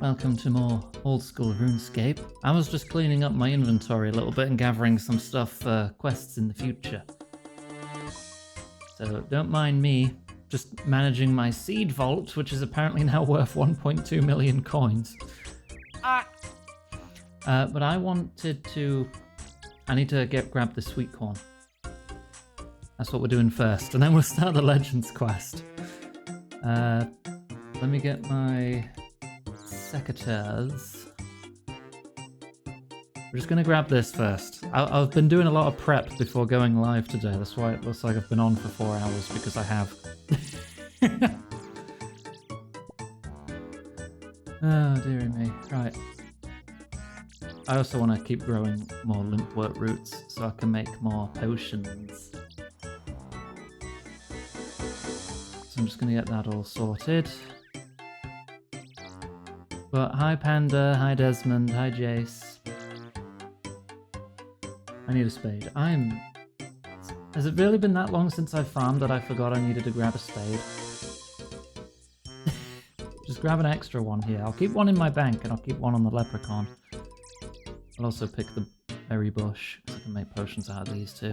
Welcome to more old school RuneScape. I was just cleaning up my inventory a little bit and gathering some stuff for quests in the future. So don't mind me, just managing my seed vault, which is apparently now worth 1.2 million coins. But I need to grab the sweet corn. That's what we're doing first, and then we'll start the Legends quest. Let me get my secateurs. We're just going to grab this first. I've been doing a lot of prep before going live today. That's why it looks like I've been on for 4 hours, because I have. Oh, dearie me. Right. I also want to keep growing more limpwort roots so I can make more potions. So I'm just going to get that all sorted. But hi Panda, hi Desmond, hi Jace. I need a spade. Has it really been that long since I farmed that I forgot I needed to grab a spade? Just grab an extra one here. I'll keep one in my bank and I'll keep one on the leprechaun. I'll also pick the berry bush because I can make potions out of these too.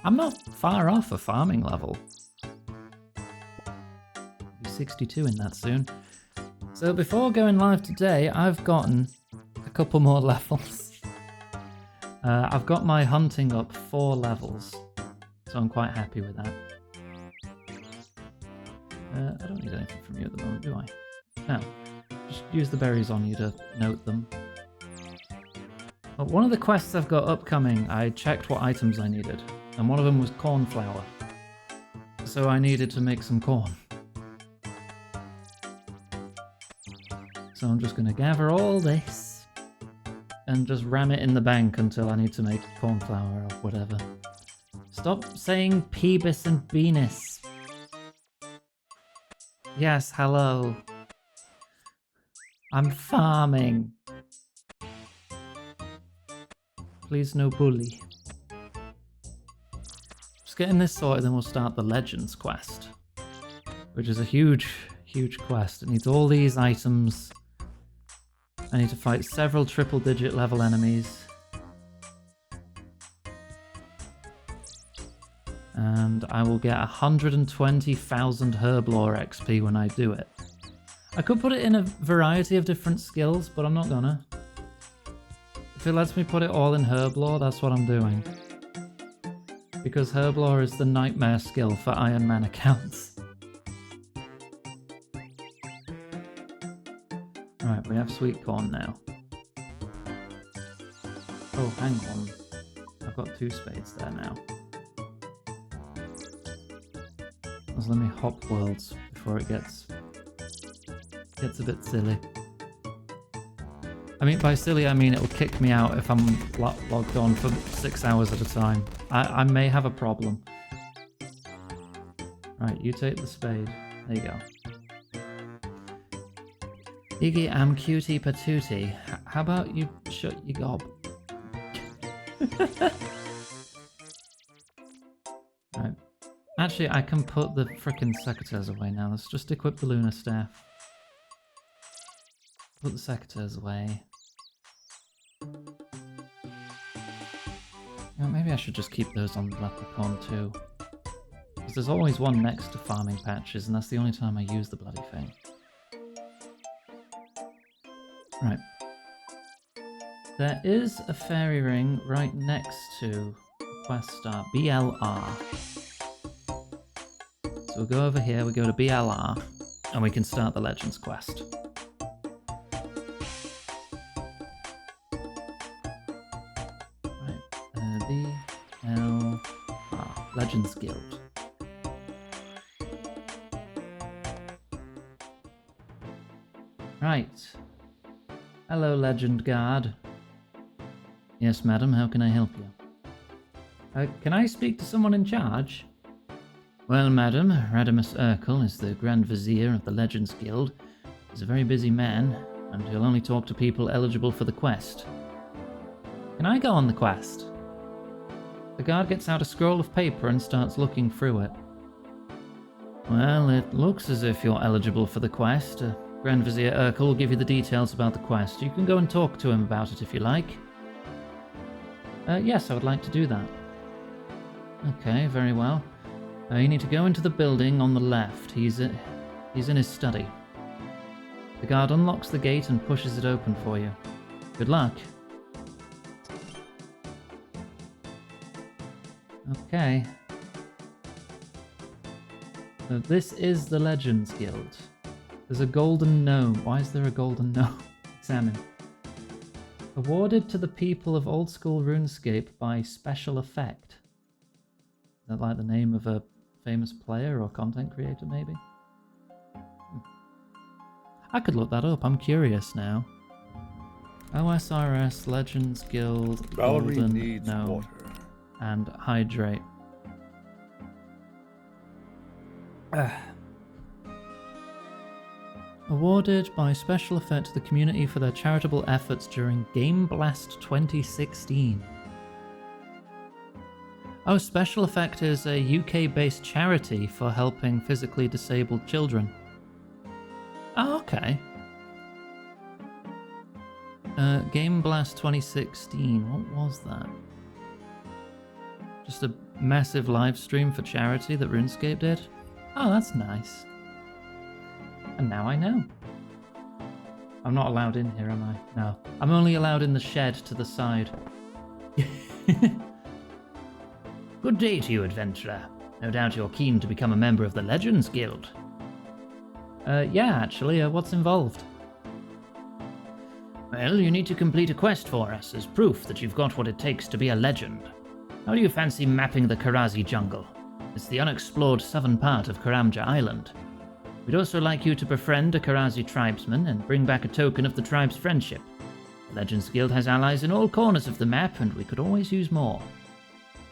I'm not far off a farming level. I'll be 62 in that soon. So before going live today, I've gotten a couple more levels. I've got my hunting up 4 levels, so I'm quite happy with that. I don't need anything from you at the moment, do I? No. Just use the berries on you to note them. But one of the quests I've got upcoming, I checked what items I needed, and one of them was corn flour. So I needed to make some corn. So I'm just going to gather all this and just ram it in the bank until I need to make corn flour or whatever. Stop saying Peebus and Venus. Yes, hello. I'm farming. Please no bully. Just getting this sorted, then we'll start the Legends quest, which is a huge quest. It needs all these items. I need to fight several triple-digit level enemies. And I will get 120,000 Herblore XP when I do it. I could put it in a variety of different skills, but I'm not gonna. If it lets me put it all in Herblore, that's what I'm doing. Because Herblore is the nightmare skill for Iron Man accounts. Right, we have sweet corn now. Oh, hang on. I've got 2 spades there now. Let's let me hop worlds before it gets a bit silly. I mean, by silly, I mean it'll kick me out if I'm logged on for 6 hours at a time. I may have a problem. Right, you take the spade. There you go. Iggy, I'm cutie patootie. How about you shut your gob? Right. Actually, I can put the frickin' secateurs away now. Let's just equip the lunar staff. Put the secateurs away. You know, maybe I should just keep those on the leprechaun too. Because there's always one next to farming patches, and that's the only time I use the bloody thing. Right. There is a fairy ring right next to quest star, BLR. So we'll go over here, we go to BLR, and we can start the Legends quest. Right, BLR, Legends Guild. Right. Hello, Legend Guard. Yes, madam, how can I help you? Can I speak to someone in charge? Well, madam, Radamus Urkel is the Grand Vizier of the Legends Guild. He's a very busy man, and he'll only talk to people eligible for the quest. Can I go on the quest? The guard gets out a scroll of paper and starts looking through it. Well, it looks as if you're eligible for the quest. Grand Vizier Urkel will give you the details about the quest. You can go and talk to him about it if you like. Yes, I would like to do that. Okay, very well. You need to go into the building on the left. He's in his study. The guard unlocks the gate and pushes it open for you. Good luck. Okay. So this is the Legends Guild. There's a golden gnome. Why is there a golden gnome? Examine. Awarded to the people of old school RuneScape by special effect. Is that like the name of a famous player or content creator, maybe? I could look that up. I'm curious now. OSRS Legends Guild Golden Gnome water. And Hydrate. Awarded by special effect to the community for their charitable efforts during Game Blast 2016. Oh, Special Effect is a UK-based charity for helping physically disabled children. Oh, okay. Game Blast 2016, what was that? Just a massive live stream for charity that RuneScape did? Oh, that's nice. And now I know. I'm not allowed in here, am I? No. I'm only allowed in the shed to the side. Good day to you, adventurer. No doubt you're keen to become a member of the Legends Guild. Yeah, actually. What's involved? Well, you need to complete a quest for us as proof that you've got what it takes to be a legend. How do you fancy mapping the Karazi jungle? It's the unexplored southern part of Karamja Island. We'd also like you to befriend a Karazi tribesman and bring back a token of the tribe's friendship. The Legends Guild has allies in all corners of the map, and we could always use more.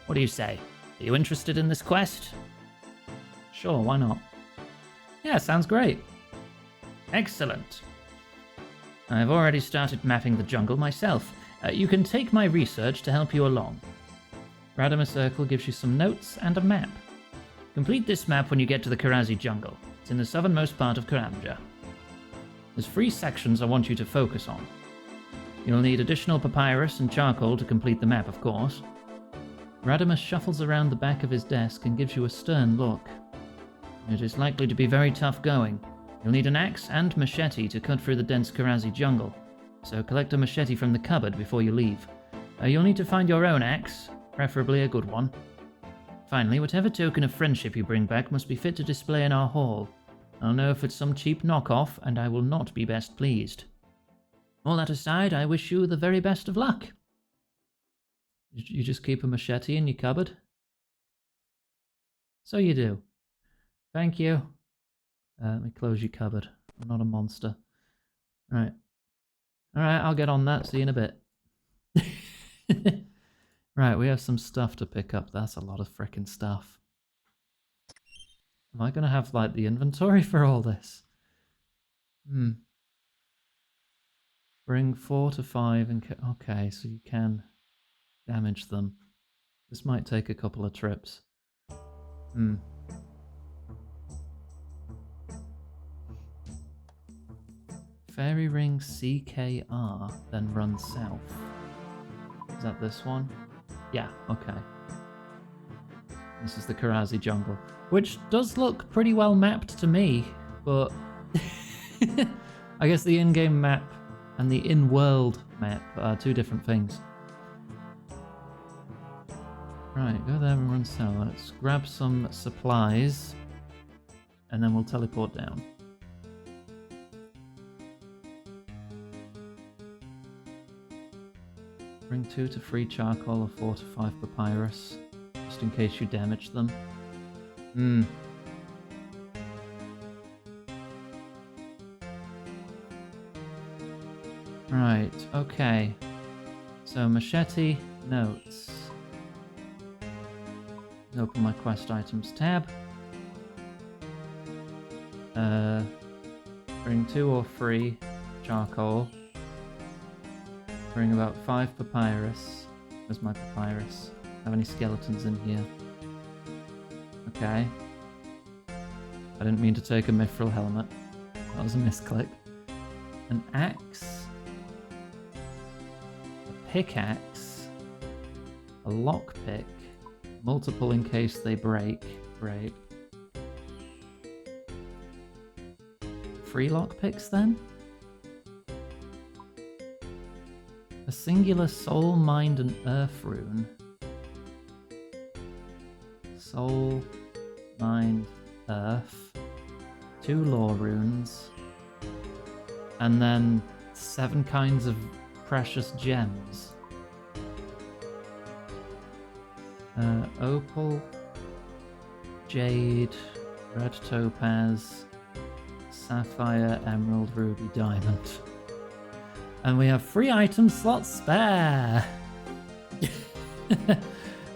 What do you say? Are you interested in this quest? Sure, why not? Yeah, sounds great. Excellent. I've already started mapping the jungle myself. You can take my research to help you along. Radimus Urkel gives you some notes and a map. Complete this map when you get to the Karazi jungle. It's in the southernmost part of Karamja. There's 3 sections I want you to focus on. You'll need additional papyrus and charcoal to complete the map, of course. Radimus shuffles around the back of his desk and gives you a stern look. It is likely to be very tough going. You'll need an axe and machete to cut through the dense Karazi jungle, so collect a machete from the cupboard before you leave. You'll need to find your own axe, preferably a good one. Finally, whatever token of friendship you bring back must be fit to display in our hall. I'll know if it's some cheap knockoff, and I will not be best pleased. All that aside, I wish you the very best of luck. You just keep a machete in your cupboard? So you do. Thank you. Let me close your cupboard. I'm not a monster. Right. Alright, I'll get on that. See you in a bit. Right, we have some stuff to pick up. That's a lot of frickin' stuff. Am I gonna have, like, the inventory for all this? Bring 4 to 5 and... Okay, so you can damage them. This might take a couple of trips. Fairy ring CKR, then run south. Is that this one? Yeah, okay. This is the Karazi jungle, which does look pretty well mapped to me, but I guess the in-game map and the in-world map are 2 different things. Right, go there and run south. Let's grab some supplies, and then we'll teleport down. Bring 2 to 3 charcoal or 4 to 5 papyrus, just in case you damage them. Right, okay. So machete, notes. Open my quest items tab. Bring 2 or 3 charcoal. Bring about 5 papyrus. Where's my papyrus? Have any skeletons in here? Okay. I didn't mean to take a mithril helmet. That was a misclick. an axe, a pickaxe, a lockpick, multiple in case they break. Great. 3 lockpicks then? A singular soul, mind, and earth rune. Soul, mind, earth. 2 lore runes. And then 7 kinds of precious gems. Opal, jade, red topaz, sapphire, emerald, ruby, diamond. And we have 3 item slots spare!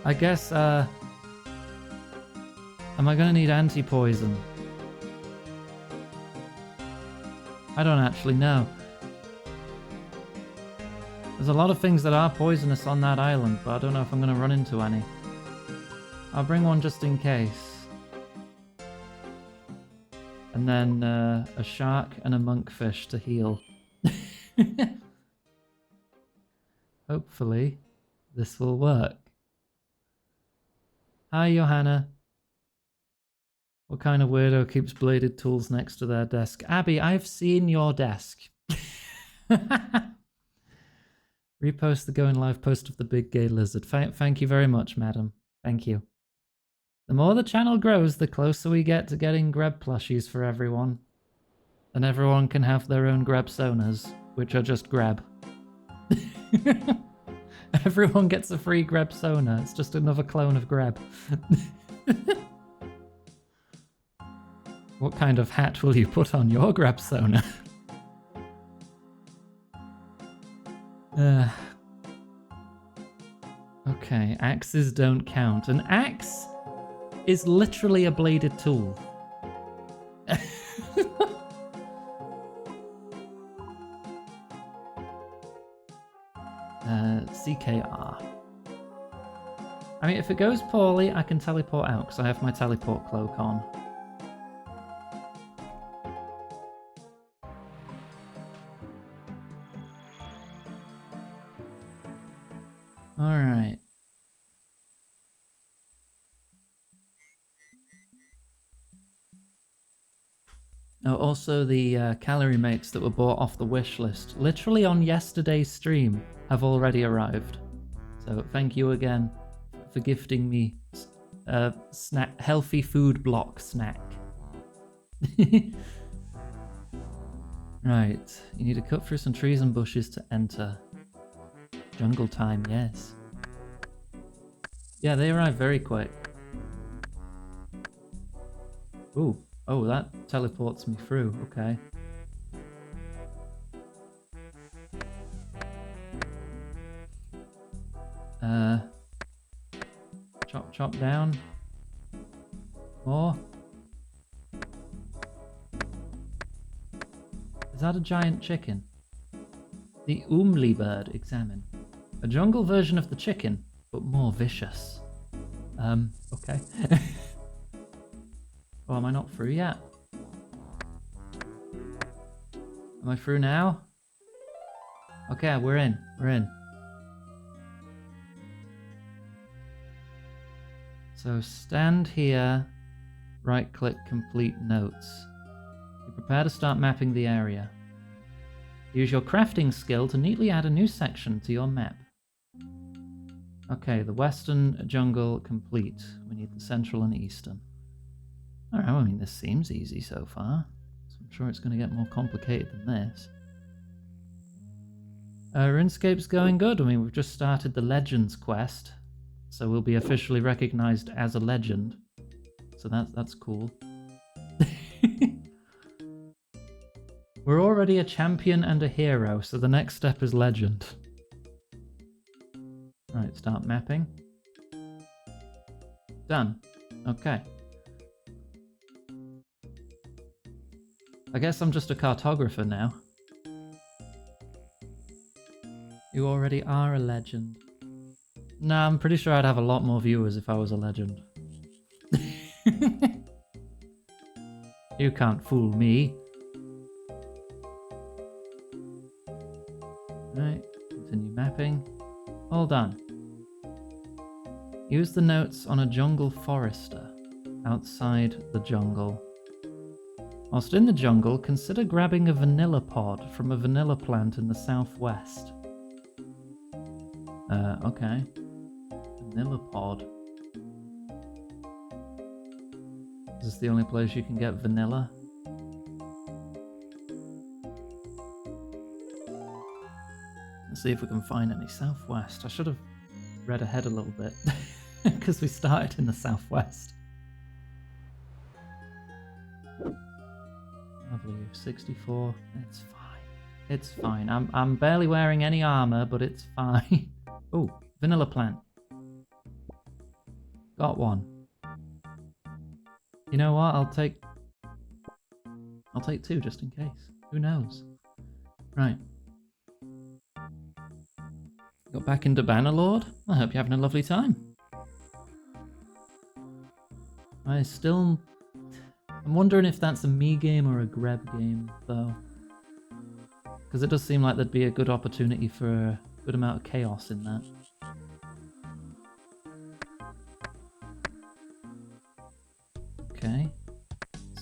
I guess, am I gonna need anti-poison? I don't actually know. There's a lot of things that are poisonous on that island, but I don't know if I'm gonna run into any. I'll bring one just in case. And then a shark and a monkfish to heal. Hopefully, this will work. Hi, Johanna. What kind of weirdo keeps bladed tools next to their desk? Abby, I've seen your desk. Repost the going live post of the big gay lizard. Thank you very much, madam. Thank you. The more the channel grows, the closer we get to getting Greb plushies for everyone. And everyone can have their own Greb sonas, which are just Greb. Everyone gets a free Greb sona. It's just another clone of Greb. What kind of hat will you put on your Greb sona? Okay, axes don't count. An axe is literally a bladed tool. CKR. I mean, if it goes poorly, I can teleport out because I have my teleport cloak on. Alright. Oh, also the calorie mates that were bought off the wish list, literally on yesterday's stream, have already arrived. So thank you again for gifting me a healthy food block snack. Right, you need to cut through some trees and bushes to enter. Jungle time, yes. Yeah, they arrive very quick. Ooh, oh, that teleports me through, okay. Chop down. More. Is that a giant chicken? The Umli bird, examine. A jungle version of the chicken, but more vicious. Okay. Oh, am I not through yet? Am I through now? Okay, we're in. We're in. So stand here, right-click complete notes. You prepare to start mapping the area. Use your crafting skill to neatly add a new section to your map. Okay, the western jungle complete. We need the central and eastern. Alright, I mean, this seems easy so far. So I'm sure it's going to get more complicated than this. RuneScape's going good. I mean, we've just started the Legends quest. So we'll be officially recognized as a legend. So that's cool. We're already a champion and a hero, so the next step is legend. Right, start mapping. Done. Okay. I guess I'm just a cartographer now. You already are a legend. Nah, I'm pretty sure I'd have a lot more viewers if I was a legend. You can't fool me. Right, continue mapping. All done. Use the notes on a jungle forester outside the jungle. Whilst in the jungle, consider grabbing a vanilla pod from a vanilla plant in the southwest. Okay. Vanilla pod. Is this the only place you can get vanilla? Let's see if we can find any southwest. I should have read ahead a little bit because we started in the southwest. Lovely, 64. It's fine. It's fine. I'm barely wearing any armor, but it's fine. Oh, vanilla plant. Got one. You know what? I'll take 2 just in case. Who knows? Right. Got back into Bannerlord. I hope you're having a lovely time. I'm wondering if that's a me game or a Greb game, though. Because it does seem like there'd be a good opportunity for a good amount of chaos in that. Okay.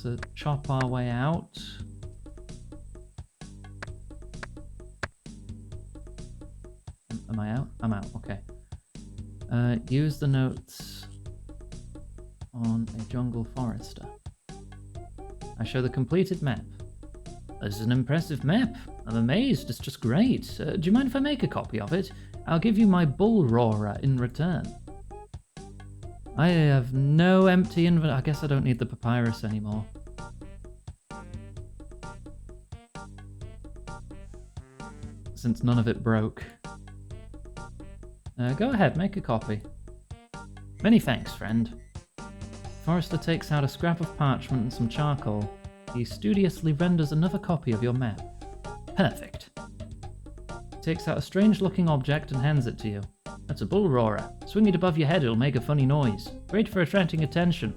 So chop our way out. Am I out? I'm out, okay. Use the notes on a jungle forester. I show the completed map. This is an impressive map. I'm amazed, it's just great. Do you mind if I make a copy of it? I'll give you my bull roarer in return. I have no empty inventory. I guess I don't need the papyrus anymore. Since none of it broke. Go ahead, make a copy. Many thanks, friend. Forrester takes out a scrap of parchment and some charcoal. He studiously renders another copy of your map. Perfect. He takes out a strange-looking object and hands it to you. That's a bull roarer. Swing it above your head, it'll make a funny noise. Great for attracting attention.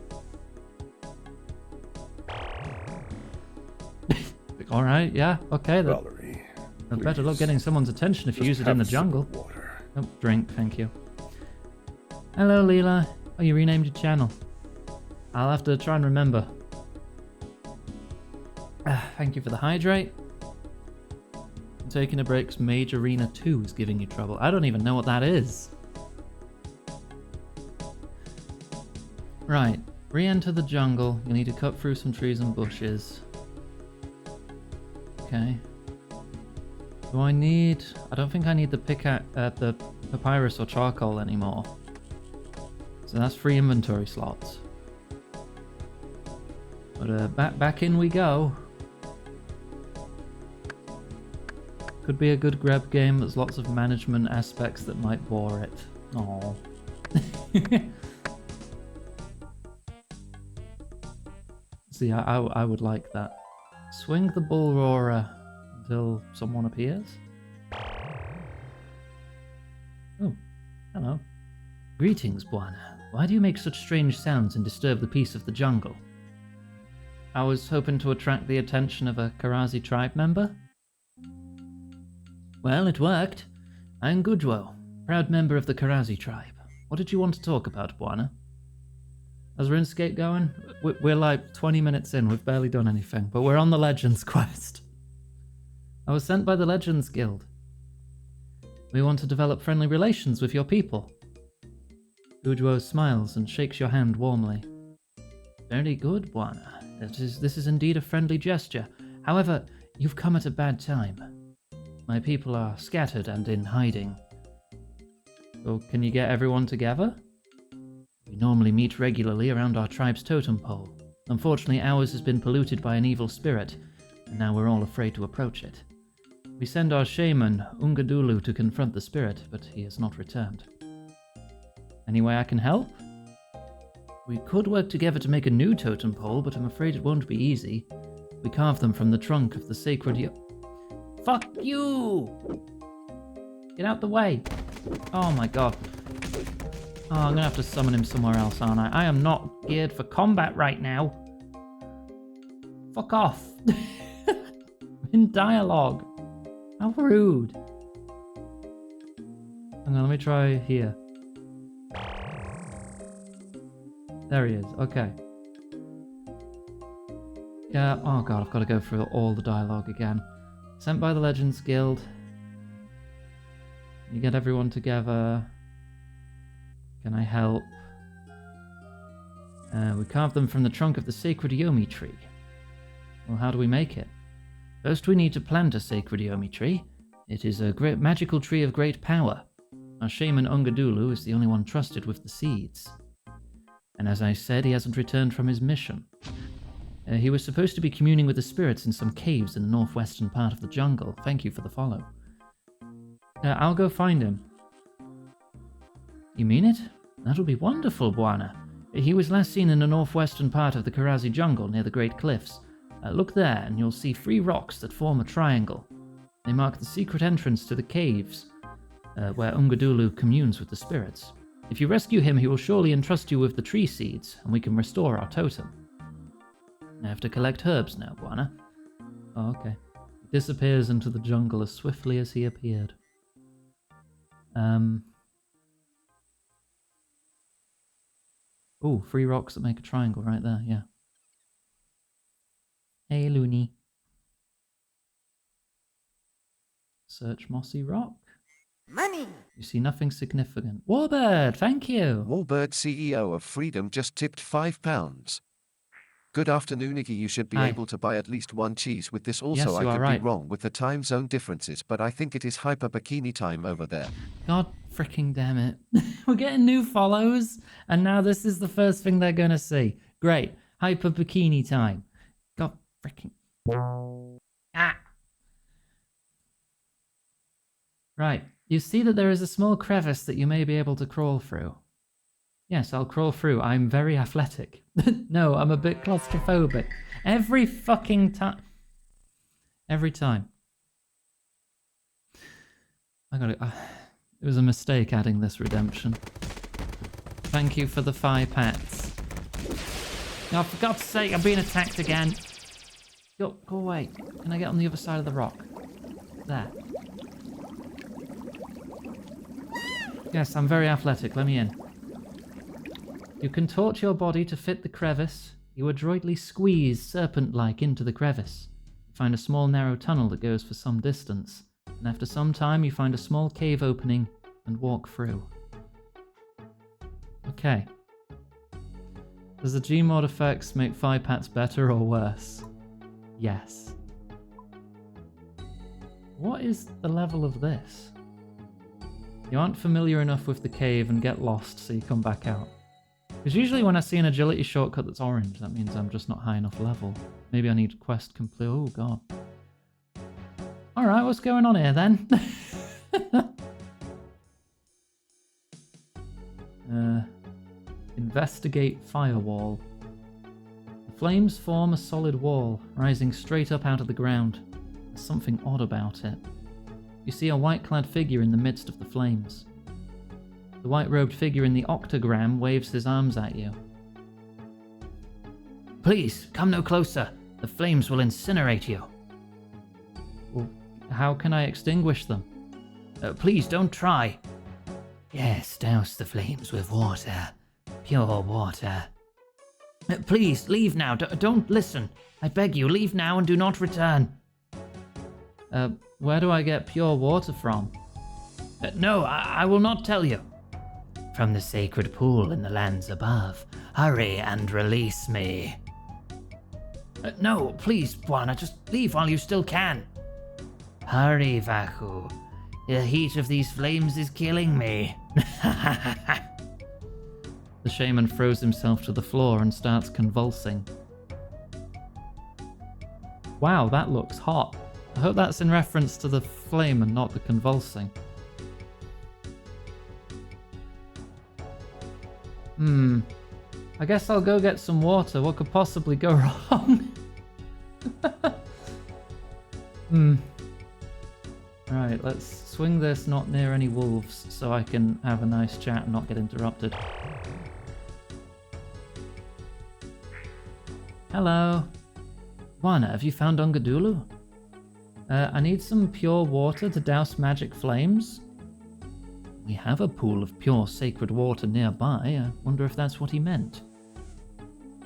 Alright, yeah, okay. Valerie, better luck getting someone's attention if you use it in the jungle. Oh, drink, thank you. Hello, Leela. Oh, you renamed your channel. I'll have to try and remember. Thank you for the hydrate. Taking a break's Mage Arena 2 is giving you trouble. I don't even know what that is. Right, re-enter the jungle. You'll need to cut through some trees and bushes. Okay. Do I need... I don't think I need the papyrus or charcoal anymore. So that's 3 inventory slots. But back in we go. Could be a good grab game. There's lots of management aspects that might bore it. Aww. See, I would like that. Swing the bull roarer until someone appears. Oh, hello. Greetings, Bwana. Why do you make such strange sounds and disturb the peace of the jungle? I was hoping to attract the attention of a Karazi tribe member. Well, it worked. I'm Gudwo, proud member of the Karazi tribe. What did you want to talk about, Bwana? How's RuneScape going? We're like 20 minutes in, we've barely done anything, but we're on the Legends quest. I was sent by the Legends Guild. We want to develop friendly relations with your people. Gudwo smiles and shakes your hand warmly. Very good, Bwana. This is indeed a friendly gesture. However, you've come at a bad time. My people are scattered and in hiding. So can you get everyone together? We normally meet regularly around our tribe's totem pole. Unfortunately, ours has been polluted by an evil spirit, and now we're all afraid to approach it. We send our shaman, Ungadulu, to confront the spirit, but he has not returned. Any way I can help? We could work together to make a new totem pole, but I'm afraid it won't be easy. We carved them from the trunk of the sacred Fuck you! Get out the way! Oh my god. Oh, I'm gonna have to summon him somewhere else, aren't I? I am not geared for combat right now. Fuck off. In dialogue. How rude. Hang on, let me try here. There he is, okay. Yeah, oh god, I've got to go through all the dialogue again. Sent by the Legends Guild. You get everyone together. Can I help? We carved them from the trunk of the sacred Yomi tree. Well, how do we make it? First we need to plant a sacred Yomi tree. It is a great magical tree of great power. Our shaman Ungadulu is the only one trusted with the seeds. And as I said, he hasn't returned from his mission. He was supposed to be communing with the spirits in some caves in the northwestern part of the jungle. Thank you for the follow. I'll go find him. You mean it? That'll be wonderful, Bwana. He was last seen in the northwestern part of the Karazi jungle near the Great Cliffs. Look there and you'll see 3 rocks that form a triangle. They mark the secret entrance to the caves, where Ungadulu communes with the spirits. If you rescue him, he will surely entrust you with the tree seeds, and we can restore our totem. I have to collect herbs now, Bwana. Oh, okay. He disappears into the jungle as swiftly as he appeared. Oh, 3 rocks that make a triangle right there, yeah. Hey, Looney. Search mossy rock. Money! You see nothing significant. Warbird, thank you! Warbird, CEO of Freedom, just tipped £5. Good afternoon, Iggy. You should be Hi. able to buy at least 1 cheese with this. Also, Yes, you I are could right. be wrong with the time zone differences, but I think it is hyper bikini time over there. God freaking damn it. We're getting new follows, and now this is the first thing they're gonna see. Great. Hyper bikini time. God freaking... Ah! Right. You see that there is a small crevice that you may be able to crawl through. Yes, I'll crawl through. I'm very athletic. No, I'm a bit claustrophobic. Every fucking time. Every time. I got it. It was a mistake adding this redemption. Thank you for the 5 pets. Oh, for God's sake, I'm being attacked again. Go away. Can I get on the other side of the rock? There. Yes, I'm very athletic. Let me in. You contort your body to fit the crevice. You adroitly squeeze serpent-like into the crevice. You find a small narrow tunnel that goes for some distance. And after some time, you find a small cave opening and walk through. Okay. Does the Gmod effects make 5 pats better or worse? Yes. What is the level of this? You aren't familiar enough with the cave and get lost, so you come back out. Because usually when I see an agility shortcut that's orange, that means I'm just not high enough level. Maybe I need quest complete. Oh, God. Alright, what's going on here, then? Investigate firewall. The flames form a solid wall, rising straight up out of the ground. There's something odd about it. You see a white-clad figure in the midst of the flames. The white-robed figure in the octagram waves his arms at you. Please, come no closer. The flames will incinerate you. Well, how can I extinguish them? Please, don't try. Yes, douse the flames with water. Pure water. Please, leave now. Don't listen. I beg you, leave now and do not return. Where do I get pure water from? No, I will not tell you. From the sacred pool in the lands above. Hurry and release me. No, please, Bwana, just leave while you still can. Hurry, Vaku. The heat of these flames is killing me. The shaman throws himself to the floor and starts convulsing. Wow, that looks hot. I hope that's in reference to the flame and not the convulsing. I guess I'll go get some water. What could possibly go wrong? Right, let's swing this not near any wolves so I can have a nice chat and not get interrupted. Hello. Bwana, have you found 'Ungadulu? I need some pure water to douse magic flames. We have a pool of pure sacred water nearby. I wonder if that's what he meant.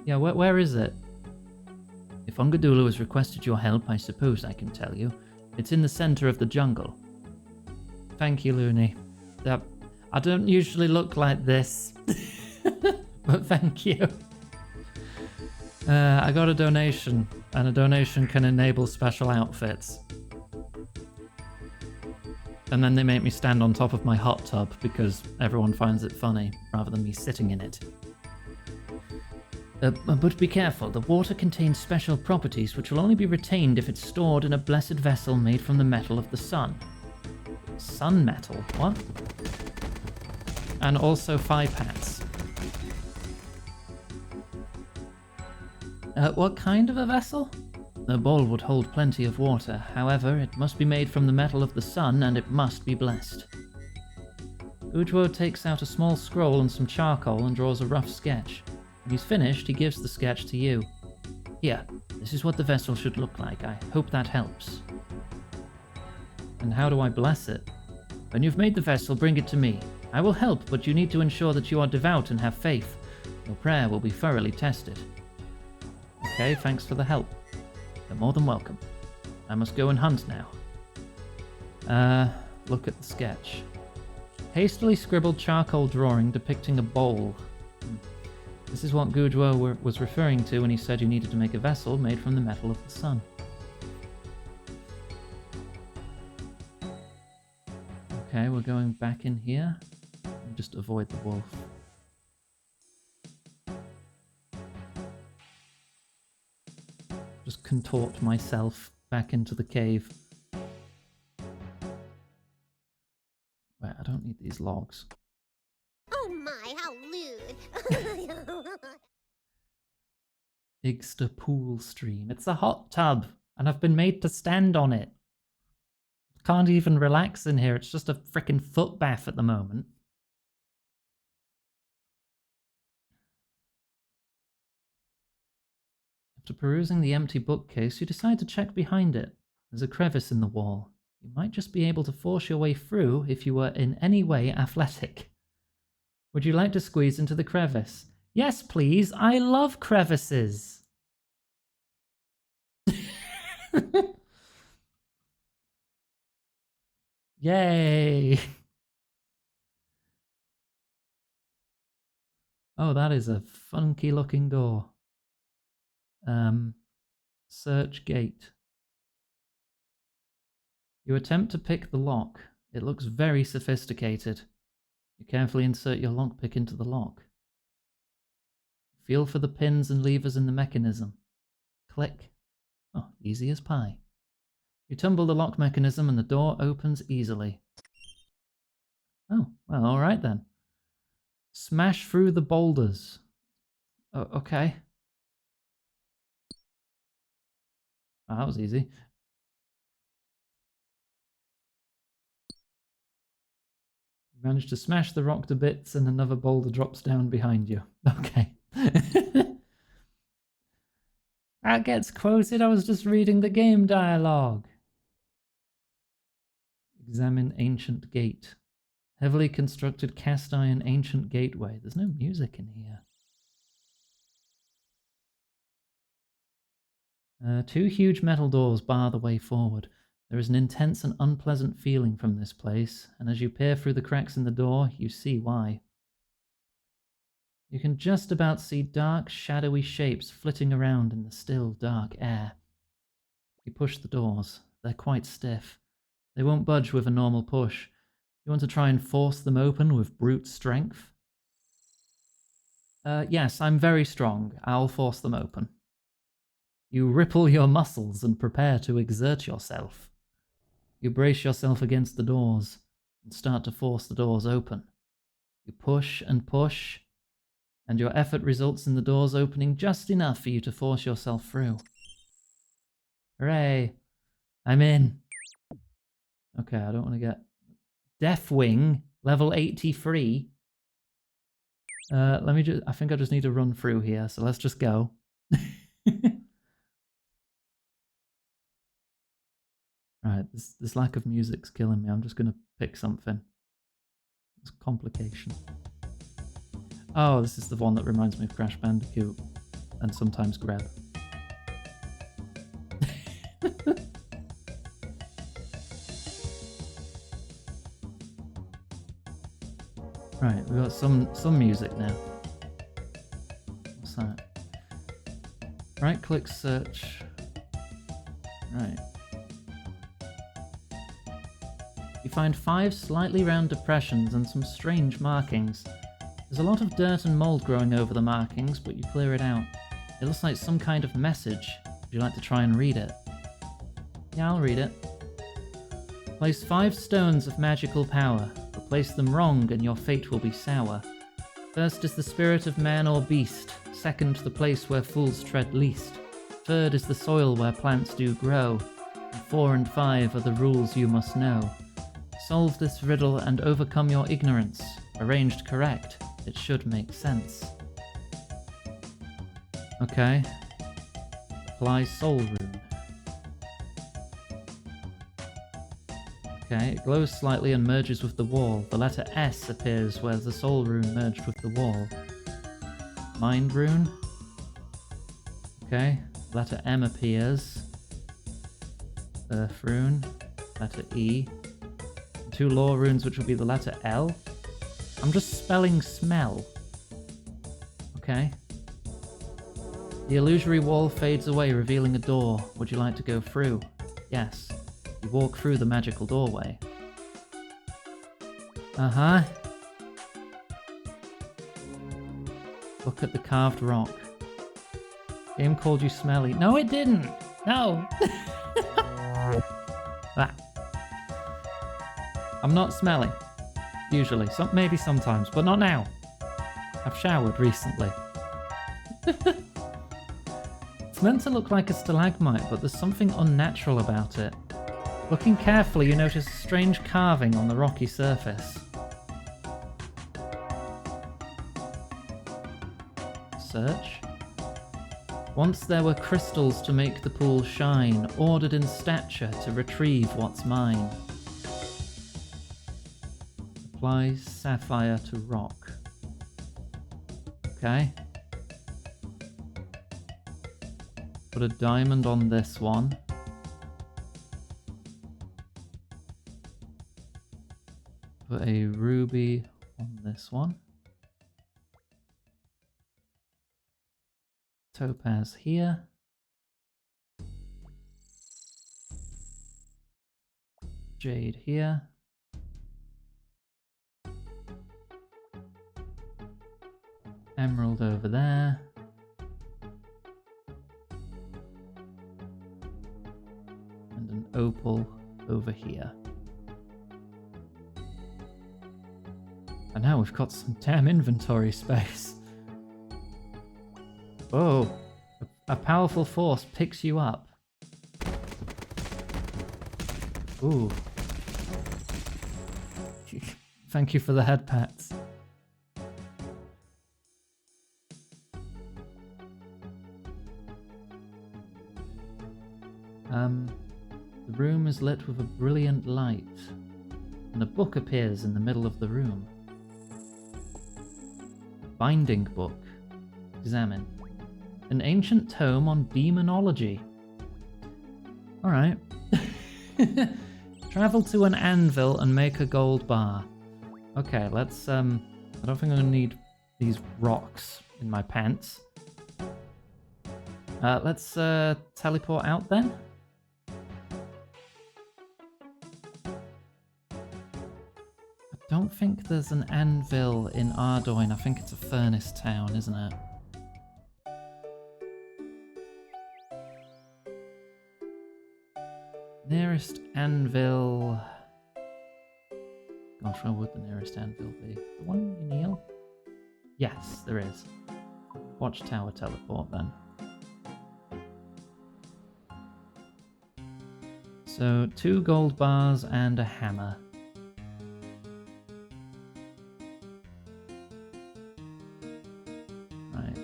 Yeah, where is it? If Ungadula has requested your help, I suppose I can tell you. It's in the center of the jungle. Thank you, Looney. I don't usually look like this, but thank you. I got a donation, and a donation can enable special outfits. And then they make me stand on top of my hot tub because everyone finds it funny, rather than me sitting in it. But be careful, the water contains special properties which will only be retained if it's stored in a blessed vessel made from the metal of the sun. Sun metal? What? And also 5 hats. What kind of a vessel? The bowl would hold plenty of water. However, it must be made from the metal of the sun and it must be blessed. Ujwo takes out a small scroll and some charcoal and draws a rough sketch. When he's finished, he gives the sketch to you. Here, this is what the vessel should look like. I hope that helps. And how do I bless it? When you've made the vessel, bring it to me. I will help, but you need to ensure that you are devout and have faith. Your prayer will be thoroughly tested. Okay, thanks for the help. You're more than welcome. I must go and hunt now. Look at the sketch. Hastily scribbled charcoal drawing depicting a bowl. This is what Gujwo was referring to when he said you needed to make a vessel made from the metal of the sun. Okay, we're going back in here. Just avoid the wolf. Just contort myself back into the cave. Wait, I don't need these logs. Oh my, how lewd. Igster pool stream. It's a hot tub, and I've been made to stand on it. Can't even relax in here. It's just a frickin' foot bath at the moment. After perusing the empty bookcase, you decide to check behind it. There's a crevice in the wall. You might just be able to force your way through if you were in any way athletic. Would you like to squeeze into the crevice? Yes, please. I love crevices. Yay! Oh, that is a funky looking door. Search gate. You attempt to pick the lock. It looks very sophisticated. You carefully insert your lockpick into the lock. Feel for the pins and levers in the mechanism. Click. Oh, easy as pie. You tumble the lock mechanism and the door opens easily. Oh, well, alright then. Smash through the boulders. Oh, okay. Oh, that was easy. You manage to smash the rock to bits and another boulder drops down behind you. Okay. That gets quoted. I was just reading the game dialogue. Examine ancient gate. Heavily constructed cast iron ancient gateway. There's no music in here. 2 huge metal doors bar the way forward. There is an intense and unpleasant feeling from this place, and as you peer through the cracks in the door, you see why. You can just about see dark, shadowy shapes flitting around in the still, dark air. You push the doors. They're quite stiff. They won't budge with a normal push. You want to try and force them open with brute strength? Yes, I'm very strong. I'll force them open. You ripple your muscles and prepare to exert yourself. You brace yourself against the doors and start to force the doors open. You push and push, and your effort results in the doors opening just enough for you to force yourself through. Hooray! I'm in. Okay, I don't want to get... Deathwing, level 83. Let me just... I think I just need to run through here, so let's just go. Right, this lack of music's killing me. I'm just going to pick something. It's complication. Oh, this is the one that reminds me of Crash Bandicoot. And sometimes Greb. Right, we've got some music now. What's that? Right click search. Right. You find 5 slightly round depressions and some strange markings. There's a lot of dirt and mold growing over the markings, but you clear it out. It looks like some kind of message. Would you like to try and read it? Yeah, I'll read it. Place 5 stones of magical power. Place them wrong and your fate will be sour. First is the spirit of man or beast. Second, the place where fools tread least. Third is the soil where plants do grow. And 4 and 5 are the rules you must know. Solve this riddle and overcome your ignorance. Arranged correct, it should make sense. Okay. Apply soul rune. Okay, it glows slightly and merges with the wall. The letter S appears where the soul rune merged with the wall. Mind rune. Okay, letter M appears. Earth rune. Letter E. 2 law runes, which will be the letter L. I'm just spelling smell. Okay. The illusory wall fades away, revealing a door. Would you like to go through? Yes. You walk through the magical doorway. Uh-huh. Look at the carved rock. Game called you smelly. No, it didn't! No! Ah. I'm not smelly. Usually. Maybe sometimes, but not now. I've showered recently. It's meant to look like a stalagmite, but there's something unnatural about it. Looking carefully, you notice a strange carving on the rocky surface. Search. Once there were crystals to make the pool shine, ordered in stature to retrieve what's mine. Apply sapphire to rock. Okay. Put a diamond on this one. Put a ruby on this one. Topaz here. Jade here. Emerald over there. And an opal over here. And now we've got some damn inventory space. Oh, a powerful force picks you up. Ooh. Thank you for the head pats. The room is lit with a brilliant light, and a book appears in the middle of the room. Binding book. Examine. An ancient tome on demonology. Alright. Travel to an anvil and make a gold bar. Okay, let's, I don't think I'm gonna need these rocks in my pants. Let's, teleport out then. I don't think there's an anvil in Ardoyne. I think it's a furnace town, isn't it? Nearest anvil... Gosh, where would the nearest anvil be? The one in Neil? Yes, there is. Watchtower teleport then. So, 2 gold bars and a hammer. Right.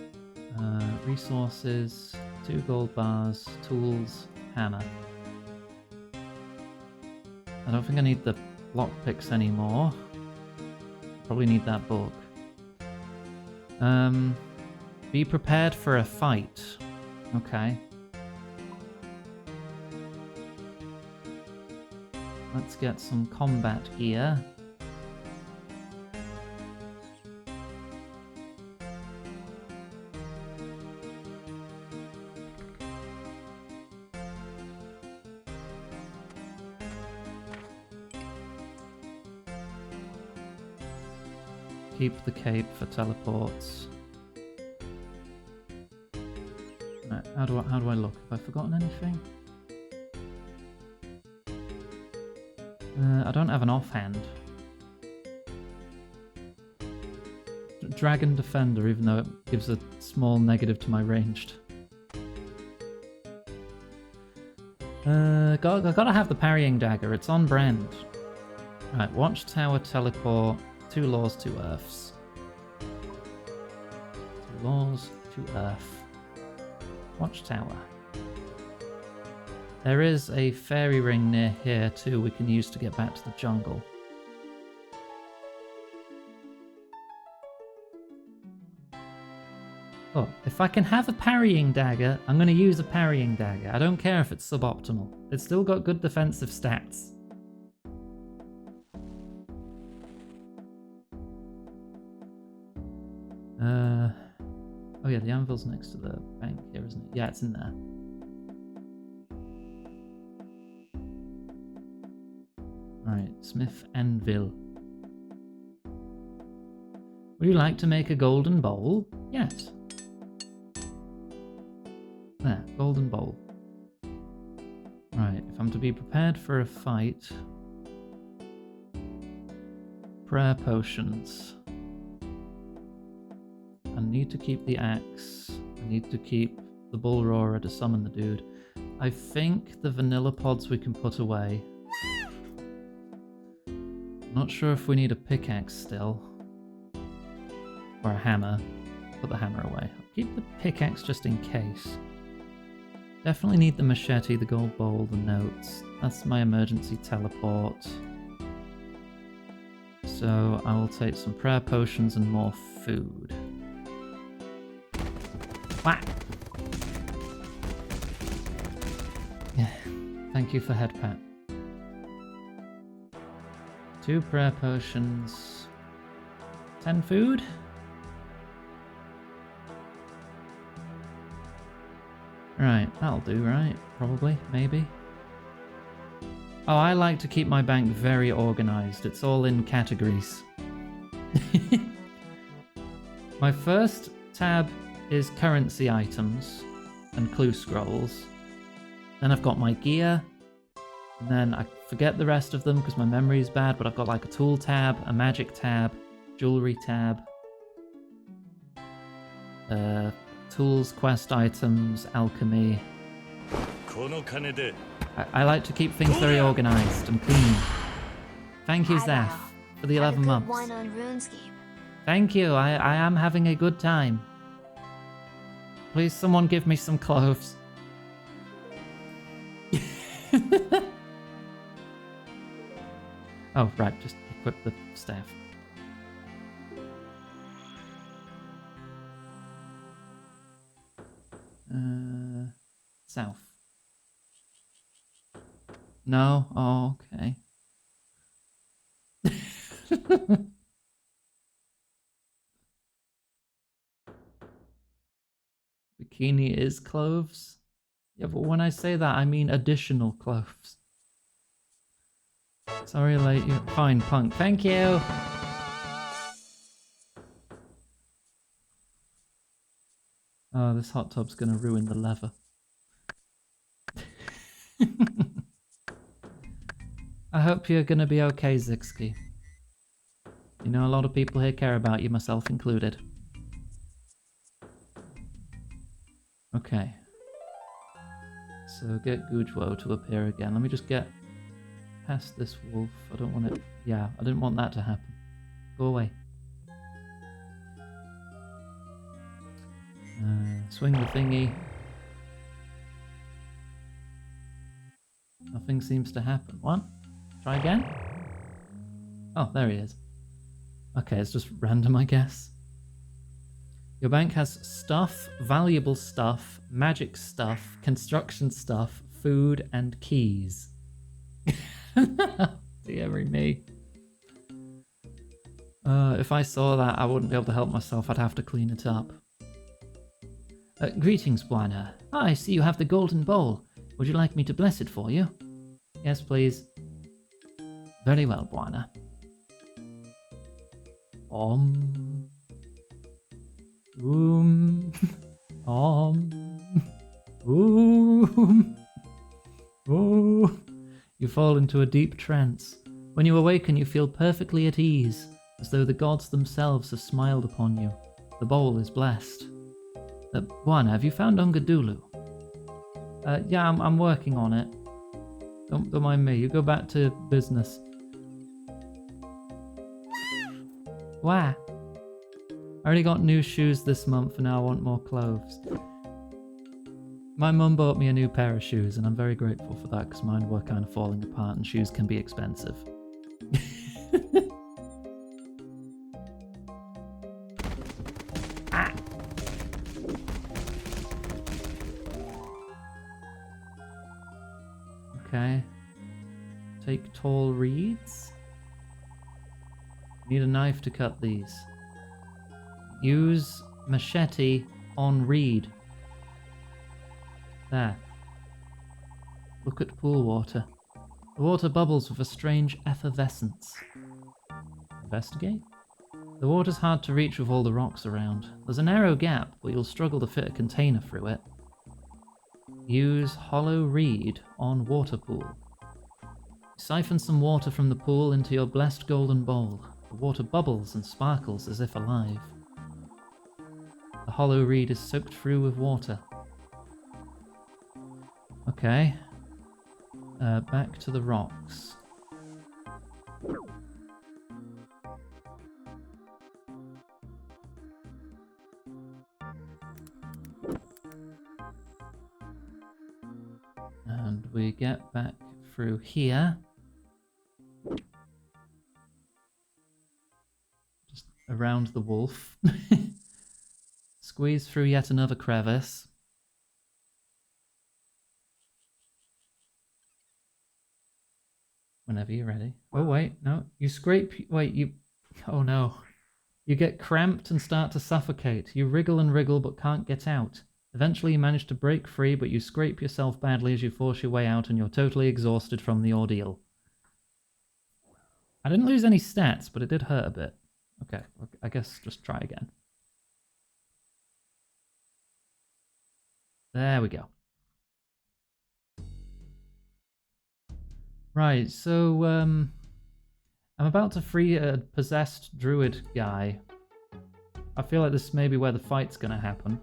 Resources, 2 gold bars, tools, hammer. I don't think I need the lockpicks anymore. Probably need that book. Be prepared for a fight. Okay. Let's get some combat gear. Keep the cape for teleports. Right, how do I look? Have I forgotten anything? I don't have an offhand. Dragon Defender, even though it gives a small negative to my ranged. Gotta have the parrying dagger. It's on brand. Right, Watchtower teleport. 2 laws, 2 earths. 2 laws, 2 earth. Watchtower. There is a fairy ring near here too we can use to get back to the jungle. Oh, if I can have a parrying dagger, I'm going to use a parrying dagger. I don't care if it's suboptimal. It's still got good defensive stats. Oh yeah, the anvil's next to the bank here, isn't it? Yeah, it's in there. Alright, Smith Anvil. Would you like to make a golden bowl? Yes. There, golden bowl. Right, if I'm to be prepared for a fight... Prayer potions. I need to keep the axe. I need to keep the bull roarer to summon the dude. I think the vanilla pods we can put away. Not sure if we need a pickaxe still. Or a hammer. Put the hammer away. I'll keep the pickaxe just in case. Definitely need the machete, the gold bowl, the notes. That's my emergency teleport. So I will take some prayer potions and more food. Whack! Yeah, thank you for head pat. 2 prayer potions. 10 food? Right, that'll do, right? Probably, maybe. Oh, I like to keep my bank very organized. It's all in categories. My first tab is currency items and clue scrolls. Then I've got my gear. And then I forget the rest of them because my memory is bad, but I've got like a tool tab, a magic tab, jewelry tab, tools, quest items, alchemy. I like to keep things very organized and clean. Thank you, Zeph, for the 11 months. One on Runescape. Thank you, I am having a good time. Please someone give me some cloves. Oh, right, just equip the staff. South. No? Oh, okay. Bikini is cloves? Yeah, but when I say that, I mean additional cloves. Sorry, late. You're fine, punk. Thank you! Oh, this hot tub's gonna ruin the leather. I hope you're gonna be okay, Zixki. You know a lot of people here care about you, myself included. Okay. So get Gujwo to appear again. Let me just get past this wolf. I don't want it... Yeah, I didn't want that to happen. Go away. Swing the thingy. Nothing seems to happen. What? Try again? Oh, there he is. Okay, it's just random, I guess. Your bank has stuff, valuable stuff, magic stuff, construction stuff, food, and keys. Dear me. If I saw that, I wouldn't be able to help myself. I'd have to clean it up. Greetings, Buana. I see you have the golden bowl. Would you like me to bless it for you? Yes, please. Very well, Buana. Om. Om. You fall into a deep trance. When you awaken, you feel perfectly at ease, as though the gods themselves have smiled upon you. The bowl is blessed. Buana, have you found Ungadulu? Yeah, I'm working on it. Don't mind me. You go back to business. Wow. I already got new shoes this month and now I want more clothes. My mum bought me a new pair of shoes and I'm very grateful for that because mine were kind of falling apart and shoes can be expensive. Ah. Okay. Take tall reeds. Need a knife to cut these. Use machete on reed. There. Look at pool water. The water bubbles with a strange effervescence. Investigate? The water's hard to reach with all the rocks around. There's a narrow gap, but you'll struggle to fit a container through it. Use hollow reed on water pool. Siphon some water from the pool into your blessed golden bowl. The water bubbles and sparkles as if alive. The hollow reed is soaked through with water. Okay. Back to the rocks. And we get back through here. Just around the wolf. Squeeze through yet another crevice. Whenever you're ready. Oh wait, no. You scrape... Wait, you... Oh no. You get cramped and start to suffocate. You wriggle and wriggle but can't get out. Eventually you manage to break free, but you scrape yourself badly as you force your way out and you're totally exhausted from the ordeal. I didn't lose any stats, but it did hurt a bit. Okay, I guess just try again. There we go. Right, so, I'm about to free a possessed druid guy. I feel like this may be where the fight's gonna happen.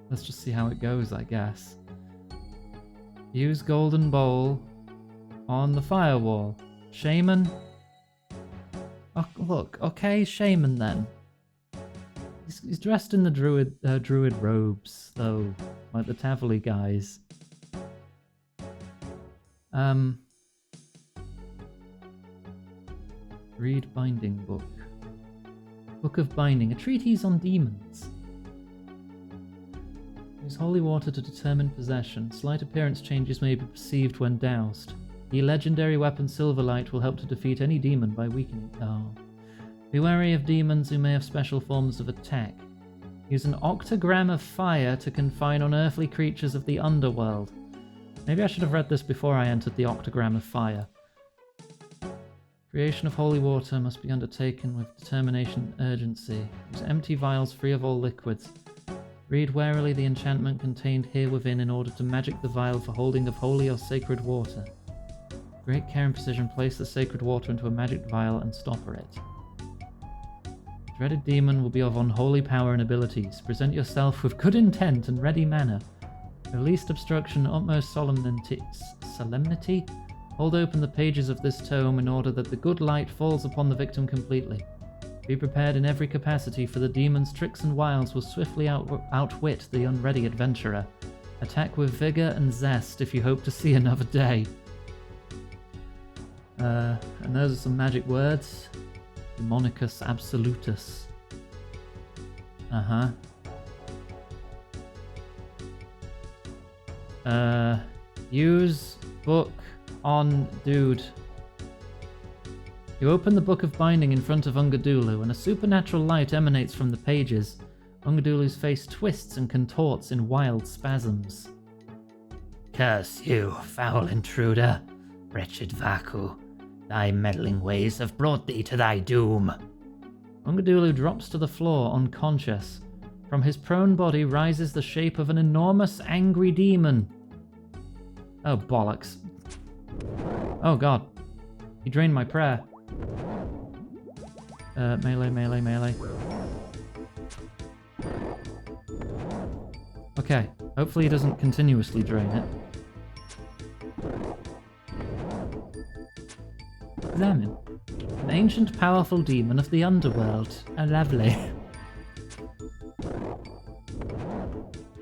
Let's just see how it goes, I guess. Use golden bowl on the firewall. Shaman? Oh, look, okay, shaman then. He's dressed in the druid robes, though, like the Tavoli guys. Read binding book. Book of Binding, a treatise on demons. Use holy water to determine possession. Slight appearance changes may be perceived when doused. The legendary weapon Silverlight will help to defeat any demon by weakening. Oh. Be wary of demons who may have special forms of attack. Use an octagram of fire to confine unearthly creatures of the underworld. Maybe I should have read this before I entered the octagram of fire. Creation of holy water must be undertaken with determination and urgency. Use empty vials free of all liquids. Read warily the enchantment contained here within in order to magic the vial for holding of holy or sacred water. Great care and precision, place the sacred water into a magic vial and stopper it. Dreaded demon will be of unholy power and abilities. Present yourself with good intent and ready manner. For least obstruction, utmost solemnity. Hold open the pages of this tome in order that the good light falls upon the victim completely. Be prepared in every capacity, for the demon's tricks and wiles will swiftly outwit the unready adventurer. Attack with vigor and zest if you hope to see another day. And those are some magic words. Demonicus absolutus. Use book on dude. You open the Book of Binding in front of Ungadulu, and a supernatural light emanates from the pages. Ungadulu's face twists and contorts in wild spasms. Curse you, foul intruder, wretched Vaku. Thy meddling ways have brought thee to thy doom. Ungadulu drops to the floor, unconscious. From his prone body rises the shape of an enormous, angry demon. Oh, bollocks. Oh, God. He drained my prayer. Melee, melee, melee. Okay, hopefully he doesn't continuously drain it. Examine. An ancient, powerful demon of the underworld. Oh, lovely.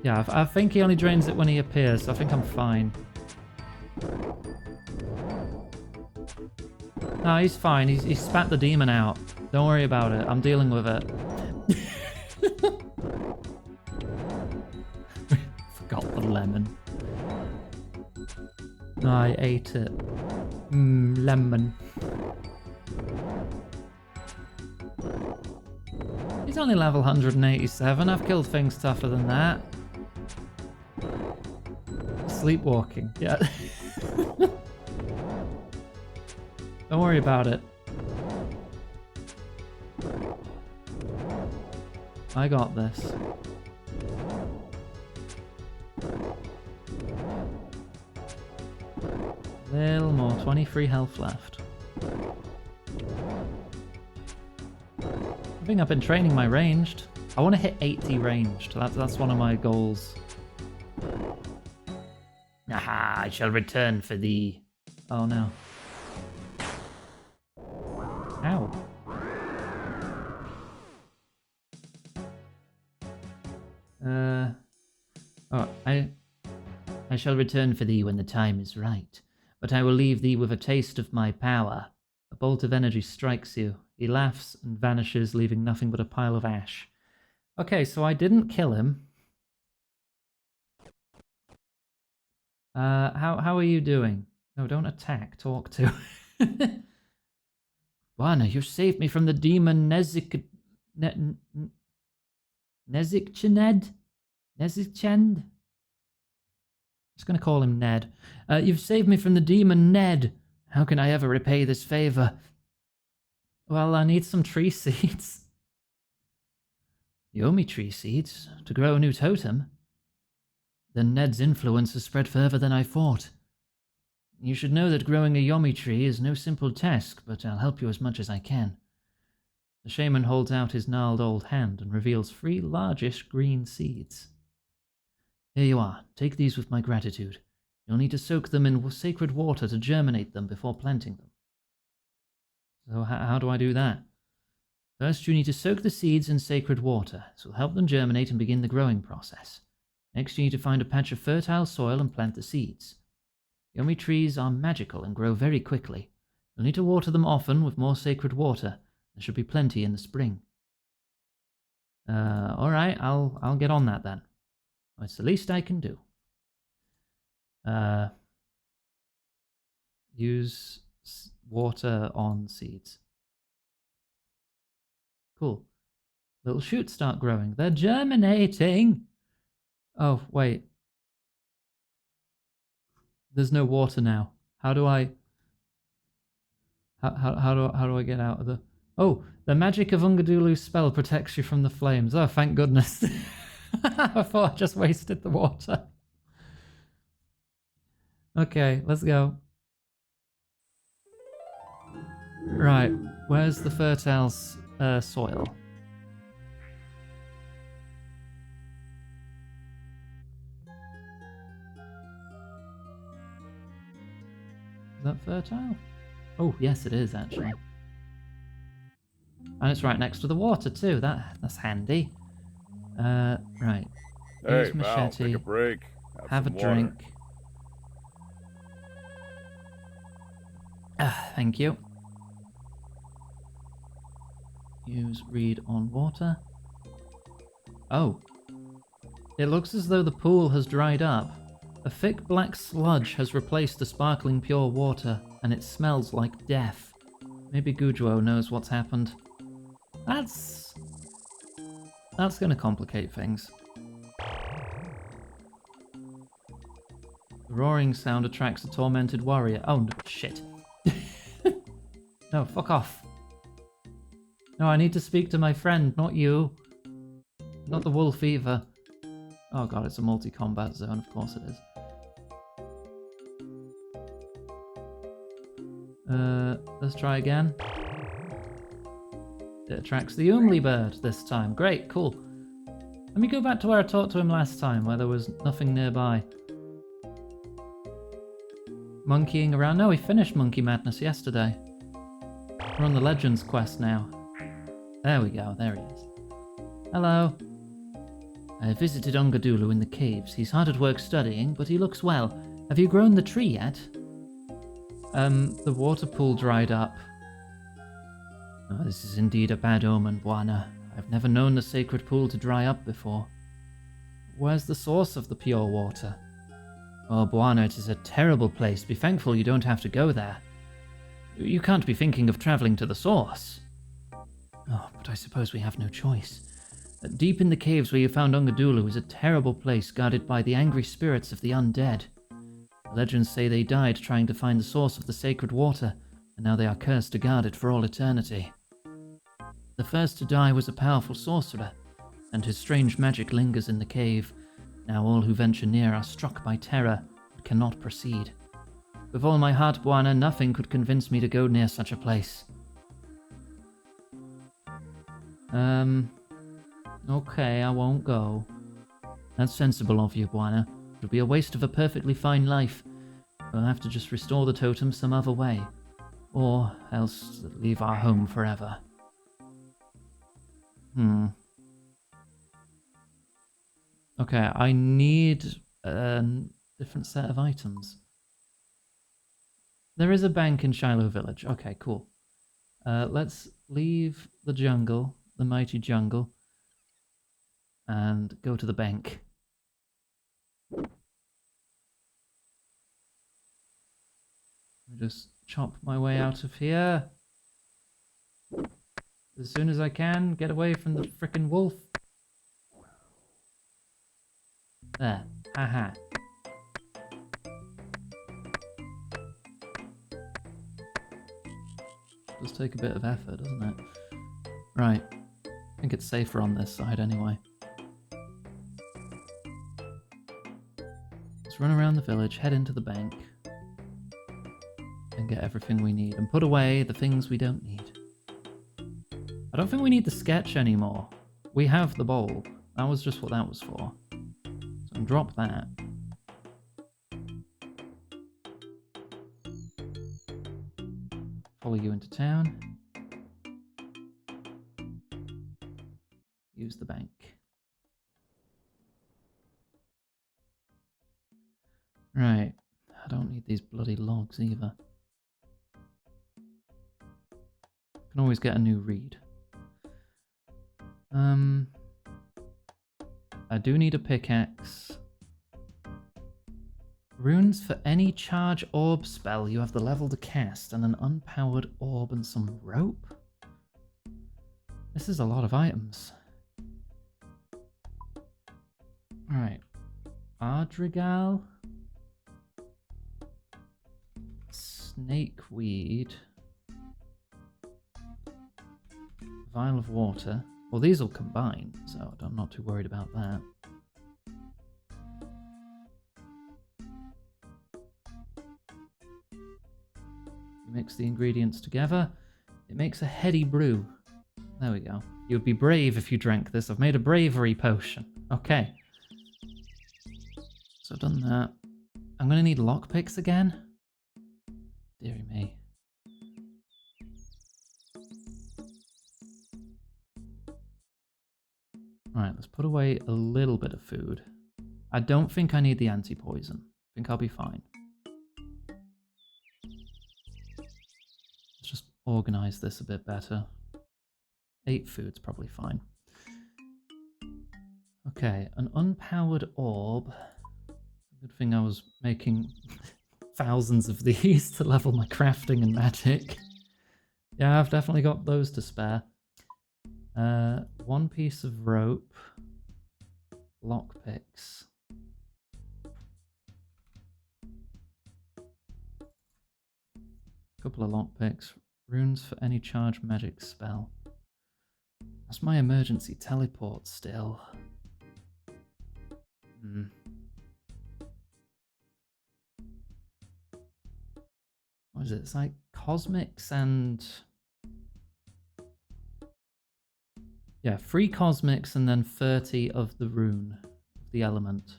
Yeah, I think he only drains it when he appears, so I think I'm fine. No, he's fine. He's spat the demon out. Don't worry about it. I'm dealing with it. Forgot the lemon. I ate it. Lemon. He's only level 187. I've killed things tougher than that. Sleepwalking. Yeah. Don't worry about it. I got this. Little more, 23 health left. I think I've been training my ranged. I want to hit 80 ranged. That's one of my goals. Aha, I shall return for thee. Oh no. Ow. Oh, I shall return for thee when the time is right, but I will leave thee with a taste of my power. A bolt of energy strikes you. He laughs and vanishes, leaving nothing but a pile of ash. Okay, so I didn't kill him. How are you doing? No, don't attack, talk to. Wana, you saved me from the demon Nezikchened? Nezikchend? Just gonna call him Ned. You've saved me from the demon Ned. How can I ever repay this favor? Well, I need some tree seeds. You owe me tree seeds to grow a new totem. Then Ned's influence has spread further than I thought. You should know that growing a Yomi tree is no simple task, but I'll help you as much as I can. The shaman holds out his gnarled old hand and reveals 3 largish green seeds. Here you are. Take these with my gratitude. You'll need to soak them in sacred water to germinate them before planting them. So how do I do that? First, you need to soak the seeds in sacred water. This will help them germinate and begin the growing process. Next, you need to find a patch of fertile soil and plant the seeds. Yomi trees are magical and grow very quickly. You'll need to water them often with more sacred water. There should be plenty in the spring. Alright, I'll get on that then. It's the least I can do. Use water on seeds. Cool. Little shoots start growing. They're germinating! Oh, wait. There's no water now. How do I... How do I get out of the... Oh, the magic of Ungadulu's spell protects you from the flames. Oh, thank goodness. I thought I just wasted the water. Okay, let's go. Right, where's the fertile soil? Is that fertile? Oh, yes it is actually. And it's right next to the water too, that's handy. Right. Hey, Use Val, machete. take a break. Have a some water. drink. Thank you. Use read on water. Oh. It looks as though the pool has dried up. A thick black sludge has replaced the sparkling pure water, and it smells like death. Maybe Gujuo knows what's happened. That's gonna complicate things. The roaring sound attracts a tormented warrior. Oh, no, shit. No, fuck off. No, I need to speak to my friend, not you. Not the wolf either. Oh god, it's a multi-combat zone, of course it is. Let's try again. It attracts the only bird this time. Great, cool. Let me go back to where I talked to him last time, where there was nothing nearby. Monkeying around? No, we finished Monkey Madness yesterday. We're on the Legends quest now. There we go, there he is. Hello. I visited Ongadulu in the caves. He's hard at work studying, but he looks well. Have you grown the tree yet? The water pool dried up. Oh, this is indeed a bad omen, Bwana. I've never known the sacred pool to dry up before. Where's the source of the pure water? Oh, Bwana, it is a terrible place. Be thankful you don't have to go there. You can't be thinking of travelling to the source. Oh, but I suppose we have no choice. Deep in the caves where you found Ongadulu is a terrible place guarded by the angry spirits of the undead. Legends say they died trying to find the source of the sacred water, and now they are cursed to guard it for all eternity. The first to die was a powerful sorcerer, and his strange magic lingers in the cave. Now all who venture near are struck by terror and cannot proceed. With all my heart, Bwana, nothing could convince me to go near such a place. Okay, I won't go. That's sensible of you, Bwana. It'll be a waste of a perfectly fine life. We'll have to just restore the totem some other way. Or else leave our home forever. Okay, I need a different set of items. There is a bank in Shiloh Village. Okay, cool. Let's leave the jungle, the mighty jungle, and go to the bank. Just chop my way out of here as soon as I can. Get away from the frickin' wolf. There. Haha. Does take a bit of effort, doesn't it? Right. I think it's safer on this side anyway. Let's run around the village, head into the bank, and get everything we need, and put away the things we don't need. I don't think we need the sketch anymore. We have the bowl. That was just what that was for. So I'll drop that. Follow you into town. Use the bank. Right. I don't need these bloody logs either. Can always get a new reed. I do need a pickaxe. Runes for any charge orb spell you have the level to cast, and an unpowered orb and some rope? This is a lot of items. Alright. Ardrigal. Snakeweed. Vial of water. Well, these will combine, so I'm not too worried about that. You mix the ingredients together. It makes a heady brew. There we go. You'd be brave if you drank this. I've made a bravery potion. Okay. So I've done that. I'm going to need lockpicks again. Deary me. Right, let's put away a little bit of food. I don't think I need the anti-poison. I think I'll be fine. Let's just organize this a bit better. 8 food's probably fine. Okay, an unpowered orb. Good thing I was making thousands of these to level my crafting and magic. Yeah, I've definitely got those to spare. 1 piece of rope. Lockpicks. Couple of lockpicks. Runes for any charged magic spell. That's my emergency teleport still. What is it? It's like cosmics and... yeah, 3 cosmics and then 30 of the rune, of the element.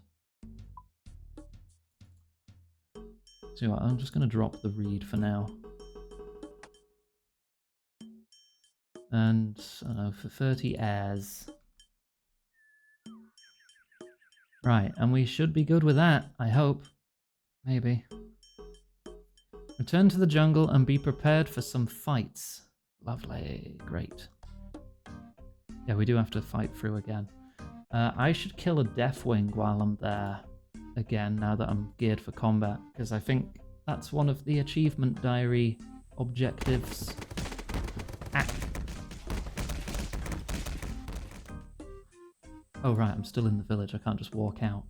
So what, I'm just going to drop the reed for now. And, I don't know, for 30 airs. Right, and we should be good with that, I hope. Maybe. Return to the jungle and be prepared for some fights. Lovely, great. Yeah, we do have to fight through again. I should kill a Deathwing while I'm there again, now that I'm geared for combat, because I think that's one of the achievement diary objectives. Ah. Oh right, I'm still in the village, I can't just walk out.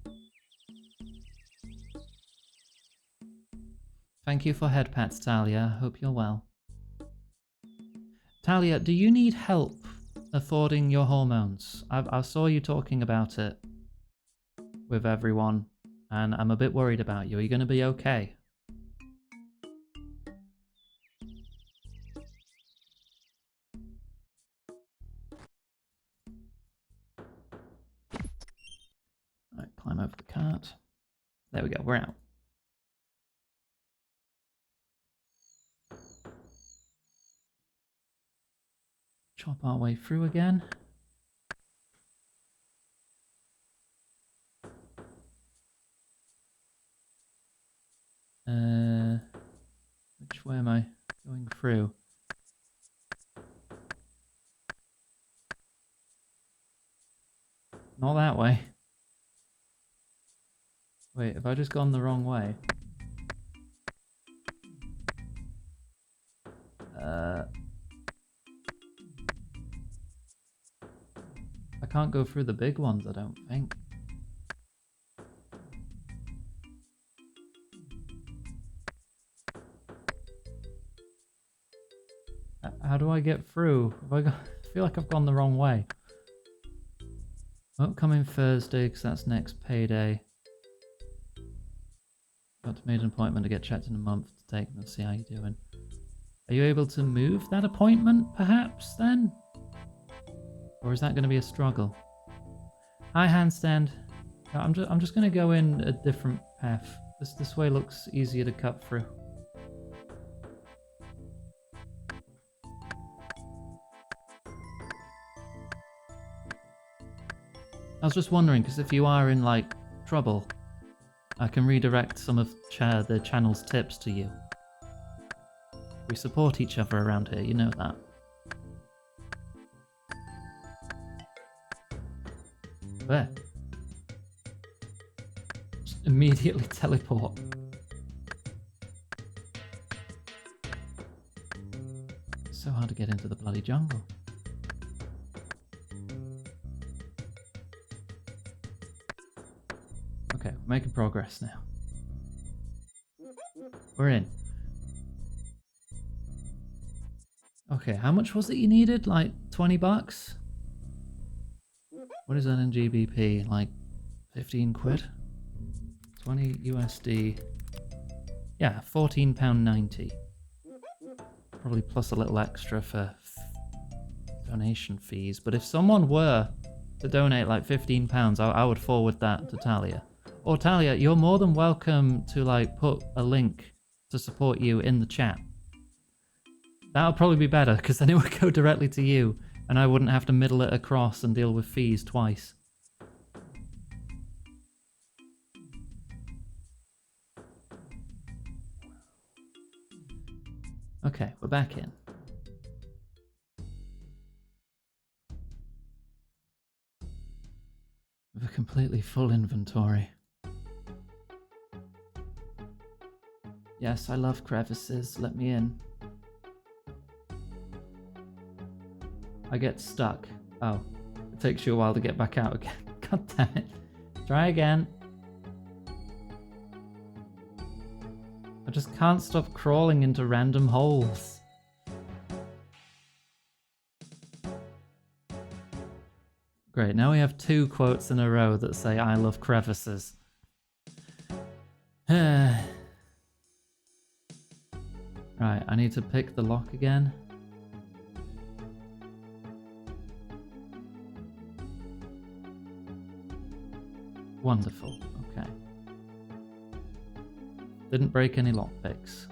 Thank you for head pats, Talia. Hope you're well. Talia, do you need help affording your hormones? I saw you talking about it with everyone, and I'm a bit worried about you. Are you going to be okay? Alright, climb over the cart. There we go, we're out. Chop our way through again. Which way am I going through? Not that way. Wait, have I just gone the wrong way? I can't go through the big ones, I don't think. How do I get through? Have I got... I feel like I've gone the wrong way. Upcoming Thursday, because that's next payday. Got to make an appointment to get checked in a month to take them and see how you're doing. Are you able to move that appointment, perhaps, then? Or is that going to be a struggle? Hi, handstand. I'm just going to go in a different path. This way looks easier to cut through. I was just wondering, because if you are in, like, trouble, I can redirect some of the channel's tips to you. We support each other around here, you know that. Where? Just immediately teleport. It's so hard to get into the bloody jungle. Okay, we're making progress now. We're in. Okay, how much was it you needed? Like 20 bucks? What is that in GBP? Like 15 quid? 20 USD. Yeah, £14.90. Probably plus a little extra for donation fees. But if someone were to donate like £15, I would forward that to Talia. Or Talia, you're more than welcome to like put a link to support you in the chat. That'll probably be better, because then it would go directly to you, and I wouldn't have to middle it across and deal with fees twice. Okay, we're back in. With a completely full inventory. Yes, I love crevices. Let me in. I get stuck. Oh, it takes you a while to get back out again. God damn it. Try again. I just can't stop crawling into random holes. Great, now we have 2 quotes in a row that say I love crevices. Right, I need to pick the lock again. Wonderful, okay. Didn't break any lockpicks.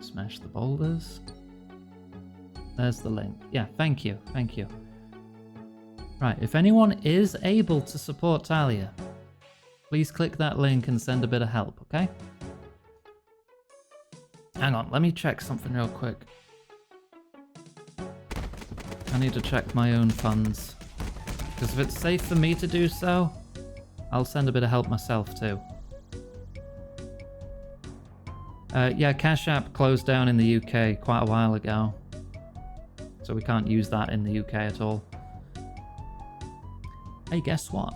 Smash the boulders. There's the link. Yeah, thank you, thank you. Right, if anyone is able to support Talia, please click that link and send a bit of help, okay? Hang on, let me check something real quick. I need to check my own funds. Because if it's safe for me to do so, I'll send a bit of help myself too. Yeah, Cash App closed down in the UK quite a while ago. So we can't use that in the UK at all. Hey, guess what?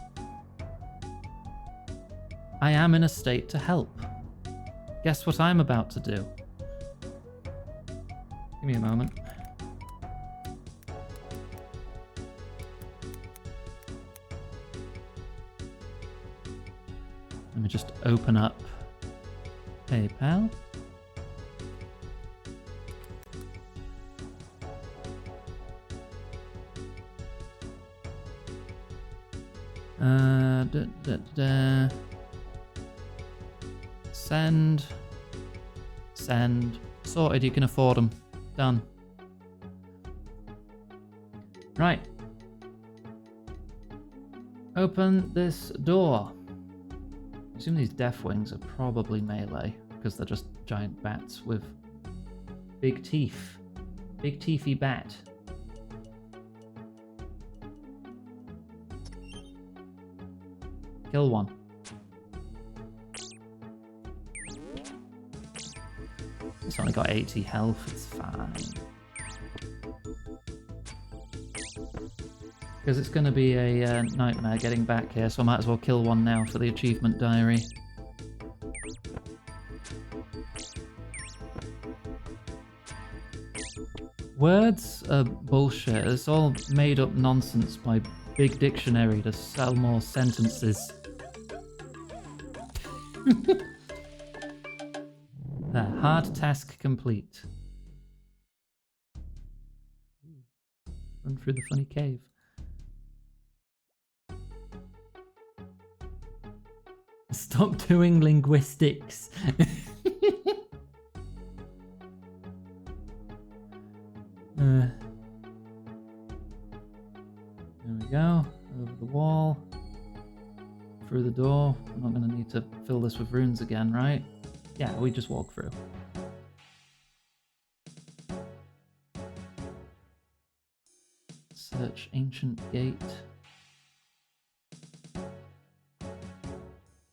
I am in a state to help. Guess what I'm about to do? Give me a moment. Let me just open up PayPal. Send. Sorted, you can afford them. Done. Right. Open this door. I assume these death wings are probably melee, because they're just giant bats with big teeth. Big teethy bat. Kill one. It's only got 80 health, it's fine. Because it's going to be a nightmare getting back here, so I might as well kill one now for the achievement diary. Words are bullshit. It's all made up nonsense by Big Dictionary to sell more sentences. There, hard task complete. Run through the funny cave. Stop doing linguistics. There we go. Over the wall. Through the door. I'm not going to need to fill this with runes again, right? Yeah, we just walk through. Search ancient gate.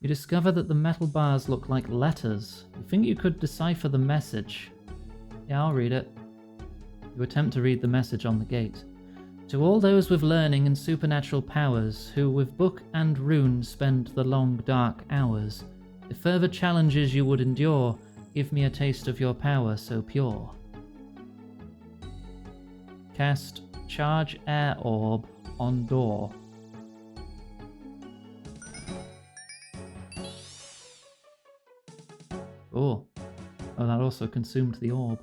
You discover that the metal bars look like letters. You think you could decipher the message. Yeah, I'll read it. You attempt to read the message on the gate. To all those with learning and supernatural powers, who with book and rune spend the long dark hours, if further challenges you would endure, give me a taste of your power so pure. Cast Charge Air Orb on door. Oh, that also consumed the orb.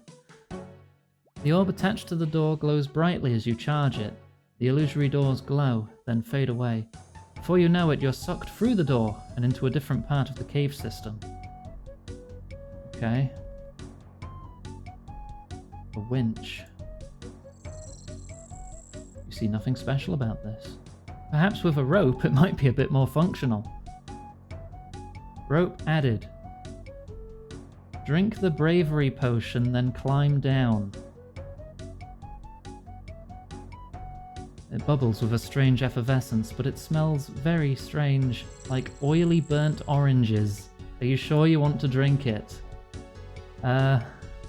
The orb attached to the door glows brightly as you charge it. The illusory doors glow, then fade away. Before you know it, you're sucked through the door and into a different part of the cave system. Okay. A winch. You see nothing special about this. Perhaps with a rope it might be a bit more functional. Rope added. Drink the bravery potion, then climb down. It bubbles with a strange effervescence, but it smells very strange, like oily burnt oranges. Are you sure you want to drink it?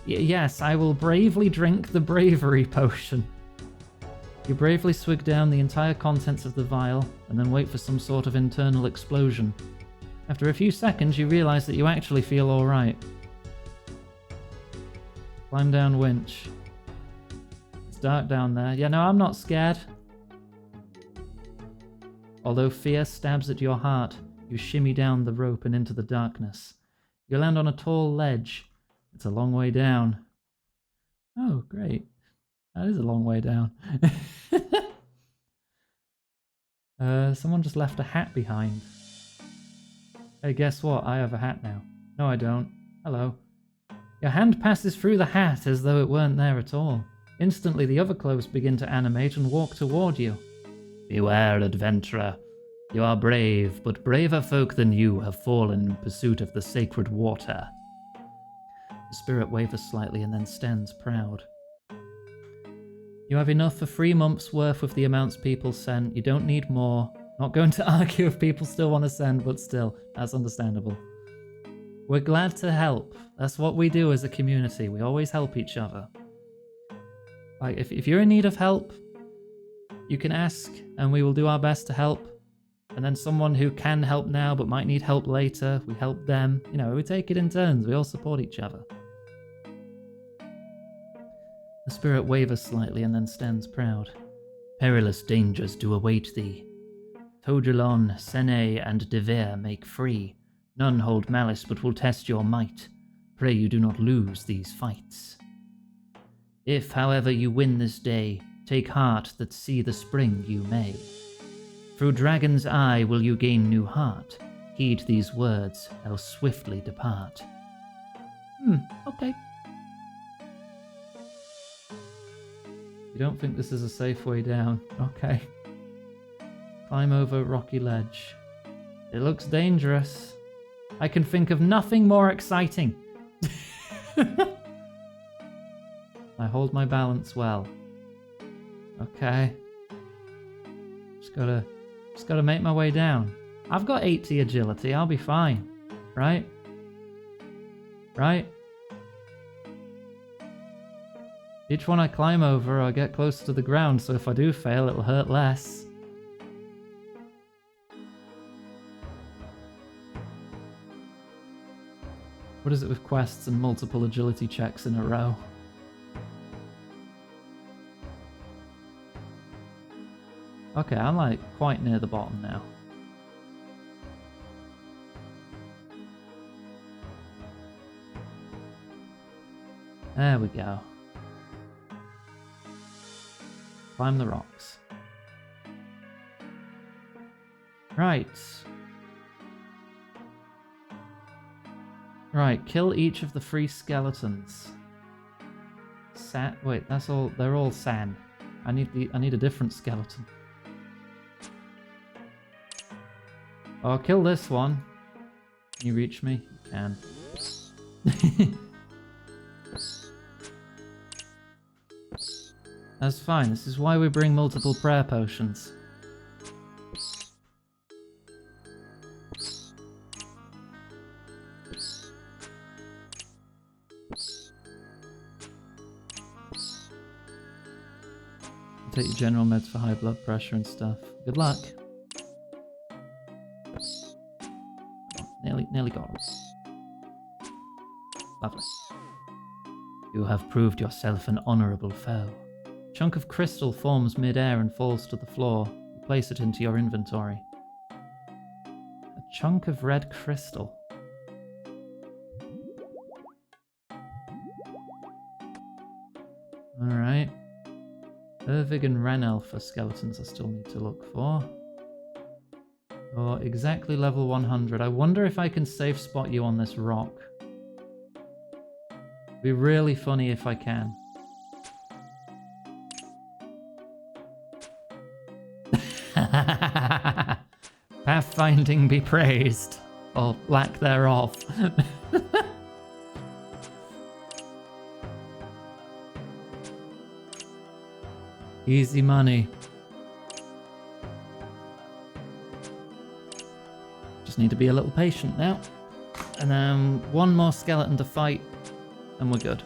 Yes, I will bravely drink the bravery potion. You bravely swig down the entire contents of the vial, and then wait for some sort of internal explosion. After a few seconds, you realize that you actually feel alright. Climb down winch. It's dark down there. Yeah, no, I'm not scared. Although fear stabs at your heart, you shimmy down the rope and into the darkness. You land on a tall ledge. It's a long way down. Oh, great. That is a long way down. Someone just left a hat behind. Hey, guess what? I have a hat now. No, I don't. Hello. Your hand passes through the hat as though it weren't there at all. Instantly, the other clothes begin to animate and walk toward you. Beware, adventurer. You are brave, but braver folk than you have fallen in pursuit of the sacred water. The spirit wavers slightly and then stands proud. You have enough for 3 months' worth with the amounts people sent. You don't need more. Not going to argue if people still want to send, but still, that's understandable. We're glad to help. That's what we do as a community. We always help each other. Like, if you're in need of help, you can ask, and we will do our best to help. And then someone who can help now but might need help later, we help them. You know, we take it in turns. We all support each other. The spirit wavers slightly and then stands proud. Perilous dangers do await thee. Togelon, Sene, and Devere make free. None hold malice but will test your might. Pray you do not lose these fights. If, however, you win this day, take heart that see the spring you may. Through Dragon's Eye will you gain new heart. Heed these words, else swiftly depart. Okay. You don't think this is a safe way down? Okay. Climb over rocky ledge. It looks dangerous. I can think of nothing more exciting. I hold my balance well. Okay. Just gotta make my way down. I've got 80 agility, I'll be fine. Right? Right? Each one I climb over, I get closer to the ground, so if I do fail, it'll hurt less. What is it with quests and multiple agility checks in a row? Okay, I'm like quite near the bottom now. There we go. Climb the rocks. Right. Right, kill each of the 3 skeletons. Wait, that's all. They're all San. I need a different skeleton. I'll kill this one. Can you reach me? You can. That's fine. This is why we bring multiple prayer potions. Take your general meds for high blood pressure and stuff. Good luck. Nearly got it. Lovely. You have proved yourself an honourable foe. A chunk of crystal forms mid-air and falls to the floor. You place it into your inventory. A chunk of red crystal. Alright. Ervig and Ranelf are skeletons I still need to look for. Or exactly level 100. I wonder if I can safe spot you on this rock. It'd be really funny if I can. Pathfinding be praised. or lack thereof. Easy money. Just need to be a little patient now. And then one more skeleton to fight, and we're good.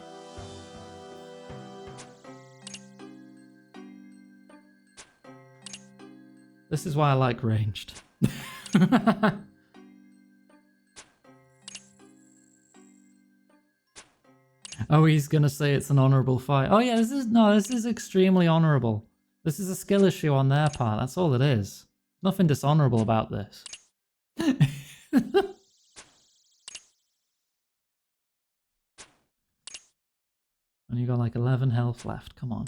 This is why I like ranged. Oh, he's gonna say it's an honourable fight. Oh yeah, this is extremely honourable. This is a skill issue on their part, that's all it is. Nothing dishonourable about this. And you got like 11 health left, come on.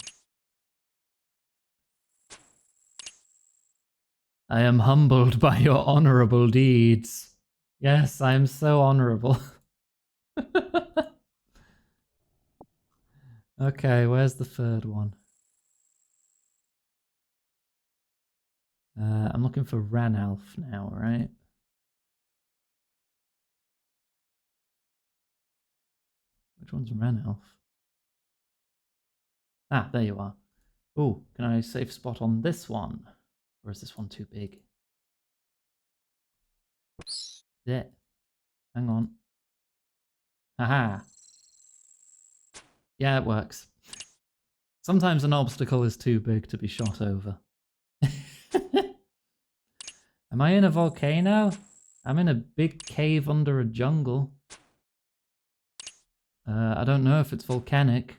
I am humbled by your honourable deeds. Yes, I am so honourable. Okay, where's the third one? I'm looking for Ranalf now, right? Which one's Ranalf? Ah, there you are. Oh, can I save spot on this one? Or is this one too big? Yeah. Hang on. Haha. Yeah, it works. Sometimes an obstacle is too big to be shot over. Am I in a volcano? I'm in a big cave under a jungle. I don't know if it's volcanic.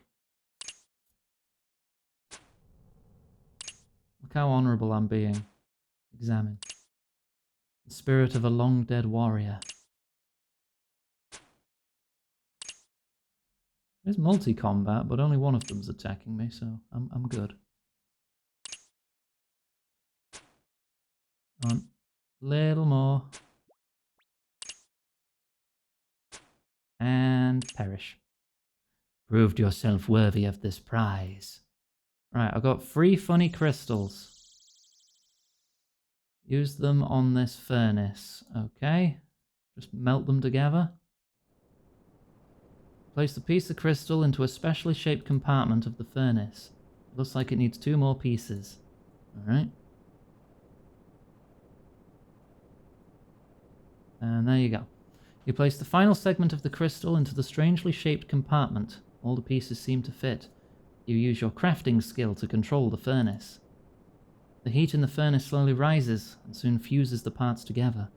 Look how honourable I'm being. Examine. The spirit of a long-dead warrior. There's multi-combat, but only one of them's attacking me, so I'm good. On. Little more. And perish. Proved yourself worthy of this prize. Right, I've got 3 funny crystals. Use them on this furnace. Okay. Just melt them together. Place the piece of crystal into a specially shaped compartment of the furnace. It looks like it needs 2 more pieces. Alright. And there you go. You place the final segment of the crystal into the strangely shaped compartment. All the pieces seem to fit. You use your crafting skill to control the furnace. The heat in the furnace slowly rises and soon fuses the parts together.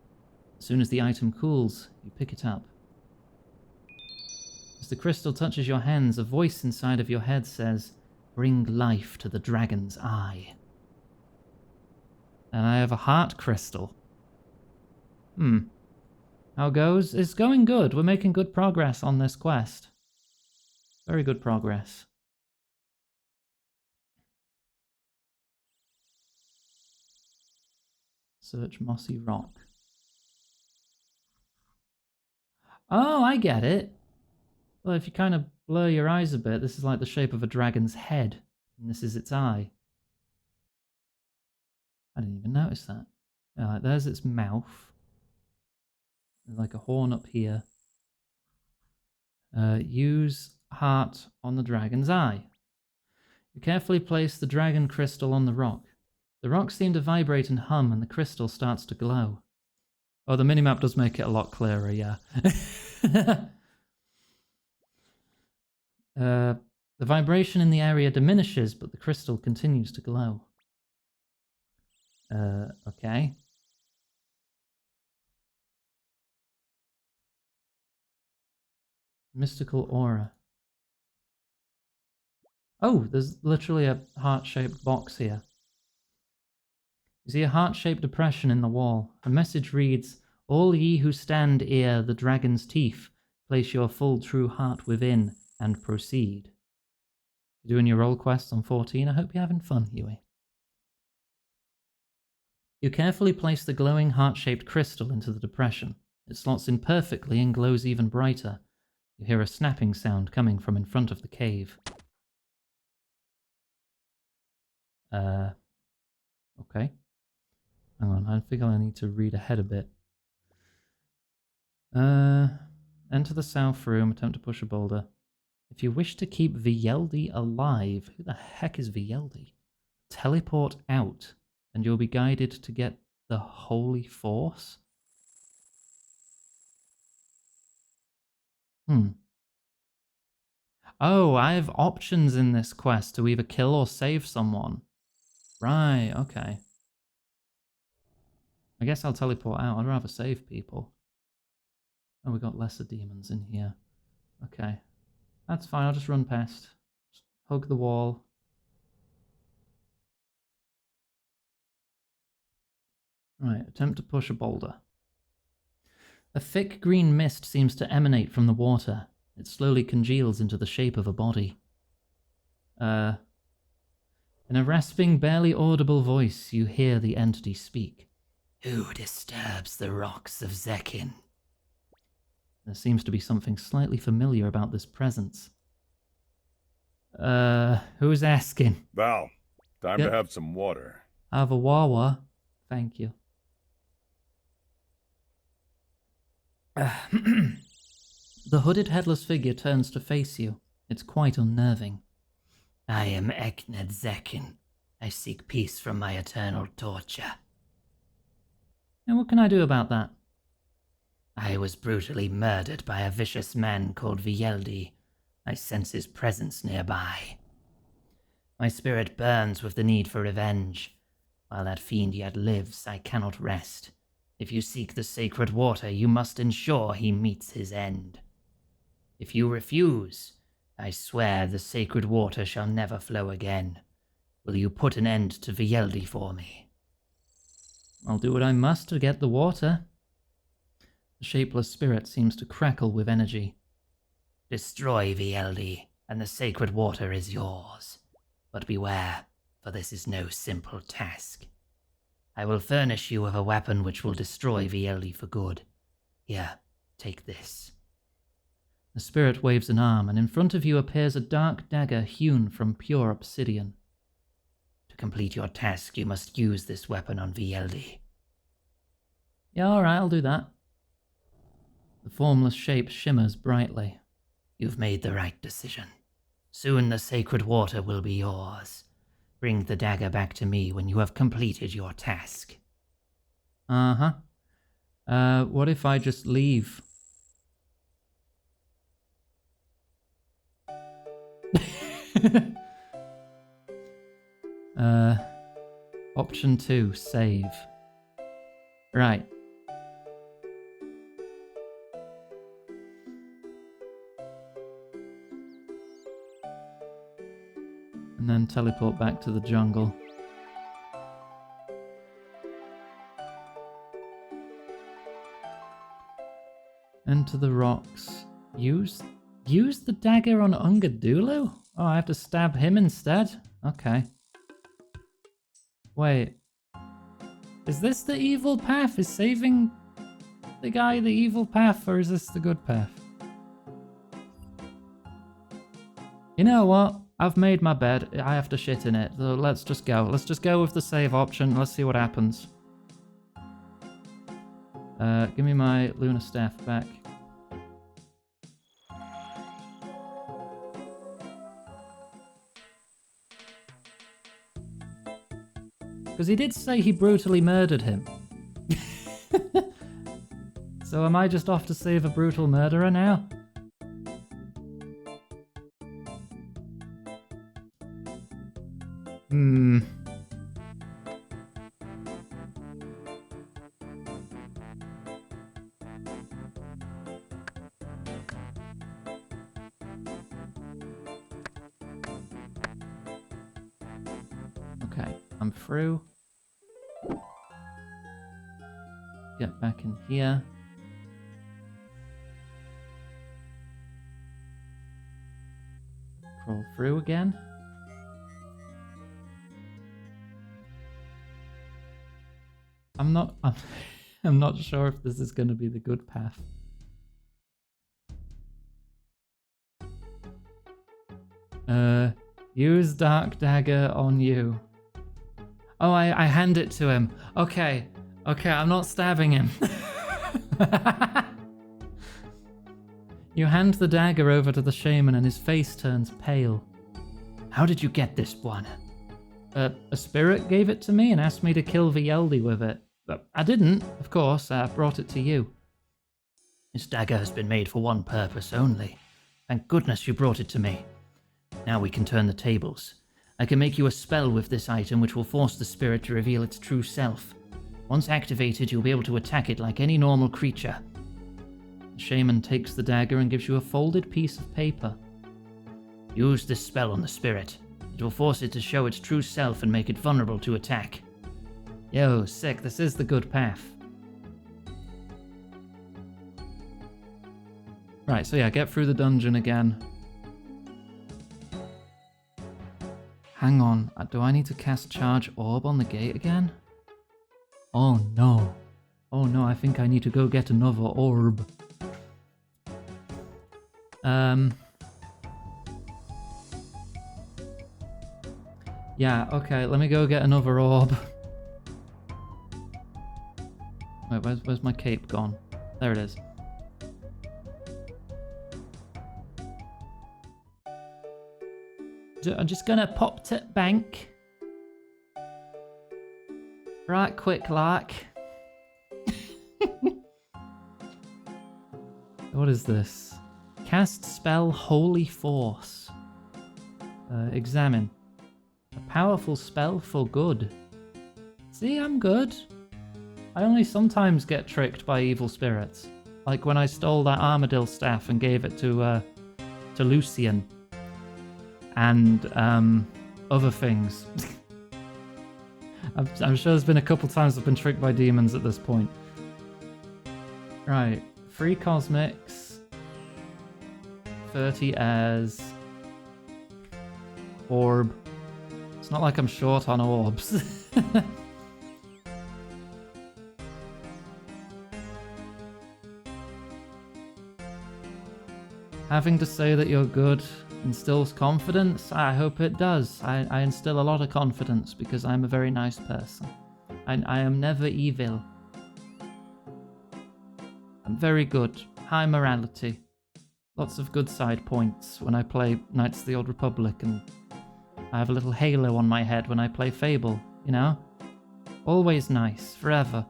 As soon as the item cools, you pick it up. As the crystal touches your hands, a voice inside of your head says, "Bring life to the dragon's eye." And I have a heart crystal. How goes? It's going good. We're making good progress on this quest. Very good progress. Search mossy rock. Oh, I get it. Well, if you kind of blur your eyes a bit, this is like the shape of a dragon's head, and this is its eye. I didn't even notice that. There's its mouth. There's like a horn up here. Use heart on the dragon's eye. You carefully place the dragon crystal on the rock. The rocks seem to vibrate and hum, and the crystal starts to glow. Oh, the minimap does make it a lot clearer, yeah. The vibration in the area diminishes, but the crystal continues to glow. Okay. Mystical aura. Oh, there's literally a heart-shaped box here. You see a heart-shaped depression in the wall. A message reads, "All ye who stand ere the dragon's teeth, place your full true heart within and proceed." You're doing your role quests on 14. I hope you're having fun, Huey. You carefully place the glowing heart-shaped crystal into the depression. It slots in perfectly and glows even brighter. You hear a snapping sound coming from in front of the cave. Okay. Hang on, I think I need to read ahead a bit. Enter the south room, attempt to push a boulder. If you wish to keep Vieldi alive, who the heck is Vieldi? Teleport out, and you'll be guided to get the Holy Force? Oh, I have options in this quest to either kill or save someone. Right, okay. I guess I'll teleport out. I'd rather save people. Oh, we got lesser demons in here. Okay. That's fine, I'll just run past. Just hug the wall. Right, attempt to push a boulder. A thick green mist seems to emanate from the water. It slowly congeals into the shape of a body. In a rasping, barely audible voice, you hear the entity speak. Who disturbs the rocks of Zekin? There seems to be something slightly familiar about this presence. Who's asking? Val, time to have some water. Have a wawa. Thank you. The hooded headless figure turns to face you. It's quite unnerving. I am Ekned Zekin. I seek peace from my eternal torture. And what can I do about that? I was brutally murdered by a vicious man called Vieldi. I sense his presence nearby. My spirit burns with the need for revenge. While that fiend yet lives, I cannot rest. If you seek the sacred water, you must ensure he meets his end. If you refuse, I swear the sacred water shall never flow again. Will you put an end to Vieldi for me? I'll do what I must to get the water. The shapeless spirit seems to crackle with energy. Destroy Vieldi, and the sacred water is yours. But beware, for this is no simple task. I will furnish you with a weapon which will destroy Vieldi for good. Here, take this. The spirit waves an arm, and in front of you appears a dark dagger hewn from pure obsidian. To complete your task, you must use this weapon on Vieldi. Yeah, alright, I'll do that. The formless shape shimmers brightly. You've made the right decision. Soon the sacred water will be yours. Bring the dagger back to me when you have completed your task. Uh-huh. What if I just leave? Option 2, save. Right. And then teleport back to the jungle. Enter the rocks. Use the dagger on Ungadulu? Oh, I have to stab him instead? Okay. Wait. Is this the evil path? Is saving the guy the evil path, or is this the good path? You know what? I've made my bed. I have to shit in it. So let's just go. Let's just go with the save option. Let's see what happens. Give me my lunar staff back. Because he did say he brutally murdered him. So am I just off to save a brutal murderer now? Okay, I'm through. Get back in here. Crawl through again. I'm not sure if this is going to be the good path. Use Dark Dagger on you. Oh, I hand it to him. Okay, I'm not stabbing him. You hand the dagger over to the shaman and his face turns pale. How did you get this, Bwana? A spirit gave it to me and asked me to kill Vieldi with it. But I didn't, of course. I brought it to you. This dagger has been made for one purpose only. Thank goodness you brought it to me. Now we can turn the tables. I can make you a spell with this item which will force the spirit to reveal its true self. Once activated, you'll be able to attack it like any normal creature. The shaman takes the dagger and gives you a folded piece of paper. Use this spell on the spirit. It will force it to show its true self and make it vulnerable to attack. Yo, sick, this is the good path. Right, so yeah, get through the dungeon again. Hang on, do I need to cast Charge Orb on the gate again? Oh no. Oh no, I think I need to go get another orb. Yeah, okay, let me go get another orb. Wait, where's my cape gone? There it is. I'm just gonna pop to bank. Right quick like. What is this? Cast spell Holy Force. Examine. A powerful spell for good. See, I'm good. I only sometimes get tricked by evil spirits. Like when I stole that Armadillo staff and gave it to Lucian. And other things. I'm sure there's been a couple times I've been tricked by demons at this point. Right, 3 cosmics, 30 airs, orb. It's not like I'm short on orbs. Having to say that you're good instills confidence? I hope it does. I instill a lot of confidence because I'm a very nice person. I am never evil. I'm very good. High morality. Lots of good side points when I play Knights of the Old Republic, and I have a little halo on my head when I play Fable, you know? Always nice, forever.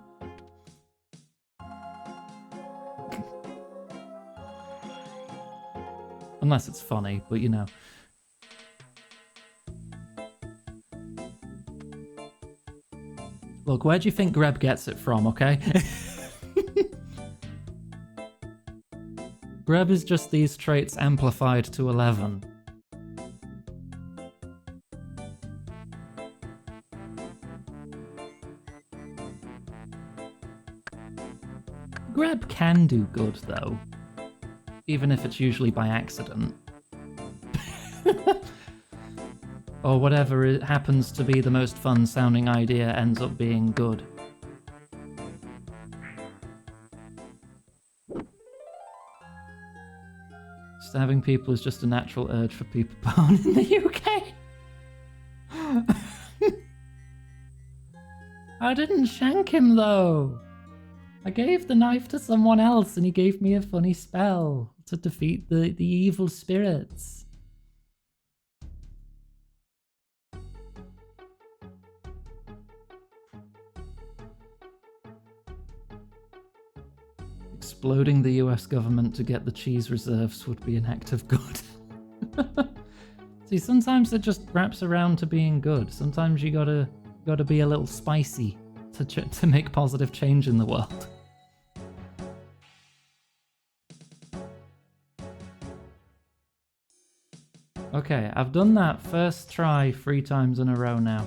Unless it's funny, but you know. Look, where do you think Greb gets it from, okay? Greb is just these traits amplified to 11. Greb can do good, though. Even if it's usually by accident. Or whatever it happens to be the most fun sounding idea ends up being good. Stabbing people is just a natural urge for people born in the UK. I didn't shank him though. I gave the knife to someone else and he gave me a funny spell to defeat the evil spirits. Exploding the US government to get the cheese reserves would be an act of good. See, sometimes it just wraps around to being good. Sometimes you gotta be a little spicy to make positive change in the world. Okay, I've done that first try 3 times in a row now.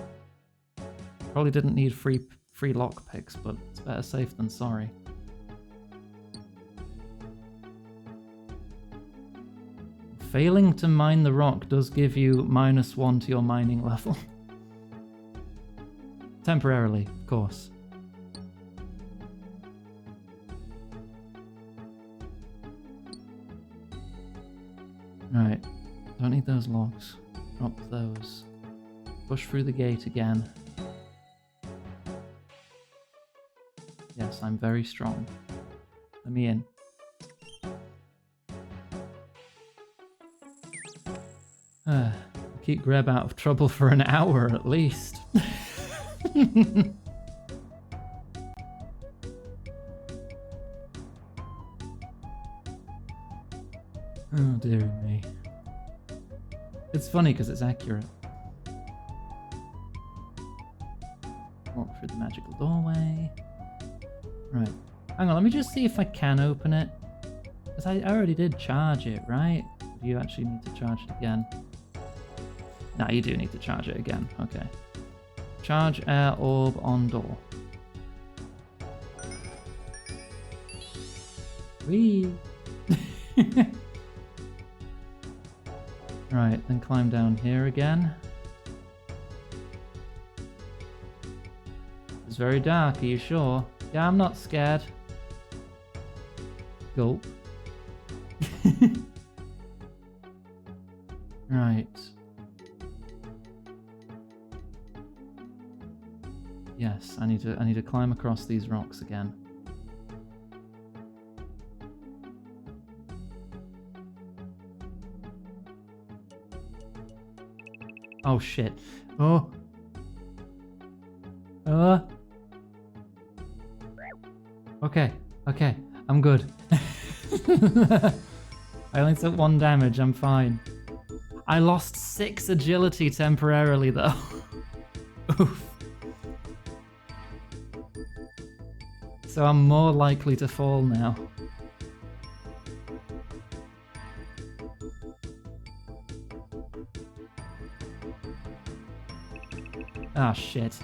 Probably didn't need free lockpicks, but it's better safe than sorry. Failing to mine the rock does give you -1 to your mining level. Temporarily, of course. Right, don't need those logs. Drop those. Push through the gate again. Yes, I'm very strong. Let me in. keep Greb out of trouble for an hour at least. Oh dear me. It's funny because it's accurate. Walk through the magical doorway. Right. Hang on, let me just see if I can open it. Because I already did charge it, right? Do you actually need to charge it again? No, you do need to charge it again. Okay. Charge air orb on door. Whee! Right, then climb down here again. It's very dark, are you sure? Yeah, I'm not scared. Gulp. Right. Yes, I need to climb across these rocks again. Oh shit. Oh. Okay, okay, I'm good. I only took 1 damage, I'm fine. I lost 6 agility temporarily though. Oof. So I'm more likely to fall now. Ah, shit.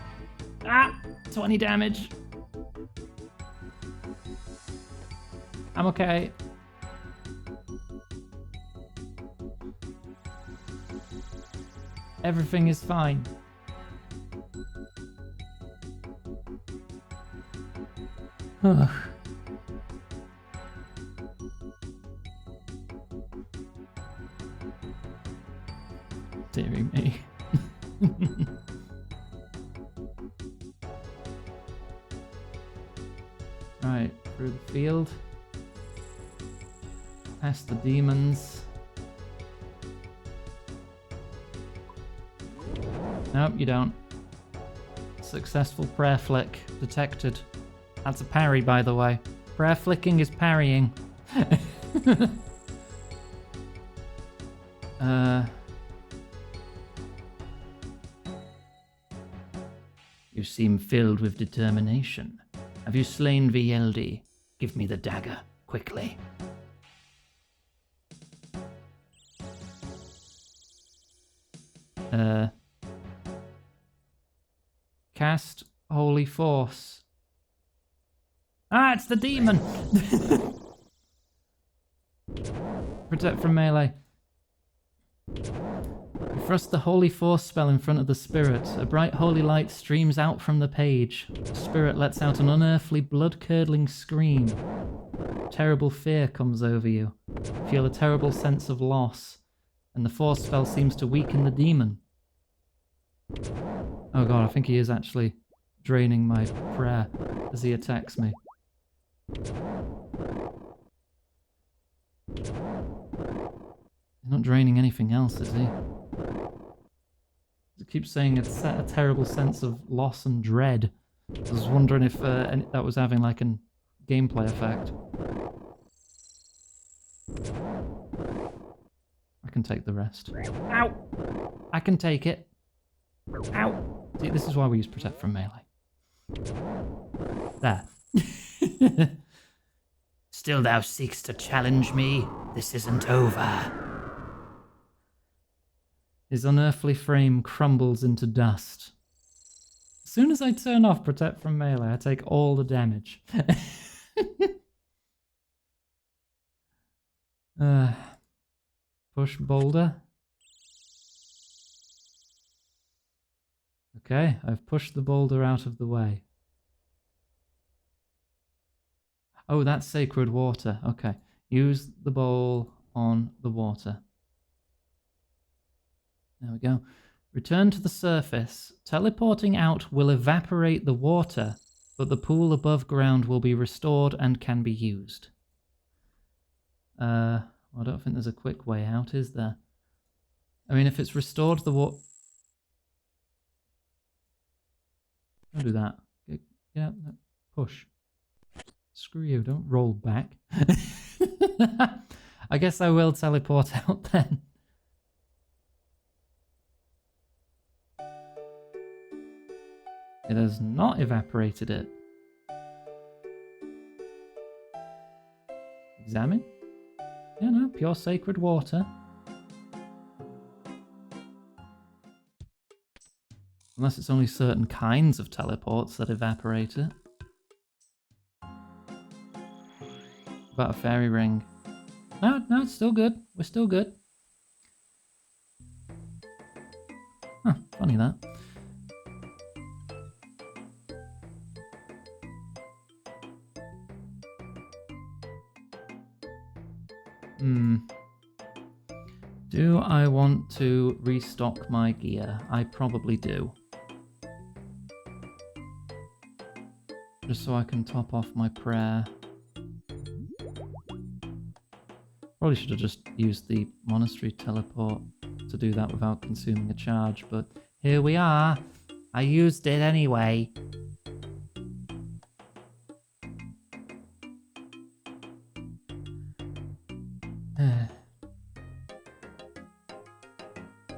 Ah! 20 damage. I'm okay. Everything is fine. Deary me. Right, through the field. Past the demons. Nope, you don't. Successful prayer flick detected. That's a parry, by the way. Prayer flicking is parrying. You seem filled with determination. Have you slain VLD? Give me the dagger, quickly. Cast Holy Force. Ah, it's the demon! Protect from melee. You thrust the Holy Force spell in front of the spirit. A bright holy light streams out from the page. The spirit lets out an unearthly, blood-curdling scream. Terrible fear comes over you. You feel a terrible sense of loss. And the Force spell seems to weaken the demon. Oh god, I think he is actually draining my prayer as he attacks me. He's not draining anything else, is he? He keeps saying it's a terrible sense of loss and dread. I was wondering if that was having like a gameplay effect. I can take the rest. Ow! I can take it. Ow! See, this is why we use Protect from melee. There. Still thou seekst to challenge me? This isn't over. His unearthly frame crumbles into dust. As soon as I turn off Protect from melee, I take all the damage. Push boulder. Okay, I've pushed the boulder out of the way. Oh, that's sacred water. Okay, use the bowl on the water. There we go. Return to the surface. Teleporting out will evaporate the water, but the pool above ground will be restored and can be used. I don't think there's a quick way out, is there? I mean, if it's restored the water... Don't do that. Get out. Push. Screw you, don't roll back. I guess I will teleport out then. It has not evaporated it. Examine? Yeah, no, pure sacred water. Unless it's only certain kinds of teleports that evaporate it. About a fairy ring. No, it's still good. We're still good. Huh, funny that. Do I want to restock my gear? I probably do. Just so I can top off my prayer. Probably should have just used the monastery teleport to do that without consuming a charge, but here we are. I used it anyway.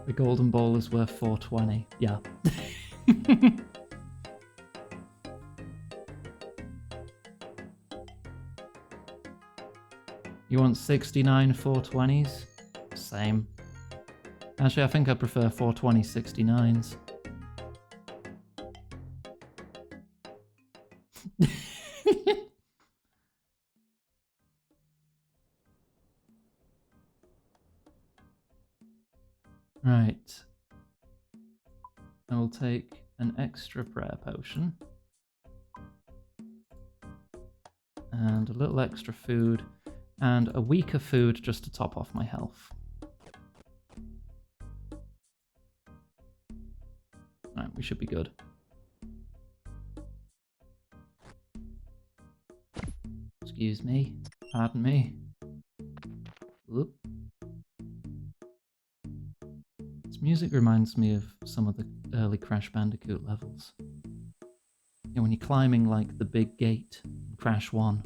The golden ball is worth 420. Yeah. You want 69 420s? Same. Actually, I think I prefer 420 69s. Right. I will take an extra prayer potion. And a little extra food. And a weaker food just to top off my health. Right, we should be good. Excuse me. Pardon me. Whoop. This music reminds me of some of the early Crash Bandicoot levels. You know, when you're climbing like the big gate in Crash 1.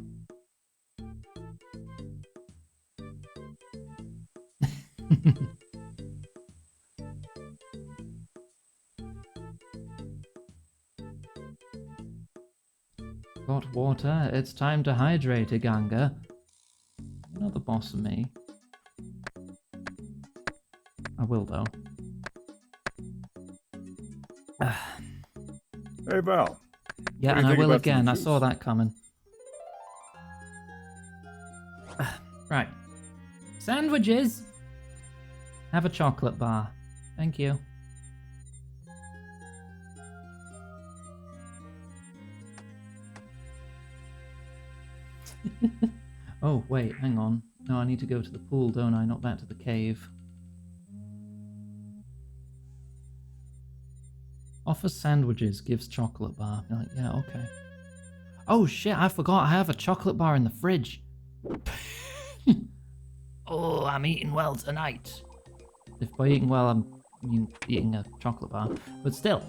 Got water, it's time to hydrate, Iganga. You're not the boss of me. I will, though. Hey, Val. Yeah, What do you and I think will about again. some I saw juice? that coming. Right. Sandwiches! Have a chocolate bar. Thank you. Oh, wait, hang on. No, I need to go to the pool, don't I? Not back to the cave. Offers sandwiches, gives chocolate bar. You're like, yeah, okay. Oh shit, I forgot I have a chocolate bar in the fridge. Oh, I'm eating well tonight. If by eating well, I mean eating a chocolate bar. But still.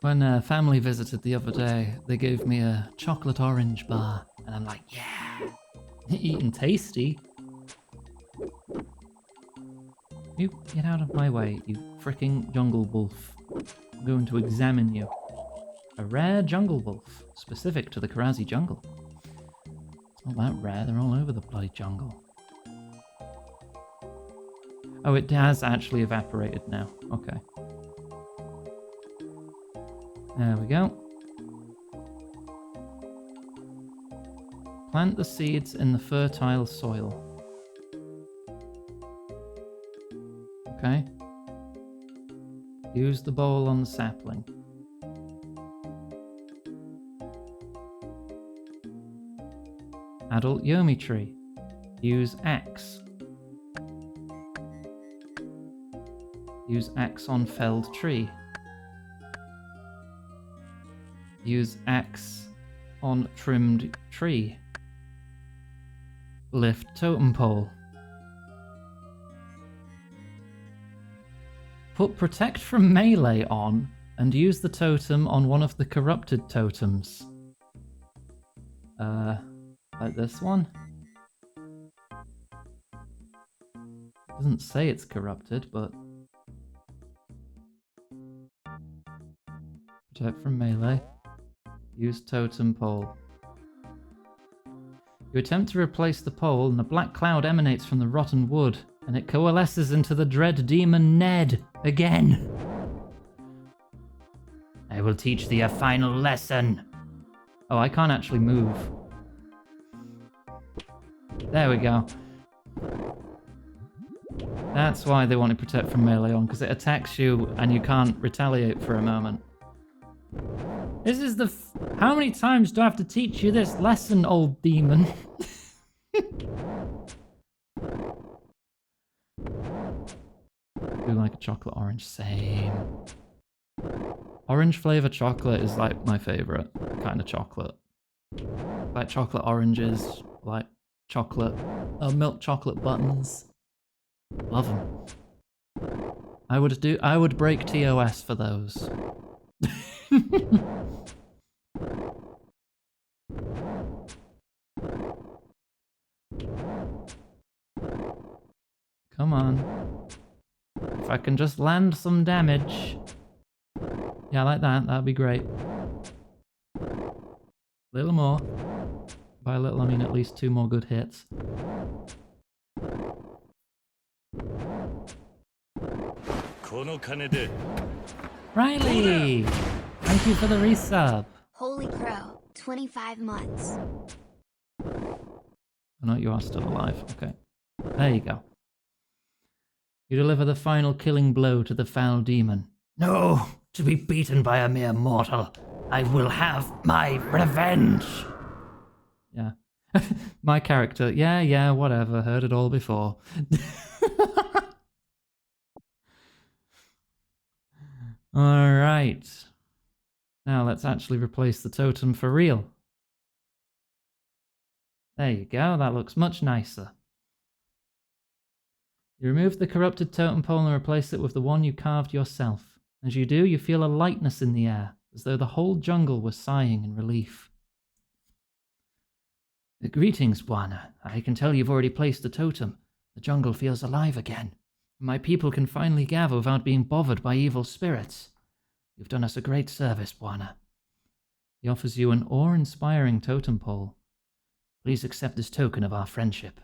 When family visited the other day, they gave me a chocolate orange bar. And I'm like, yeah, eating tasty. You get out of my way, you fricking jungle wolf. I'm going to examine you. A rare jungle wolf, specific to the Karazi jungle. It's not that rare, they're all over the bloody jungle. Oh, it has actually evaporated now. Okay. There we go. Plant the seeds in the fertile soil. Okay. Use the bowl on the sapling. Adult Yomi tree. Use axe. Use axe on felled tree. Use axe on trimmed tree. Lift totem pole. Put protect from melee on and use the totem on one of the corrupted totems. Like this one? Doesn't say it's corrupted, but... Protect from melee. Use totem pole. You attempt to replace the pole, and a black cloud emanates from the rotten wood, and it coalesces into the dread demon Ned again. I will teach thee a final lesson. Oh, I can't actually move. There we go. That's why they want to protect from melee on, because it attacks you and you can't retaliate for a moment. This is the... How many times do I have to teach you this lesson, old demon? Do like a chocolate orange? Same. Orange flavor chocolate is like my favorite kind of chocolate. Like chocolate oranges, like chocolate, milk chocolate buttons. Love them. I would break TOS for those. Come on. If I can just land some damage. Yeah, like that. That'd be great. Little more. By a little, I mean at least 2 more good hits. Riley! Thank you for the resub. Holy crow, 25 months. Oh no, you are still alive. Okay. There you go. You deliver the final killing blow to the foul demon. No! To be beaten by a mere mortal. I will have my revenge! Yeah. My character. Yeah, whatever. Heard it all before. Alright. Now let's actually replace the totem for real. There you go, that looks much nicer. You remove the corrupted totem pole and replace it with the one you carved yourself. As you do, you feel a lightness in the air, as though the whole jungle was sighing in relief. Greetings, Bwana. I can tell you've already placed the totem. The jungle feels alive again. My people can finally gather without being bothered by evil spirits. You've done us a great service, Bwana. He offers you an awe-inspiring totem pole. Please accept this token of our friendship.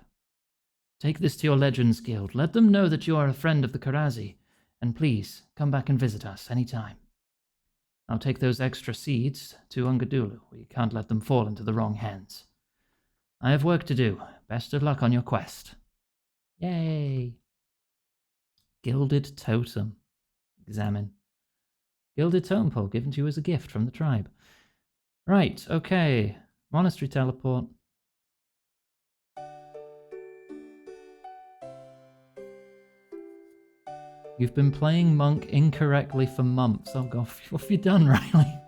Take this to your Legends Guild. Let them know that you are a friend of the Karazi, and please, come back and visit us anytime. Now take those extra seeds to Ungadulu. We can't let them fall into the wrong hands. I have work to do. Best of luck on your quest. Yay! Gilded Totem. Examine. Gilded Totem Pole given to you as a gift from the tribe. Right, okay. Monastery teleport. You've been playing Monk incorrectly for months. Oh god, what have you done, Riley?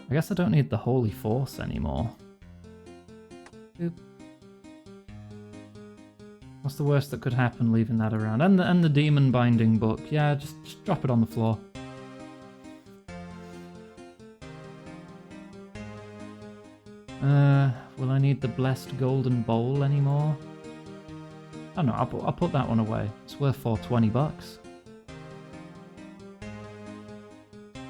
I guess I don't need the Holy Force anymore. Boop. What's the worst that could happen leaving that around? And the Demon Binding book. Yeah, just drop it on the floor. Will I need the Blessed Golden Bowl anymore? Oh no, I'll put that one away. It's worth $420.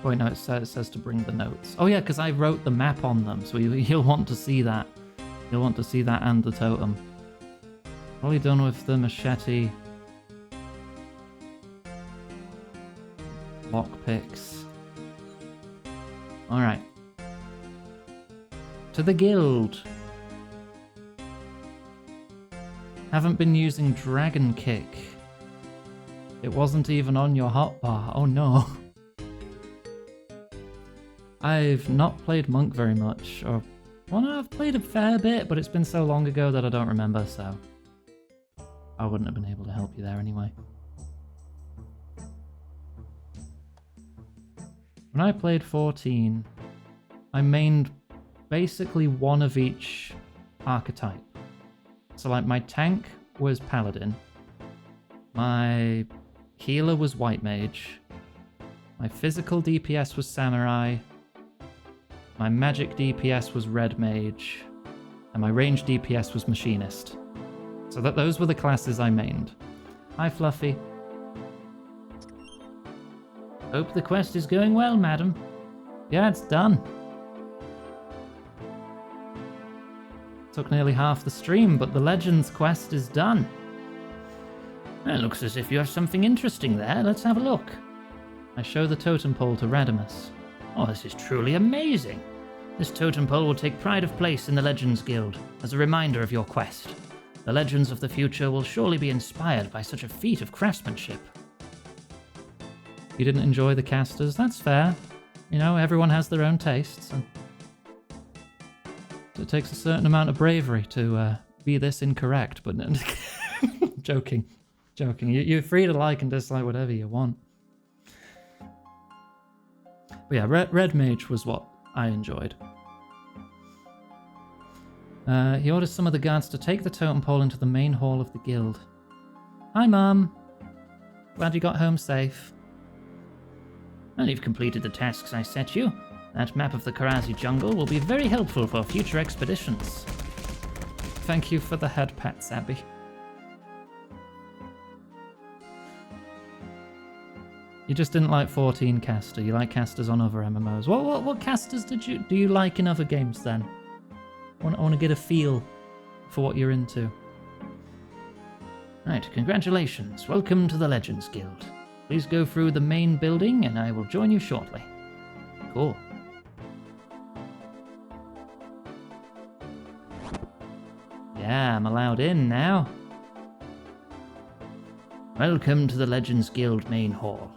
Wait, no, it says to bring the notes. Oh yeah, because I wrote the map on them, so you'll want to see that. You'll want to see that and the totem. Probably done with the machete. Lockpicks. Alright. To the guild. Haven't been using Dragon Kick. It wasn't even on your hotbar. Oh no. I've not played Monk very much, or well, no, I've played a fair bit, but it's been so long ago that I don't remember, so I wouldn't have been able to help you there anyway. When I played 14, I mained basically one of each archetype. So like my tank was Paladin, my healer was White Mage, my physical DPS was Samurai, my magic DPS was Red Mage, and my range DPS was Machinist. So those were the classes I mained. Hi Fluffy. Hope the quest is going well, madam. Yeah, it's done. Took nearly half the stream, but the Legends quest is done. It looks as if you have something interesting there. Let's have a look. I show the totem pole to Radimus. Oh, this is truly amazing. This totem pole will take pride of place in the Legends Guild as a reminder of your quest. The legends of the future will surely be inspired by such a feat of craftsmanship. You didn't enjoy the casters? That's fair. You know, everyone has their own tastes. And it takes a certain amount of bravery to be this incorrect, but joking. You're free to like and dislike whatever you want. But yeah, Red Mage was what I enjoyed. He orders some of the guards to take the totem pole into the main hall of the guild. Hi, Mum. Glad you got home safe. Well, you've completed the tasks I set you. That map of the Karazi jungle will be very helpful for future expeditions. Thank you for the head pats, Abby. You just didn't like 14 caster. You like casters on other MMOs. What casters do you like in other games then? I want to get a feel for what you're into. Right, congratulations. Welcome to the Legends Guild. Please go through the main building and I will join you shortly. Cool. Yeah, I'm allowed in now. Welcome to the Legends Guild main hall.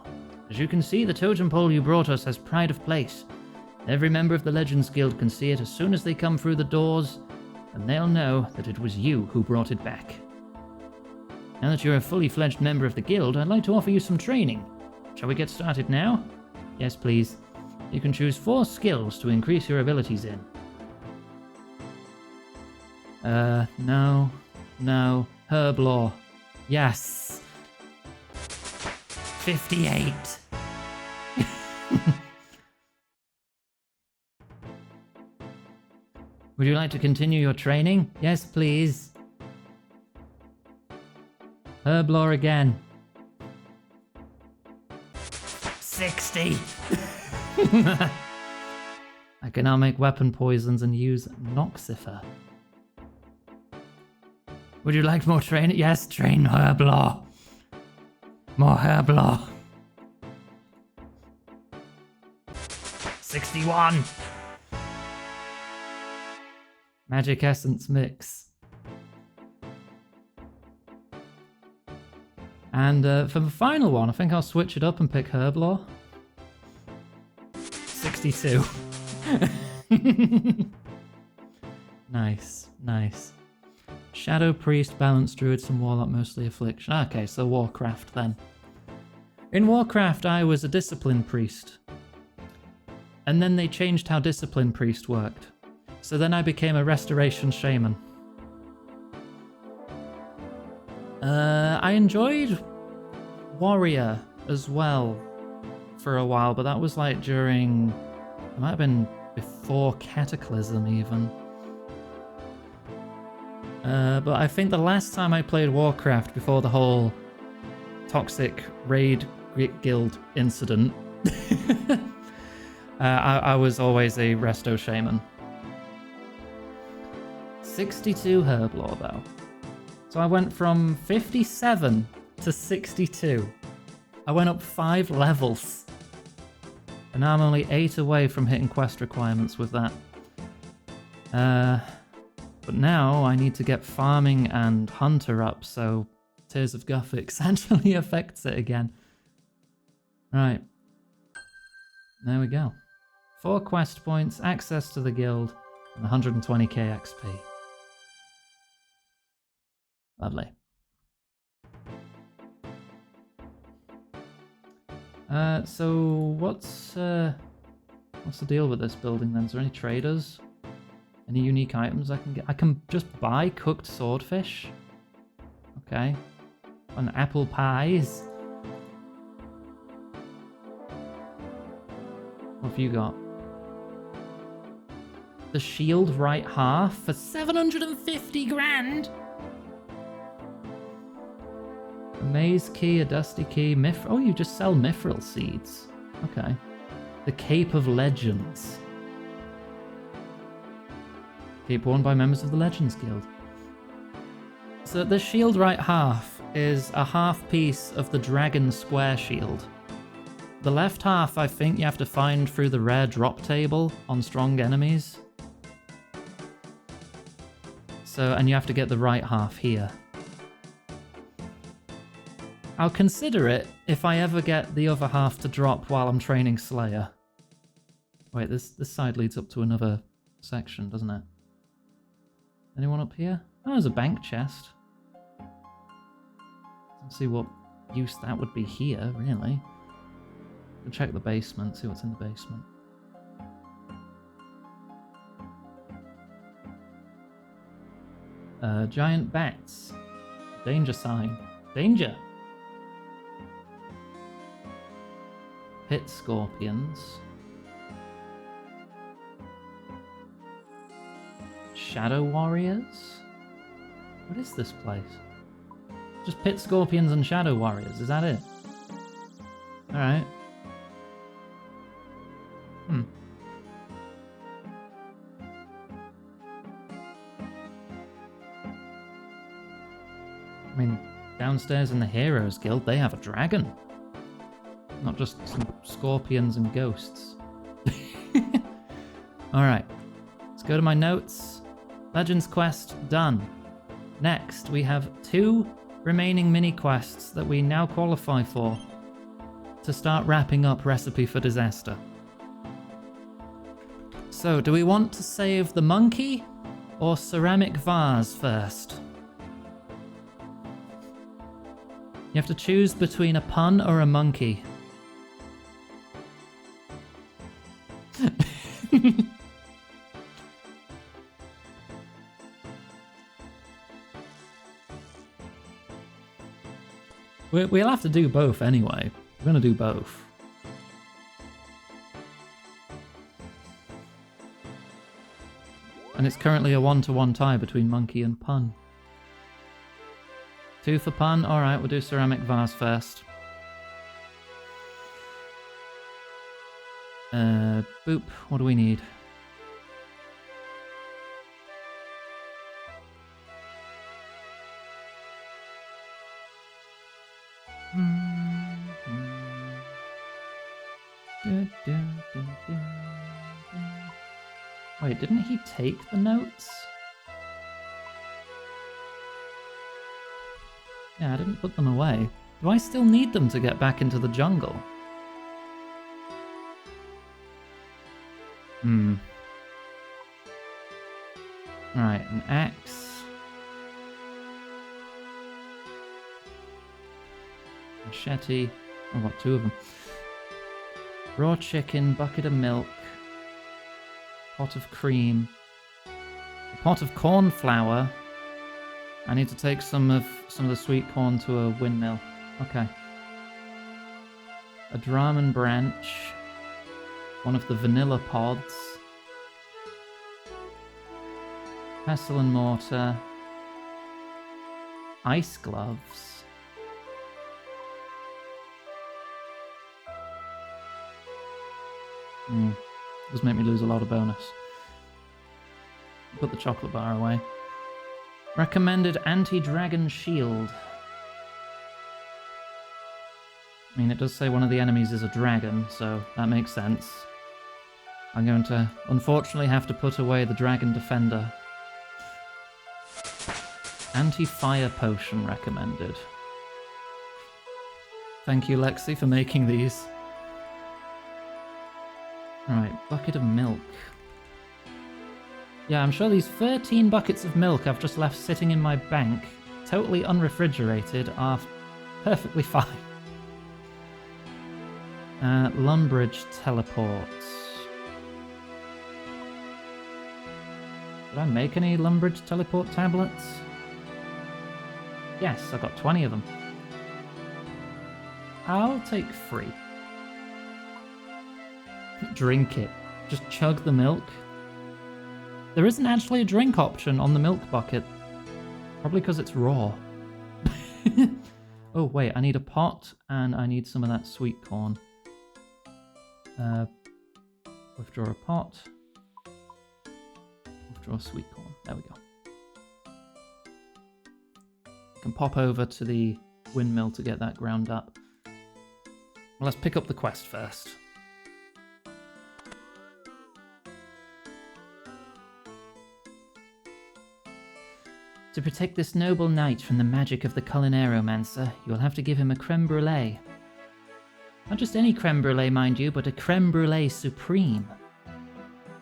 As you can see, the totem pole you brought us has pride of place. Every member of the Legends Guild can see it as soon as they come through the doors, and they'll know that it was you who brought it back. Now that you're a fully fledged member of the guild, I'd like to offer you some training. Shall we get started now? Yes, please. You can choose 4 skills to increase your abilities in. No. Herb Law. Yes. 58. Would you like to continue your training? Yes, please. Herb Law again. 60. I can now make weapon poisons and use Noxifer. Would you like more training? Yes, train Herb Law. More Herb Law. 61. Magic Essence Mix. And for the final one, I think I'll switch it up and pick Herb Law. 62. Nice. Shadow Priest, Balanced Druid, some Warlock, mostly Affliction. Okay, so Warcraft then. In Warcraft, I was a Discipline Priest. And then they changed how Discipline Priest worked. So then I became a Restoration Shaman. I enjoyed Warrior as well for a while, but that was like during... It might have been before Cataclysm even. But I think the last time I played Warcraft before the whole toxic raid guild incident, I was always a Resto Shaman. 62 Herb Law though. So I went from 57 to 62. I went up 5 levels. And now I'm only 8 away from hitting quest requirements with that. But now I need to get farming and hunter up, so Tears of Guthix actually affects it again. Right. There we go. 4 quest points, access to the guild, and 120k XP. Lovely. So what's the deal with this building then? Is there any traders? Any unique items I can get? I can just buy cooked swordfish. Okay. And apple pies. What have you got? The shield right half for 750 grand. A maze key, a dusty key, oh, you just sell mithril seeds. Okay. The Cape of Legends. Cape worn by members of the Legends Guild. So the shield right half is a half piece of the dragon square shield. The left half, I think you have to find through the rare drop table on strong enemies. So, and you have to get the right half here. I'll consider it if I ever get the other half to drop while I'm training Slayer. Wait, this side leads up to another section, doesn't it? Anyone up here? Oh, there's a bank chest. Let's see what use that would be here, really. We'll check the basement, see what's in the basement. Giant bats. Danger sign. Danger! Pit scorpions. Shadow warriors? What is this place? Just pit scorpions and shadow warriors, is that it? Alright. I mean, downstairs in the Heroes Guild, they have a dragon. Not just some scorpions and ghosts. Alright. Let's go to my notes. Legends quest done. Next, we have 2 remaining mini quests that we now qualify for to start wrapping up Recipe for Disaster. So, do we want to save the monkey or ceramic vase first? You have to choose between a pun or a monkey. We'll have to do both anyway. We're going to do both. And it's currently a 1-to-1 tie between monkey and pun. 2 for pun. Alright, we'll do ceramic vase first. Boop. What do we need? Wait, didn't he take the notes? Yeah, I didn't put them away. Do I still need them to get back into the jungle? Alright, an axe. Machete. Oh, what, 2 of them? Raw chicken, bucket of milk, pot of cream, a pot of corn flour. I need to take some of the sweet corn to a windmill. Okay. A Dramen branch, one of the vanilla pods, pestle and mortar, ice gloves. Does make me lose a lot of bonus. Put the chocolate bar away. Recommended anti-dragon shield. I mean, it does say one of the enemies is a dragon, so that makes sense. I'm going to, unfortunately, have to put away the dragon defender. Anti-fire potion recommended. Thank you, Lexi, for making these. Alright, bucket of milk. Yeah, I'm sure these 13 buckets of milk I've just left sitting in my bank, totally unrefrigerated, are perfectly fine. Lumbridge teleports. Did I make any Lumbridge teleport tablets? Yes, I got 20 of them. I'll take 3. Drink it. Just chug the milk. There isn't actually a drink option on the milk bucket. Probably because it's raw. Oh, wait, I need a pot and I need some of that sweet corn. Withdraw a pot. Withdraw sweet corn. There we go. I can pop over to the windmill to get that ground up. Well, let's pick up the quest first. To protect this noble knight from the magic of the Culinaromancer, you will have to give him a creme brulee. Not just any creme brulee, mind you, but a creme brulee supreme.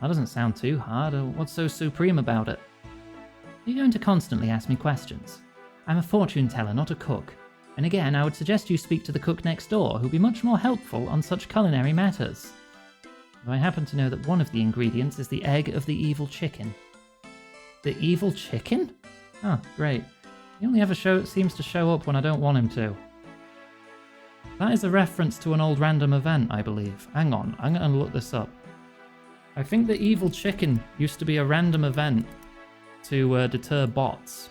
That doesn't sound too hard. What's so supreme about it? You're going to constantly ask me questions. I'm a fortune teller, not a cook. And again, I would suggest you speak to the cook next door, who'll be much more helpful on such culinary matters. Though I happen to know that one of the ingredients is the egg of the evil chicken. The evil chicken? Oh, great. He only ever seems to show up when I don't want him to. That is a reference to an old random event, I believe. Hang on, I'm going to look this up. I think the evil chicken used to be a random event to deter bots.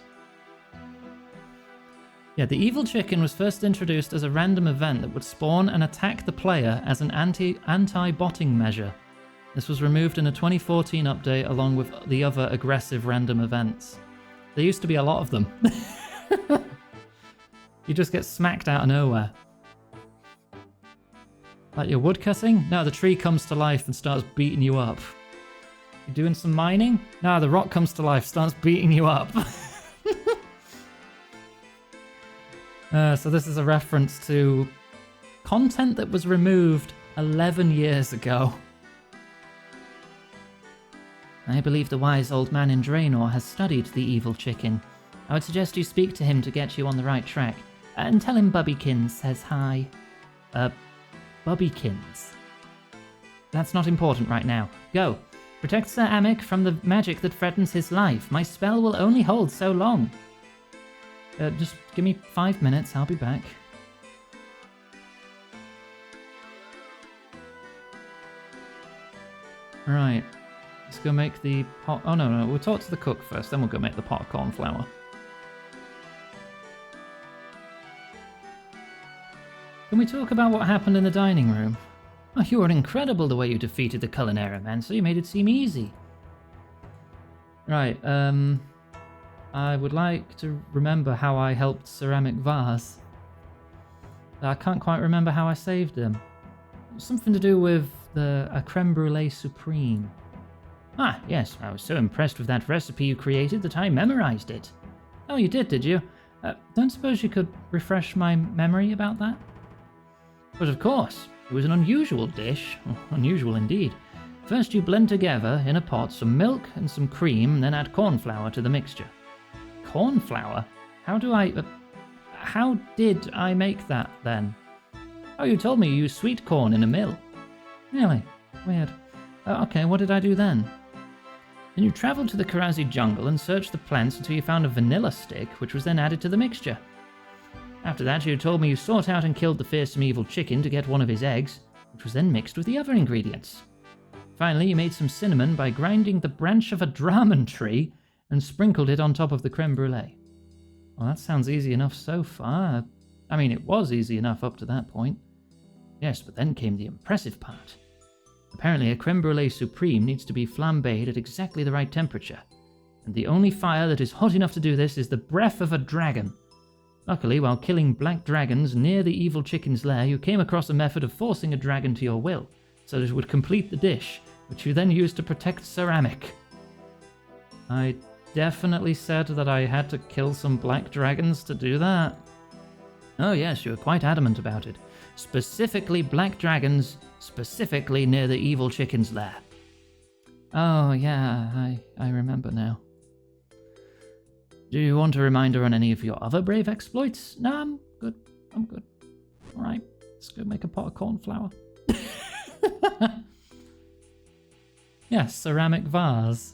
Yeah, the evil chicken was first introduced as a random event that would spawn and attack the player as an anti-botting measure. This was removed in a 2014 update along with the other aggressive random events. There used to be a lot of them. You just get smacked out of nowhere. Like your woodcutting? No, the tree comes to life and starts beating you up. You doing some mining? No, the rock comes to life, starts beating you up. So this is a reference to content that was removed 11 years ago. I believe the wise old man in Draenor has studied the evil chicken. I would suggest you speak to him to get you on the right track. And tell him Bubbykins says hi. Bubbykins. That's not important right now. Go. Protect Sir Amic from the magic that threatens his life. My spell will only hold so long. Just give me 5 minutes, I'll be back. Right. Let's go make the pot. Oh, no, we'll talk to the cook first, then we'll go make the pot of cornflour. Can we talk about what happened in the dining room? Oh, you were incredible the way you defeated the Culinaromancer. You made it seem easy. Right, I would like to remember how I helped Ceramic Vase. I can't quite remember how I saved him. Something to do with a creme brulee supreme. Ah, yes, I was so impressed with that recipe you created that I memorized it. Oh, you did you? Don't suppose you could refresh my memory about that? But of course, it was an unusual dish. Unusual indeed. First you blend together in a pot some milk and some cream, then add cornflour to the mixture. Cornflour? How did I make that then? Oh, you told me you used sweet corn in a mill. Really? Weird. Okay, what did I do then? Then you travelled to the Karazi jungle and searched the plants until you found a vanilla stick, which was then added to the mixture. After that, you told me you sought out and killed the fearsome evil chicken to get one of his eggs, which was then mixed with the other ingredients. Finally, you made some cinnamon by grinding the branch of a Draman tree and sprinkled it on top of the creme brulee. Well, that sounds easy enough so far. I mean, it was easy enough up to that point. Yes, but then came the impressive part. Apparently, a creme brulee supreme needs to be flambéed at exactly the right temperature, and the only fire that is hot enough to do this is the breath of a dragon. Luckily, while killing black dragons near the evil chicken's lair, you came across a method of forcing a dragon to your will, so that it would complete the dish, which you then used to protect Ceramic. I definitely said that I had to kill some black dragons to do that. Oh yes, you were quite adamant about it. Specifically black dragons, specifically near the evil chicken's lair. Oh yeah, I remember now. Do you want a reminder on any of your other brave exploits? No, I'm good. Alright, let's go make a pot of cornflour. Yes, ceramic vase.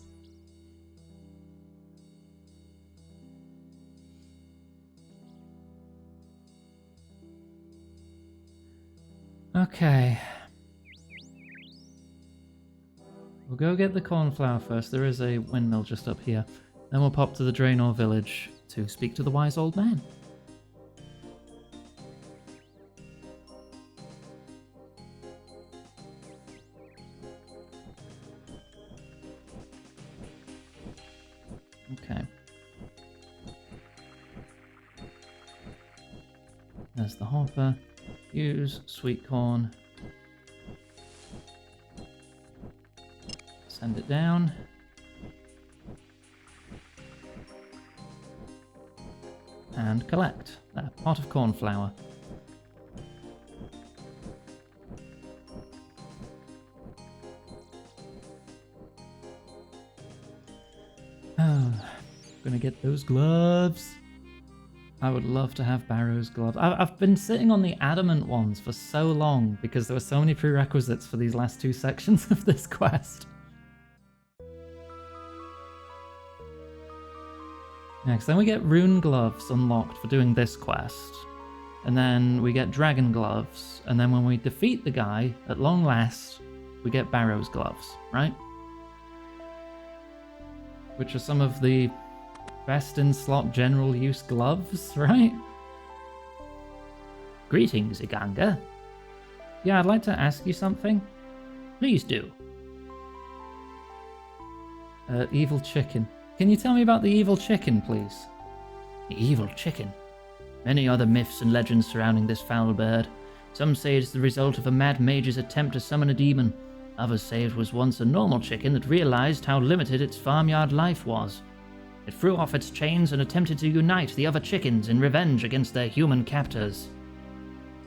Okay. We'll go get the cornflower first. There is a windmill just up here. Then we'll pop to the Draenor village to speak to the wise old man. Okay. There's the hopper. Use sweet corn. Send it down. And collect that pot of cornflower. Oh, gonna get those gloves. I would love to have Barrow's gloves. I've been sitting on the adamant ones for so long because there were so many prerequisites for these last two sections of this quest. Next, then we get rune gloves unlocked for doing this quest. And then we get dragon gloves. And then when we defeat the guy, at long last, we get Barrow's gloves, right? Which are some of the best in slot general use gloves, right? Greetings, Iganga. Yeah, I'd like to ask you something. Please do. Evil chicken. Can you tell me about the evil chicken, please? The evil chicken? Many other myths and legends surrounding this foul bird. Some say it's the result of a mad mage's attempt to summon a demon. Others say it was once a normal chicken that realized how limited its farmyard life was. It threw off its chains and attempted to unite the other chickens in revenge against their human captors.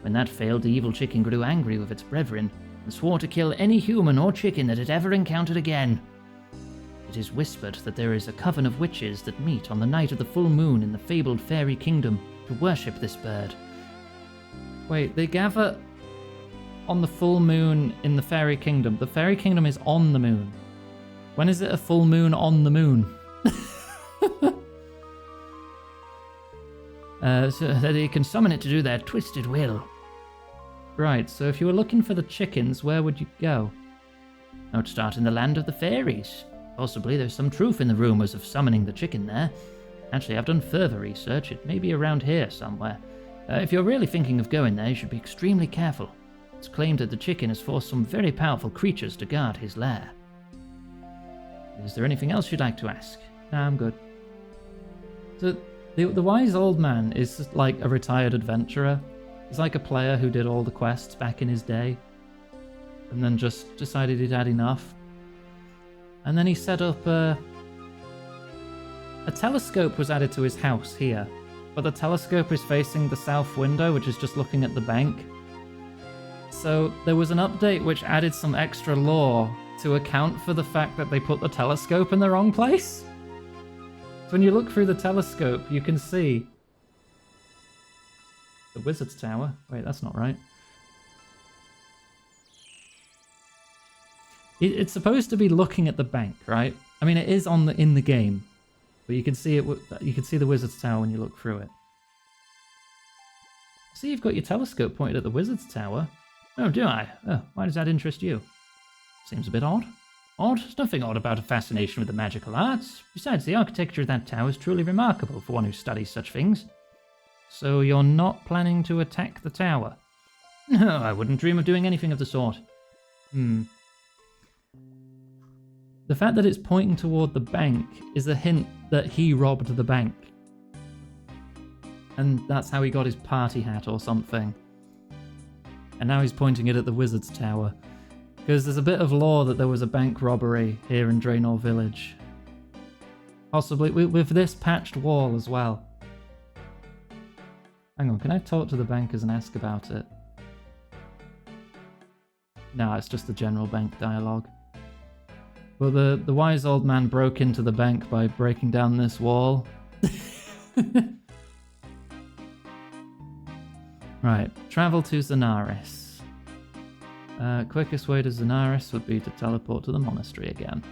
When that failed, the evil chicken grew angry with its brethren and swore to kill any human or chicken that it ever encountered again. It is whispered that there is a coven of witches that meet on the night of the full moon in the fabled fairy kingdom to worship this bird. Wait, they gather on the full moon in the fairy kingdom. The fairy kingdom is on the moon. When is it a full moon on the moon? So that they can summon it to do their twisted will. Right, so if you were looking for the chickens, where would you go? I would start in the land of the fairies. Possibly there's some truth in the rumours of summoning the chicken there. Actually, I've done further research. It may be around here somewhere. If you're really thinking of going there, you should be extremely careful. It's claimed that the chicken has forced some very powerful creatures to guard his lair. Is there anything else you'd like to ask? Nah, I'm good. So, the wise old man is like a retired adventurer. He's like a player who did all the quests back in his day, and then just decided he'd had enough. And then he set up a telescope was added to his house here, but the telescope is facing the south window, which is just looking at the bank. So there was an update which added some extra lore to account for the fact that they put the telescope in the wrong place. So when you look through the telescope, you can see the wizard's tower. Wait, that's not right. It's supposed to be looking at the bank, right? I mean, it is in the game, but you can see it. You can see the wizard's tower when you look through it. See, you've got your telescope pointed at the wizard's tower. Oh, do I? Oh, why does that interest you? Seems a bit odd. Odd? There's nothing odd about a fascination with the magical arts. Besides, the architecture of that tower is truly remarkable for one who studies such things. So you're not planning to attack the tower? No, I wouldn't dream of doing anything of the sort. The fact that it's pointing toward the bank is a hint that he robbed the bank. And that's how he got his party hat or something. And now he's pointing it at the wizard's tower. Because there's a bit of lore that there was a bank robbery here in Draenor Village. Possibly with this patched wall as well. Hang on, can I talk to the bankers and ask about it? No, it's just the general bank dialogue. Well, the wise old man broke into the bank by breaking down this wall. Right, travel to Zenaris. Quickest way to Zenaris would be to teleport to the monastery again.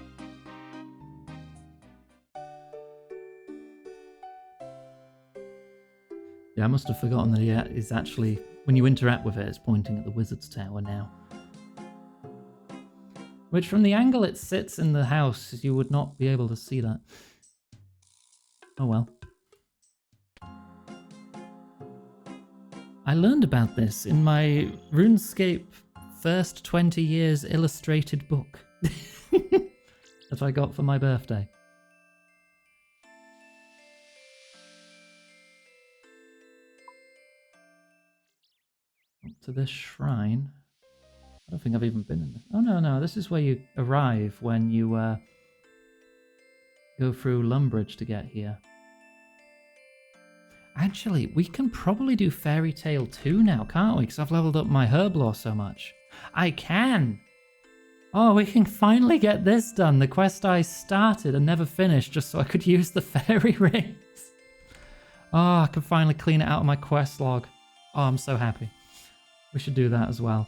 Yeah, I must have forgotten that it's actually, when you interact with it, it's pointing at the wizard's tower now. Which, from the angle it sits in the house, you would not be able to see that. Oh well. I learned about this in my RuneScape first 20 years illustrated book that I got for my birthday. Up to this shrine. I don't think I've even been in this. Oh no, this is where you arrive when you go through Lumbridge to get here. Actually, we can probably do Fairy Tale 2 now, can't we? Because I've leveled up my Herblore so much. I can! Oh, we can finally get this done. The quest I started and never finished just so I could use the fairy rings. Oh, I can finally clean it out of my quest log. Oh, I'm so happy. We should do that as well.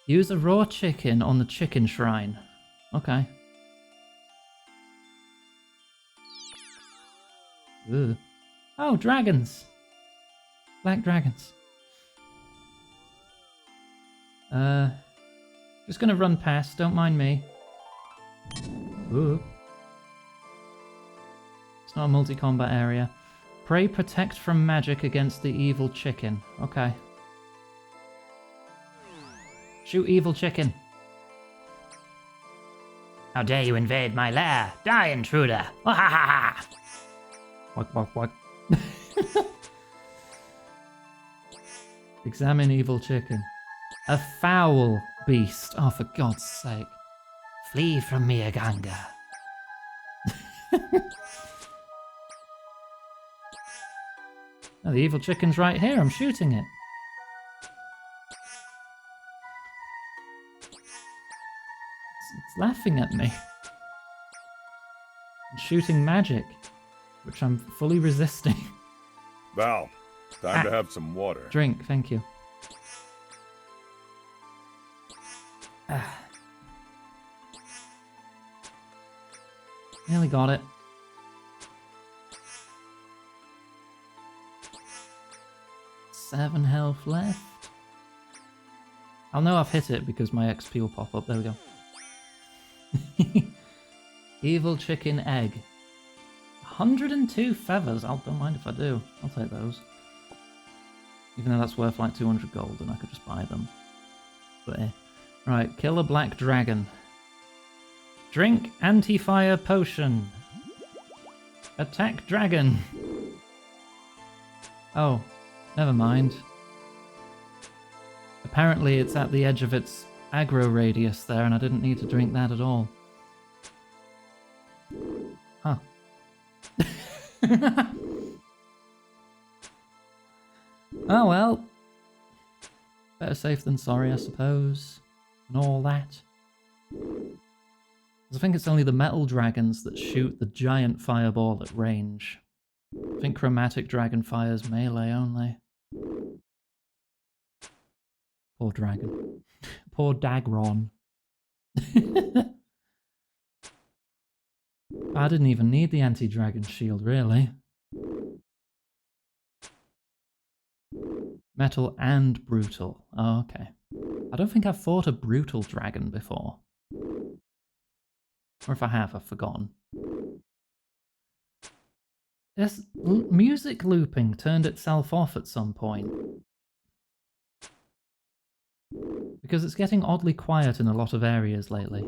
Use a raw chicken on the chicken shrine. Okay. Ugh. Oh, dragons! Black dragons. Just gonna run past, don't mind me. Ooh. It's not a multi-combat area. Pray protect from magic against the evil chicken. Okay. Shoot evil chicken. How dare you invade my lair? Die, intruder! Ha ha ha ha! Walk, walk, walk. Examine evil chicken. A foul beast. Oh, for God's sake. Flee from me, Aganga. Oh, the evil chicken's right here. I'm shooting it. It's laughing at me. I'm shooting magic, which I'm fully resisting. Val, time to have some water. Drink, thank you. Nearly got it. Seven health left. I'll know I've hit it because my XP will pop up. There we go. Evil chicken egg. 102 feathers. I don't mind if I do. I'll take those. Even though that's worth like 200 gold and I could just buy them. But eh. Right, kill a black dragon. Drink anti-fire potion. Attack dragon. Oh, never mind. Apparently it's at the edge of its aggro radius there and I didn't need to drink that at all. Huh. Oh well. Better safe than sorry, I suppose. And all that. I think it's only the metal dragons that shoot the giant fireball at range. I think chromatic dragon fires melee only. Poor dragon. Poor Dagron. I didn't even need the anti-dragon shield, really. Metal and brutal. Oh, okay. I don't think I've fought a brutal dragon before. Or if I have, I've forgotten. This music looping turned itself off at some point. Because it's getting oddly quiet in a lot of areas lately.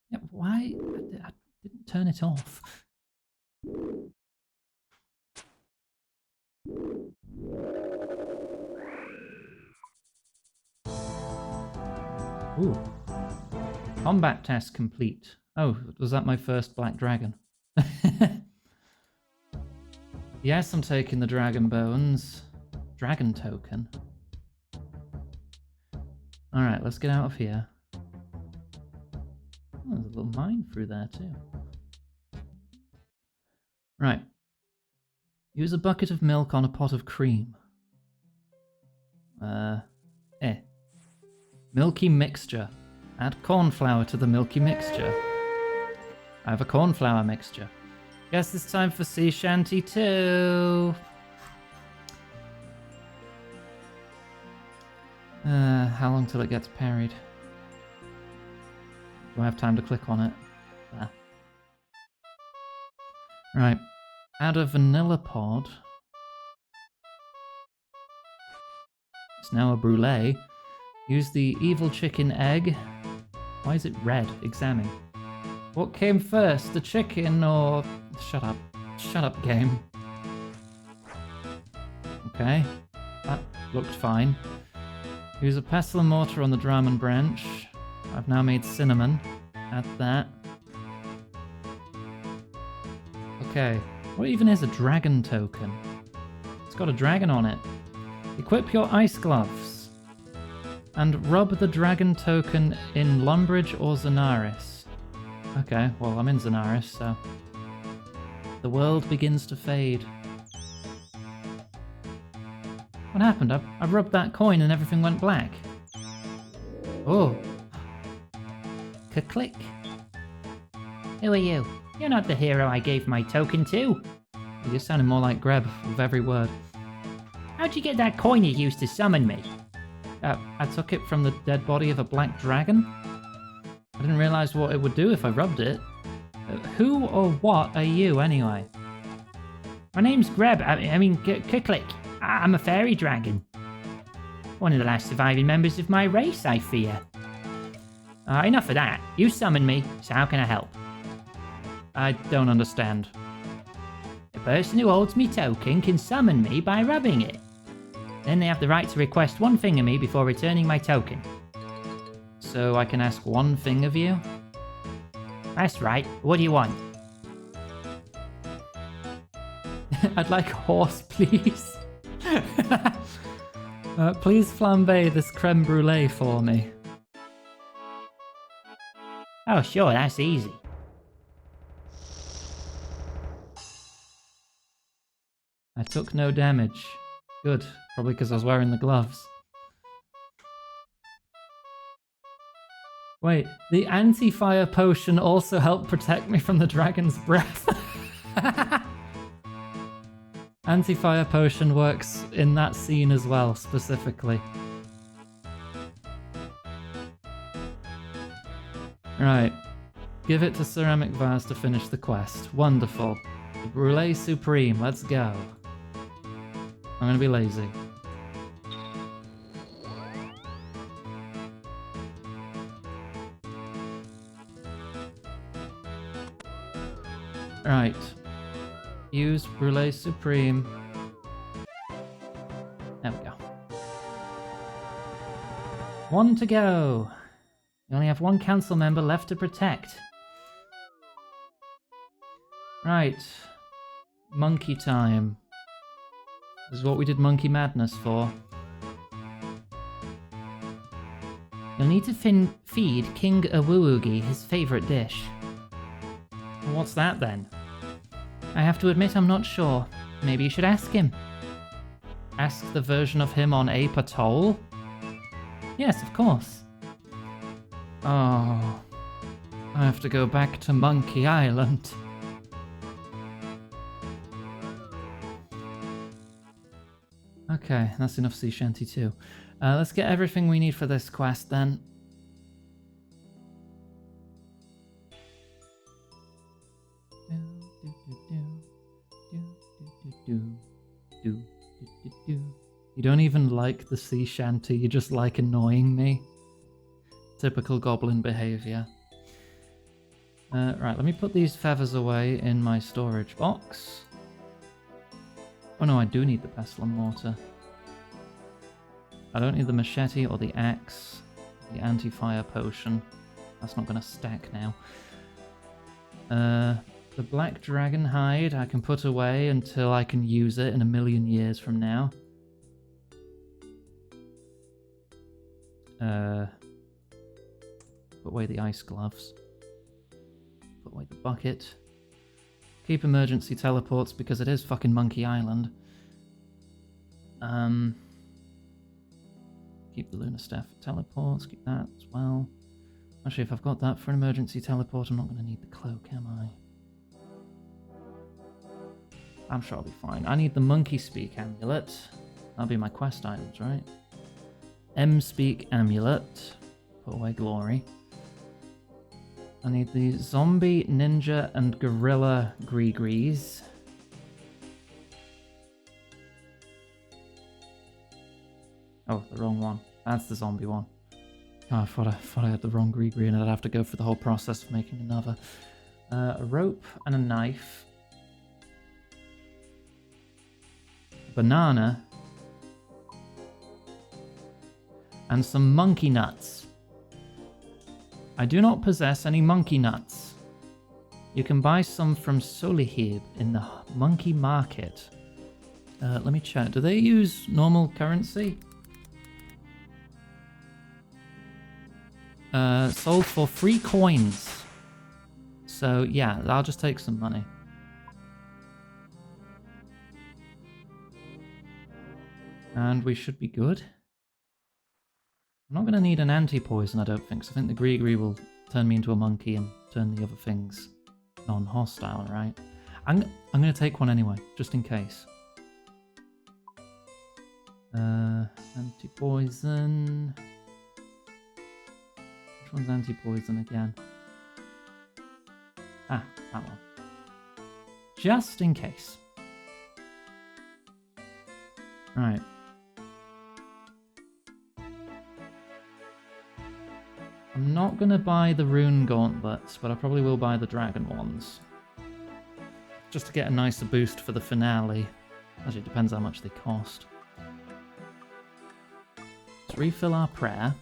Yeah, why? I didn't turn it off. Ooh. Combat test complete. Oh, was that my first black dragon? Yes, I'm taking the dragon bones. Dragon token. Alright, let's get out of here. Oh, there's a little mine through there too. Right. Use a bucket of milk on a pot of cream. Milky mixture. Add corn flour to the milky mixture. I have a corn flour mixture. Guess it's time for sea shanty 2. How long till it gets parried? Do I have time to click on it? There. Right. Add a vanilla pod. It's now a brulee. Use the evil chicken egg. Why is it red? Examine. What came first, the chicken or... Shut up. Shut up, game. Okay. That looked fine. Use a pestle and mortar on the drum and branch. I've now made cinnamon. Add that. Okay. What even is a dragon token? It's got a dragon on it. Equip your ice gloves. And rub the dragon token in Lumbridge or Zenaris. Okay, well I'm in Zenaris, so... The world begins to fade. What happened? I rubbed that coin and everything went black. Oh. Click. Who are you? You're not the hero I gave my token to. You're sounding more like Greb with every word. How'd you get that coin you used to summon me? I took it from the dead body of a black dragon. I didn't realise what it would do if I rubbed it. Who or what are you, anyway? My name's Greb. I mean, Click. I'm a fairy dragon. One of the last surviving members of my race, I fear. Enough of that. You summoned me, so how can I help? I don't understand. The person who holds me token can summon me by rubbing it. Then they have the right to request one thing of me before returning my token. So I can ask one thing of you? That's right. What do you want? I'd like a horse, please. Please flambe this creme brulee for me. Oh, sure, that's easy. I took no damage. Good, probably because I was wearing the gloves. Wait, the anti-fire potion also helped protect me from the dragon's breath. Anti-fire potion works in that scene as well, specifically. Right. Give it to Ceramic Vase to finish the quest. Wonderful. The Brulee Supreme, let's go. I'm gonna be lazy. Right. Use Brulee Supreme. There we go. 1 to go. You only have 1 council member left to protect. Right. Monkey time. This is what we did Monkey Madness for. You'll need to feed King Awuugi his favourite dish. Well, what's that then? I have to admit I'm not sure. Maybe you should ask him. Ask the version of him on Ape Atoll? Yes, of course. Oh, I have to go back to Monkey Island. Okay, that's enough Sea Shanty 2. Let's get everything we need for this quest then. You don't even like the sea shanty, you just like annoying me. Typical goblin behaviour. Right, let me put these feathers away in my storage box. Oh no, I do need the pestle and mortar. I don't need the machete or the axe, the anti-fire potion. That's not going to stack now. The black dragon hide I can put away until I can use it in 1,000,000 years from now. Put away the ice gloves. Put away the bucket. Keep emergency teleports because it is fucking Monkey Island. Keep the lunar staff teleports, keep that as well. Actually, if I've got that for an emergency teleport, I'm not going to need the cloak, am I? I'm sure I'll be fine. I need the Monkey Speak Amulet. That'll be my quest items, right? M-Speak Amulet. Put away glory. I need the Zombie, Ninja, and Gorilla Gree-Grees. Oh, the wrong one. That's the zombie one. Oh, I thought I had the wrong Gree-Gree and I'd have to go through the whole process of making another. A rope and a knife. Banana. And some monkey nuts. I do not possess any monkey nuts. You can buy some from Solihib in the monkey market. Let me check. Do they use normal currency? Sold for 3 coins. So yeah, I'll just take some money. And we should be good. I'm not going to need an anti-poison, I don't think, because I think the Gree-Gree will turn me into a monkey and turn the other things non-hostile, right? I'm going to take one anyway, just in case. Anti-poison. Which one's anti-poison again? Ah, that one. Just in case. Right. I'm not going to buy the rune gauntlets, but I probably will buy the dragon ones. Just to get a nicer boost for the finale. Actually, it depends how much they cost. Let's refill our prayer.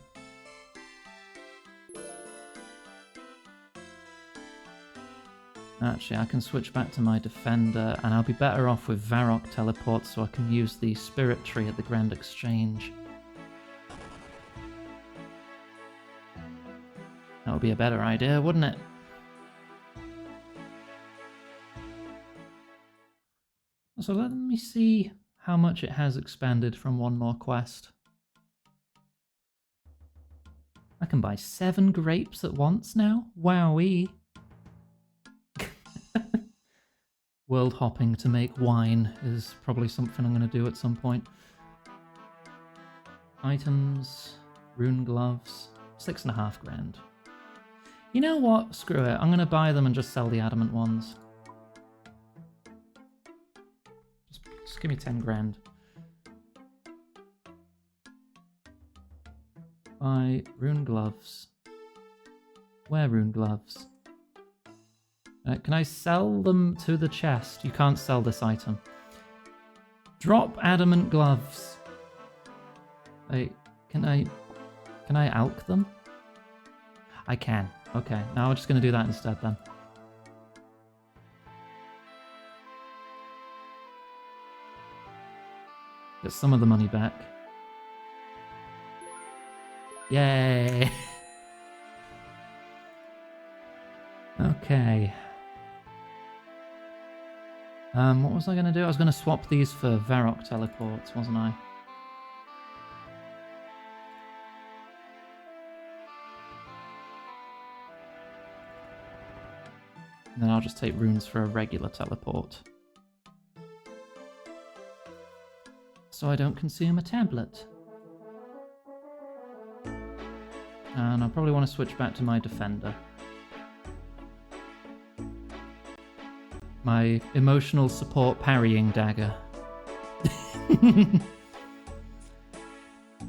Actually, I can switch back to my defender, and I'll be better off with Varrock teleport so I can use the spirit tree at the Grand Exchange. That would be a better idea, wouldn't it? So let me see how much it has expanded from one more quest. I can buy 7 grapes at once now? Wowee. World hopping to make wine is probably something I'm going to do at some point. Items, rune gloves, 6.5 grand. You know what? Screw it. I'm going to buy them and just sell the adamant ones. Just give me 10 grand. Buy rune gloves. Wear rune gloves. Can I sell them to the chest? You can't sell this item. Drop adamant gloves. Wait, can I alch them? I can. Okay, now we're just going to do that instead then. Get some of the money back. Yay! Okay. What was I going to do? I was going to swap these for Varrock teleports, wasn't I? And then I'll just take runes for a regular teleport. So I don't consume a tablet. And I probably want to switch back to my defender. My emotional support parrying dagger.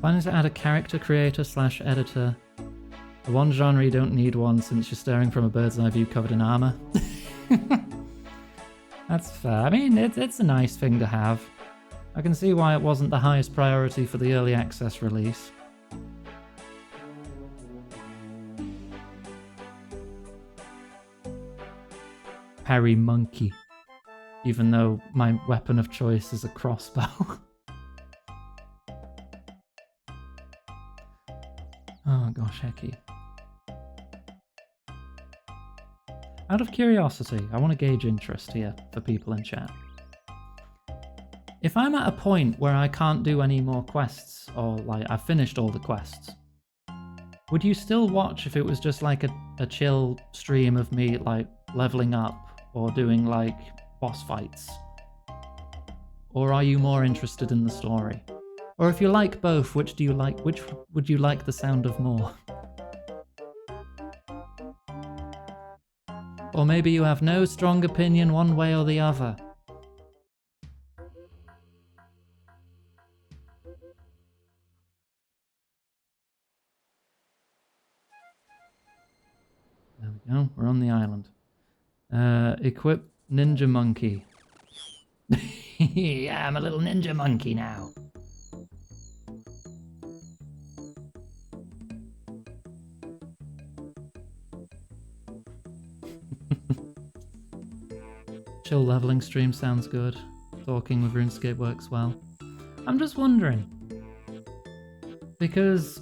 Planning to add a character creator / editor. The one genre you don't need one since you're staring from a bird's eye view covered in armor. That's fair. I mean, it's a nice thing to have. I can see why it wasn't the highest priority for the early access release. Parry monkey. Even though my weapon of choice is a crossbow. Oh gosh, hecky. Out of curiosity, I want to gauge interest here for people in chat. If I'm at a point where I can't do any more quests, or like I've finished all the quests, would you still watch if it was just like a chill stream of me like leveling up or doing like boss fights? Or are you more interested in the story? Or if you like both, which do you like? Which would you like the sound of more? Or maybe you have no strong opinion one way or the other. There we go, we're on the island. Equip Ninja Monkey. Yeah, I'm a little ninja monkey now. Chill leveling stream sounds good. Talking with RuneScape works well. I'm just wondering, because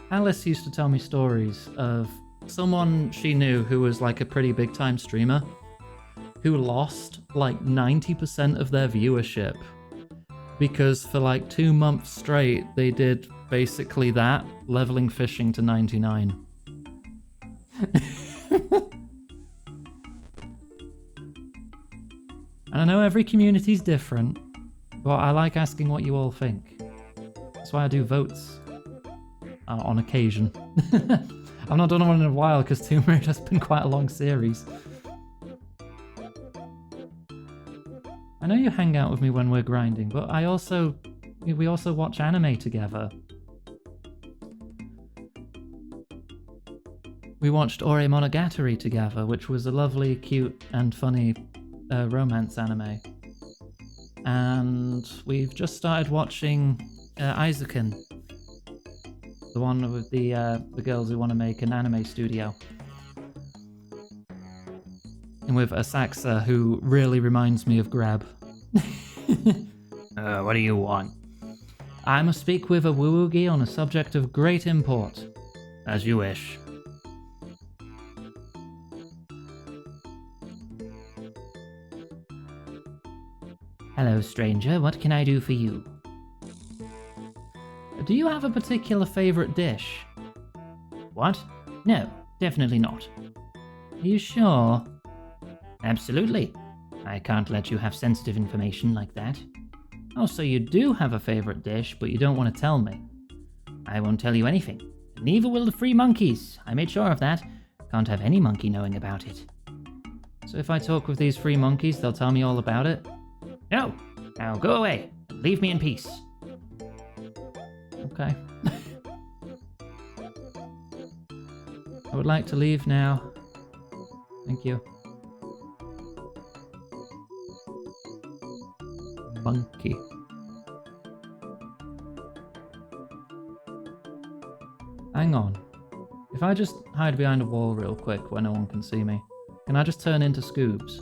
Alice used to tell me stories of someone she knew who was like a pretty big time streamer who lost like 90% of their viewership because for like 2 months straight they did basically that, leveling fishing to 99. And I know every community's different, but I like asking what you all think. That's why I do votes on occasion. I've not done one in a while because Tomb Raider has been quite a long series. I know you hang out with me when we're grinding, but we also watch anime together. We watched Ore Monogatari together, which was a lovely, cute, and funny romance anime. And we've just started watching Izuken, the one with the girls who want to make an anime studio. And with Asakusa, who really reminds me of Grab. What do you want? I must speak with a Wuugi on a subject of great import. As you wish. Hello, stranger. What can I do for you? Do you have a particular favorite dish? What? No, definitely not. Are you sure? Absolutely. I can't let you have sensitive information like that. Oh, so you do have a favorite dish, but you don't want to tell me. I won't tell you anything. Neither will the free monkeys. I made sure of that. Can't have any monkey knowing about it. So if I talk with these free monkeys, they'll tell me all about it? No! Now go away. Leave me in peace. Okay. I would like to leave now. Thank you. Monkey. Hang on. If I just hide behind a wall real quick where no one can see me, can I just turn into Scoobs?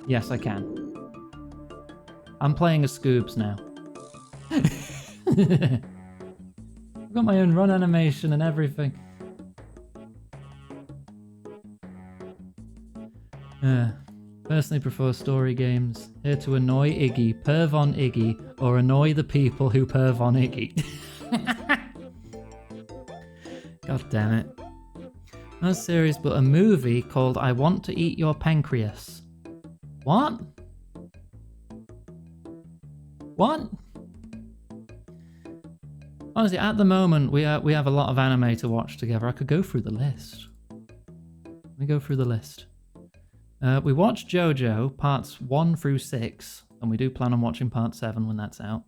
Yes, I can. I'm playing as Scoobs now. I've got my own run animation and everything. Personally prefer story games. Here to annoy Iggy, perv on Iggy, or annoy the people who perv on Iggy. God damn it. Not a series, but a movie called I Want to Eat Your Pancreas. What? What? Honestly, at the moment, we have a lot of anime to watch together. I could go through the list. Let me go through the list. We watched JoJo, parts 1 through 6, and we do plan on watching part 7 when that's out.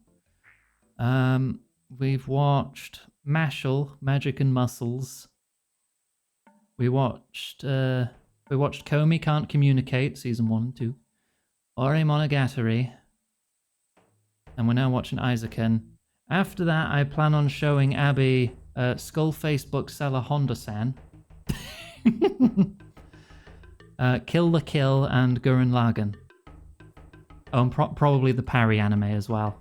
We've watched Mashal, Magic and Muscles. We watched Komi Can't Communicate, season 1 and 2. Ore Monogatari. And we're now watching Izuken. After that, I plan on showing Abby Skull Facebook Seller Honda-san. Kill the Kill and Gurren Lagann. Oh, and probably the Parry anime as well.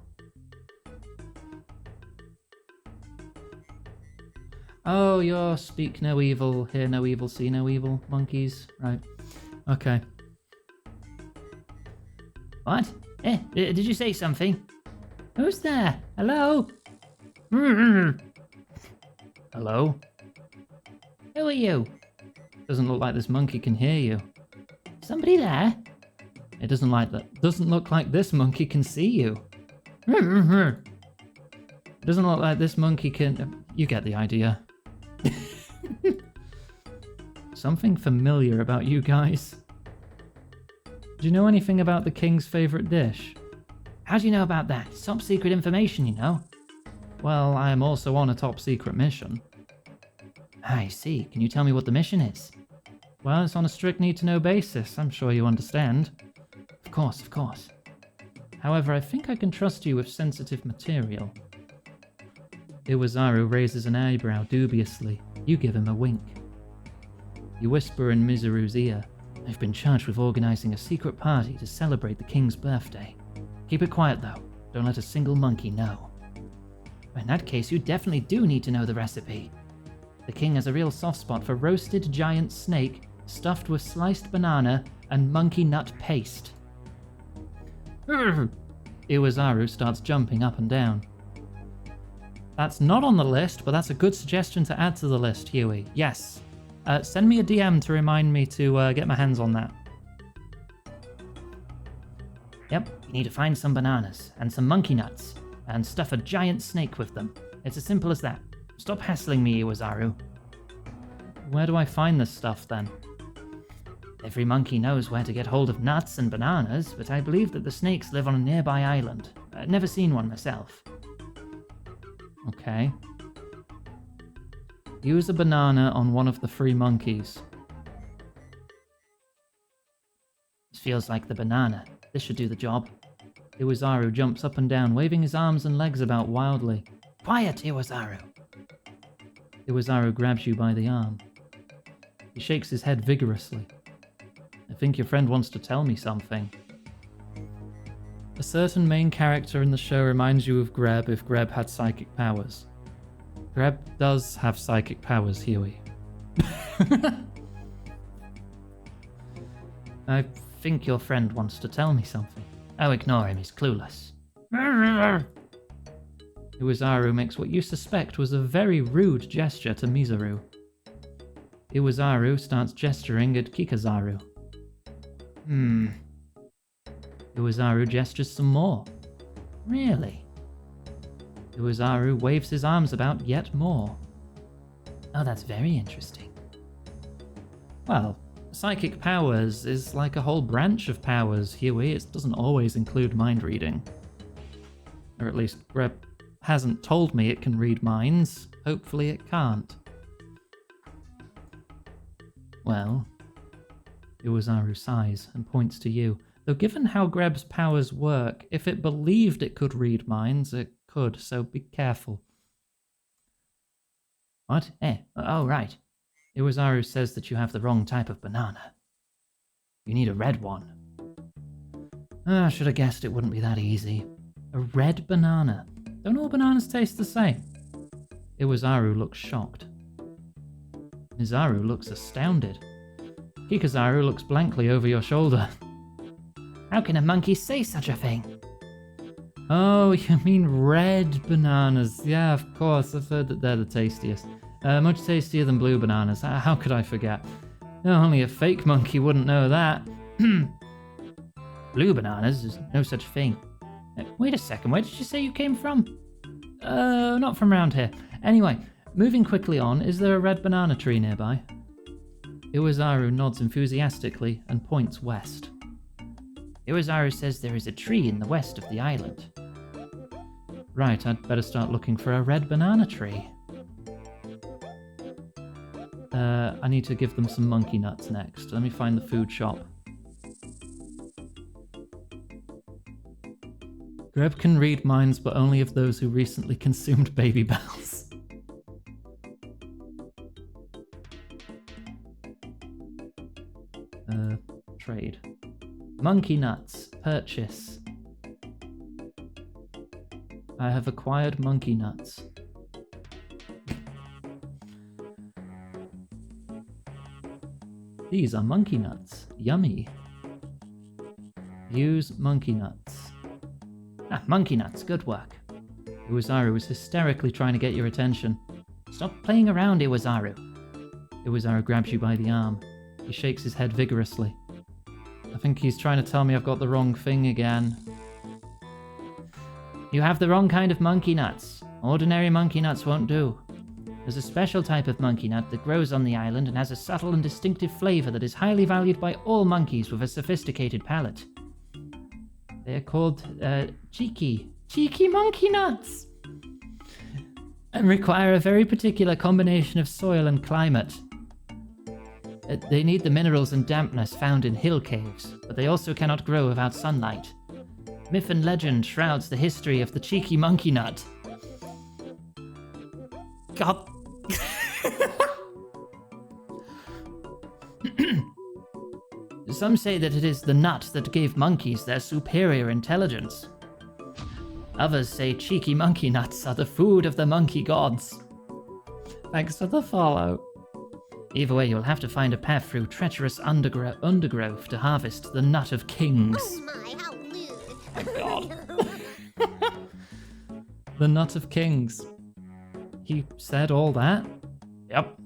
Oh, you're speak no evil, hear no evil, see no evil monkeys. Right. Okay. What? Did you say something? Who's there? Hello? Hello? Who are you? Doesn't look like this monkey can hear you. Somebody there? It doesn't look like this monkey can see you. It doesn't look like this monkey can... You get the idea. Something familiar about you guys. Do you know anything about the king's favourite dish? How do you know about that? It's top secret information, you know. Well, I am also on a top secret mission. I see. Can you tell me what the mission is? Well, it's on a strict need-to-know basis. I'm sure you understand. Of course, of course. However, I think I can trust you with sensitive material. Iwazaru raises an eyebrow dubiously. You give him a wink. You whisper in Mizuru's ear. I've been charged with organizing a secret party to celebrate the king's birthday. Keep it quiet, though. Don't let a single monkey know. In that case, you definitely do need to know the recipe. The king has a real soft spot for roasted giant snake stuffed with sliced banana and monkey nut paste. Iwazaru starts jumping up and down. That's not on the list, but that's a good suggestion to add to the list, Huey. Yes. Send me a DM to remind me to get my hands on that. Yep, you need to find some bananas and some monkey nuts and stuff a giant snake with them. It's as simple as that. Stop hassling me, Iwazaru. Where do I find this stuff, then? Every monkey knows where to get hold of nuts and bananas, but I believe that the snakes live on a nearby island. I've never seen one myself. Okay. Use a banana on one of the 3 monkeys. This feels like the banana. This should do the job. Iwazaru jumps up and down, waving his arms and legs about wildly. Quiet, Iwazaru! Iwazaru grabs you by the arm. He shakes his head vigorously. I think your friend wants to tell me something. A certain main character in the show reminds you of Greb if Greb had psychic powers. Greb does have psychic powers, Huey. I think your friend wants to tell me something. Oh, ignore him, he's clueless. Iwazaru makes what you suspect was a very rude gesture to Mizuru. Iwazaru starts gesturing at Kikazaru. Iwazaru gestures some more. Really? Iwazaru waves his arms about yet more. Oh, that's very interesting. Well, psychic powers is like a whole branch of powers, Huey. It doesn't always include mind reading. Or at least Greb hasn't told me it can read minds. Hopefully it can't. Well, Iwazaru sighs and points to you. Though given how Greb's powers work, if it believed it could read minds, it could, so be careful. What? Oh, right. Iwazaru says that you have the wrong type of banana. You need a red one. I should have guessed it wouldn't be that easy. A red banana. Don't all bananas taste the same? Iwazaru looks shocked. Mizaru looks astounded. Kikazaru looks blankly over your shoulder. How can a monkey say such a thing? Oh, you mean red bananas. Yeah, of course, I've heard that they're the tastiest. Much tastier than blue bananas. How could I forget? Only a fake monkey wouldn't know that. Blue bananas? There's no such thing. Wait a second, where did you say you came from? Not from around here. Anyway, moving quickly on, is there a red banana tree nearby? Iwazaru nods enthusiastically and points west. Iwazaru says there is a tree in the west of the island. Right, I'd better start looking for a red banana tree. I need to give them some monkey nuts next. Let me find the food shop. Greb can read minds, but only of those who recently consumed Baby Bells. Trade. Monkey nuts. Purchase. I have acquired monkey nuts. These are monkey nuts. Yummy. Use monkey nuts. Ah, monkey nuts. Good work. Iwazaru was hysterically trying to get your attention. Stop playing around, Iwazaru. Iwazaru grabs you by the arm. He shakes his head vigorously. I think he's trying to tell me I've got the wrong thing again. You have the wrong kind of monkey nuts. Ordinary monkey nuts won't do. There's a special type of monkey nut that grows on the island and has a subtle and distinctive flavor that is highly valued by all monkeys with a sophisticated palate. They are called, cheeky monkey nuts! And require a very particular combination of soil and climate. They need the minerals and dampness found in hill caves, but they also cannot grow without sunlight. Myth and legend shrouds the history of the cheeky monkey nut. God. Some say that it is the nut that gave monkeys their superior intelligence. Others say cheeky monkey nuts are the food of the monkey gods. Thanks for the follow. Either way, you'll have to find a path through treacherous undergrowth to harvest the nut of kings. Oh my, how lewd. My God. The nut of kings. He said all that? Yep.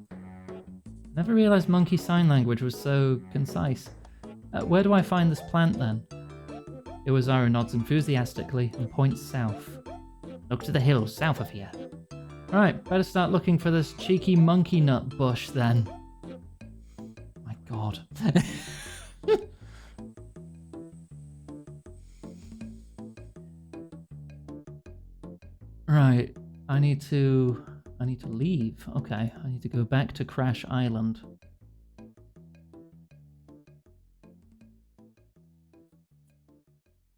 Never realized monkey sign language was so concise. Where do I find this plant then? Iwazaru nods enthusiastically and points south. Look to the hills south of here. Right, better start looking for this cheeky monkey nut bush then. My God. Right, I need to leave. Okay, I need to go back to Crash Island.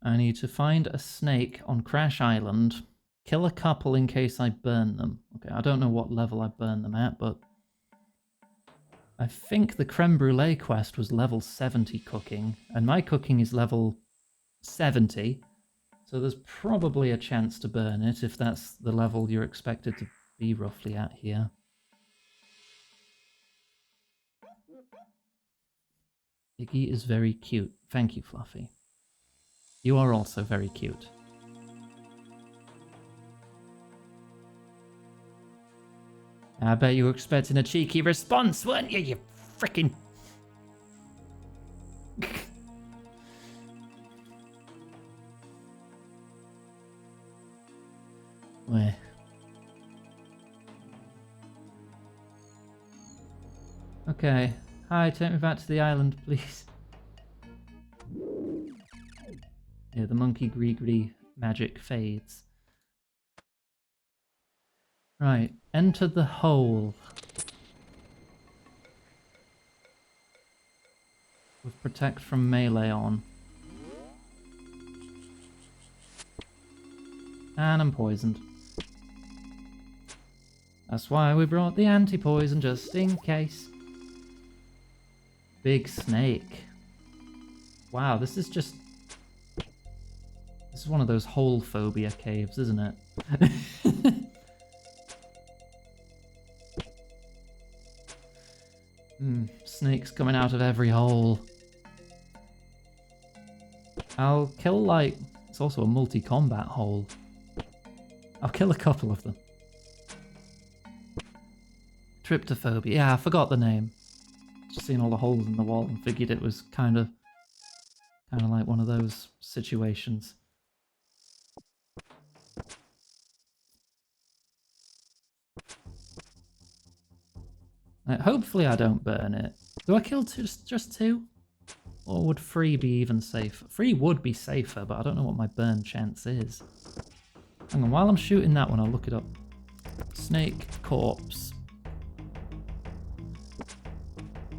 I need to find a snake on Crash Island, kill a couple in case I burn them. Okay, I don't know what level I burn them at, but I think the creme brulee quest was level 70 cooking, and my cooking is level 70, so there's probably a chance to burn it if that's the level you're expected to be roughly at here. Iggy is very cute. Thank you, Fluffy. You are also very cute. I bet you were expecting a cheeky response, weren't you, you frickin'... Where? Okay. Hi, take me back to the island, please. Yeah, the monkey gree magic fades. Right, enter the hole. With protect from melee on. And I'm poisoned. That's why we brought the anti-poison, just in case. Big snake. Wow, this is just... This is one of those hole phobia caves, isn't it? Snakes coming out of every hole. I'll kill, like... It's also a multi-combat hole. I'll kill a couple of them. Tryptophobia. Yeah, I forgot the name. Just seen all the holes in the wall and figured it was kind of like one of those situations. Hopefully I don't burn it. Do I kill just two? Or would 3 be even safer? 3 would be safer, but I don't know what my burn chance is. Hang on, while I'm shooting that one, I'll look it up. Snake corpse.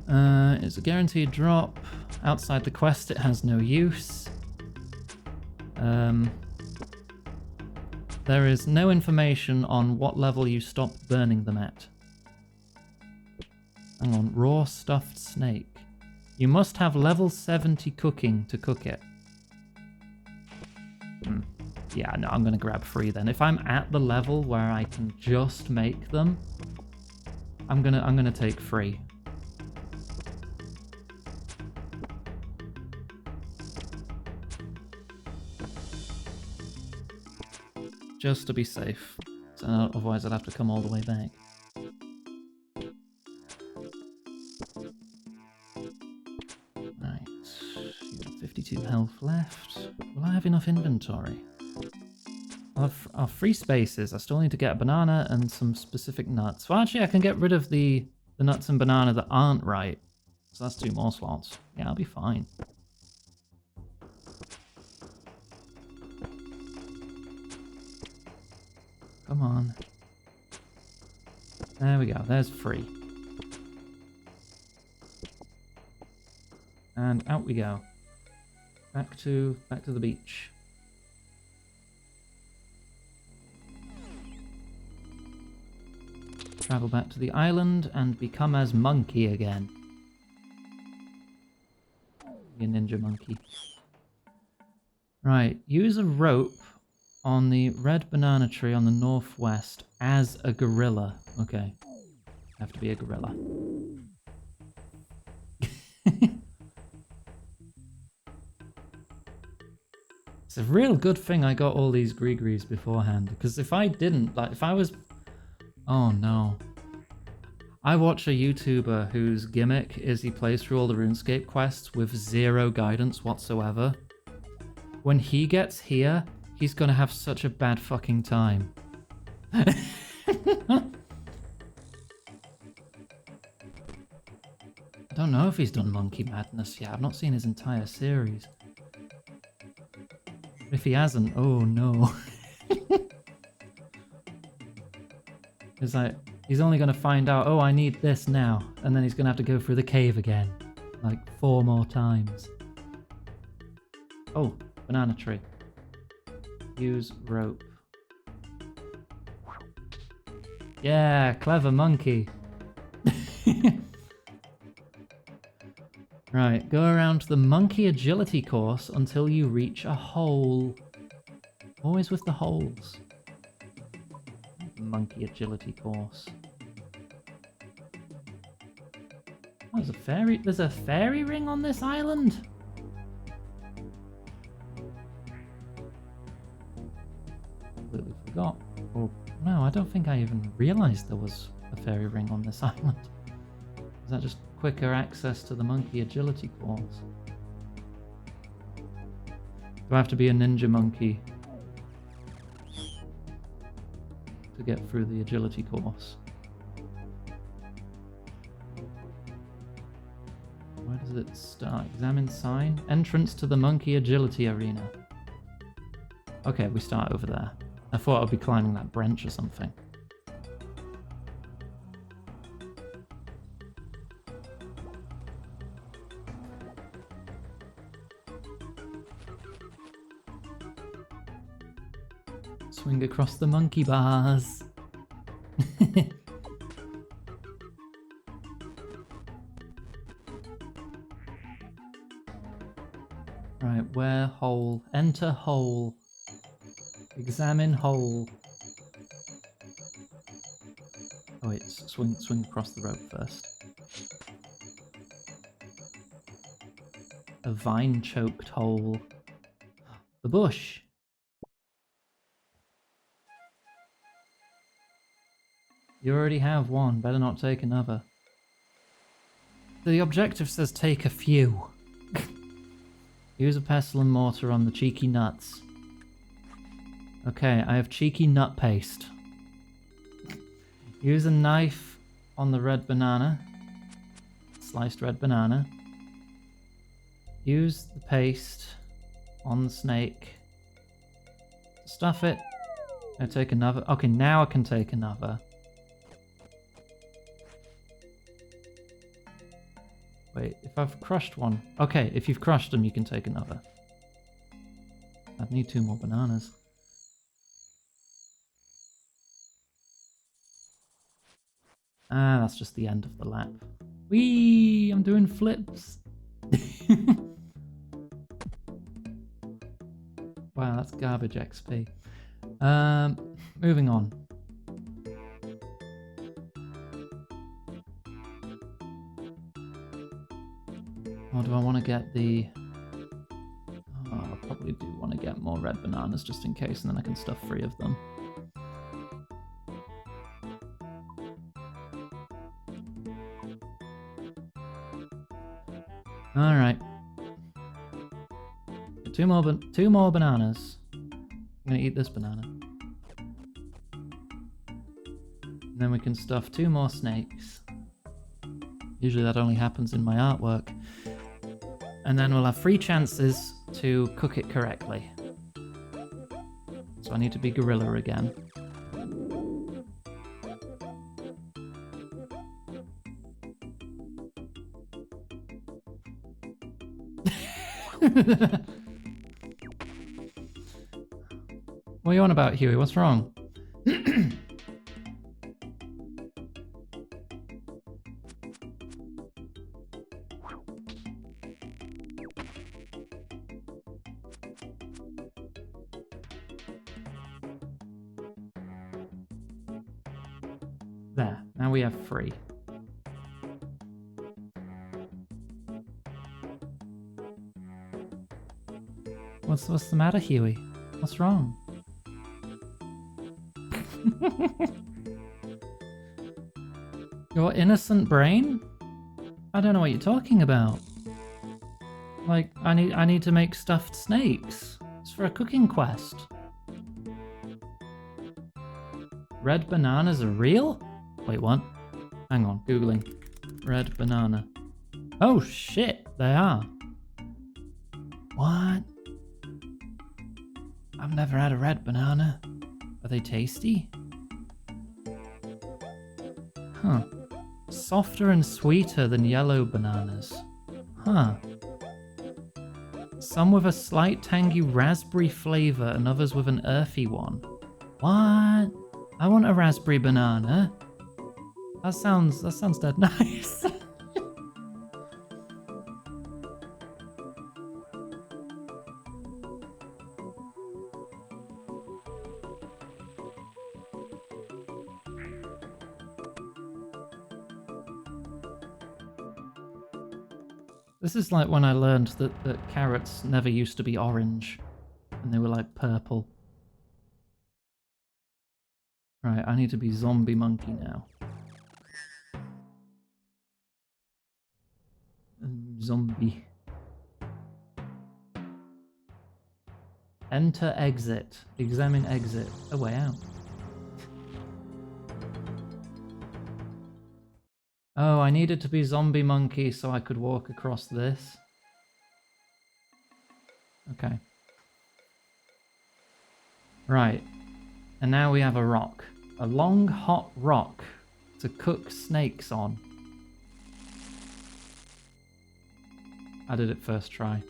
It's a guaranteed drop. Outside the quest, it has no use. There is no information on what level you stop burning them at. Hang on, raw stuffed snake. You must have level 70 cooking to cook it. Yeah, no, I'm going to grab 3 then. If I'm at the level where I can just make them, I'm gonna take 3. just to be safe. So otherwise I'd have to come all the way back. Right, you got 52 health left. Will I have enough inventory? Our free spaces. I still need to get a banana and some specific nuts. Well, actually, I can get rid of the nuts and banana that aren't right. So that's 2 more slots. Yeah, I'll be fine. Come on. There we go. There's free. And out we go. Back to the beach. Travel back to the island and become as monkey again. Be a ninja monkey. Right, use a rope on the red banana tree on the northwest as a gorilla. Okay. Have to be a gorilla. It's a real good thing I got all these Grigris beforehand, because if I didn't, like, if I was... Oh no. I watch a YouTuber whose gimmick is he plays through all the RuneScape quests with 0 guidance whatsoever. When he gets here, he's gonna have such a bad fucking time. I don't know if he's done Monkey Madness yet. I've not seen his entire series. If he hasn't, oh no. It's like, he's only going to find out, oh, I need this now. And then he's going to have to go through the cave again. Like 4 more times. Oh, banana tree. Use rope. Yeah, clever monkey. Right, go around the monkey agility course until you reach a hole. Always with the holes. Monkey agility course. Oh, there's a fairy ring on this island? Completely forgot. Oh, no, I don't think I even realized there was a fairy ring on this island. Is that just quicker access to the monkey agility course? Do I have to be a ninja monkey to get through the agility course? Where does it start? Examine sign. Entrance to the monkey agility arena. Okay, we start over there. I thought I'd be climbing that branch or something. Swing across the monkey bars. Right, where hole? Enter hole. Examine hole. Oh wait, swing across the rope first. A vine-choked hole. The bush. You already have one, better not take another. The objective says take a few. Use a pestle and mortar on the cheeky nuts. Okay, I have cheeky nut paste. Use a knife on the red banana. Sliced red banana. Use the paste on the snake. Stuff it. I take another. Okay, now I can take another. Wait, if I've crushed one... Okay, if you've crushed them, you can take another. I'd need 2 more bananas. Ah, that's just the end of the lap. Whee! I'm doing flips! Wow, that's garbage XP. Moving on. Or do I want to get the... Oh, I probably do want to get more red bananas just in case, and then I can stuff 3 of them. All right. Two more bananas. I'm gonna eat this banana. And then we can stuff 2 more snakes. Usually that only happens in my artwork. And then we'll have 3 chances to cook it correctly. So I need to be gorilla again. What are you on about, Huey? What's wrong? There, now we have 3. What's the matter, Huey? What's wrong? Your innocent brain? I don't know what you're talking about. Like, I need to make stuffed snakes. It's for a cooking quest. Red bananas are real? Wait, what? Hang on, Googling. Red banana. Oh shit, they are. What? I've never had a red banana. Are they tasty? Huh. Softer and sweeter than yellow bananas. Huh. Some with a slight tangy raspberry flavour and others with an earthy one. What? I want a raspberry banana. That sounds dead nice. This is like when I learned that carrots never used to be orange, and they were like purple. Right, I need to be zombie monkey now. Zombie. Enter exit. Examine exit. A way out. Oh, I needed to be zombie monkey so I could walk across this. Okay. Right. And now we have a rock. A long, hot rock to cook snakes on. I did it first try.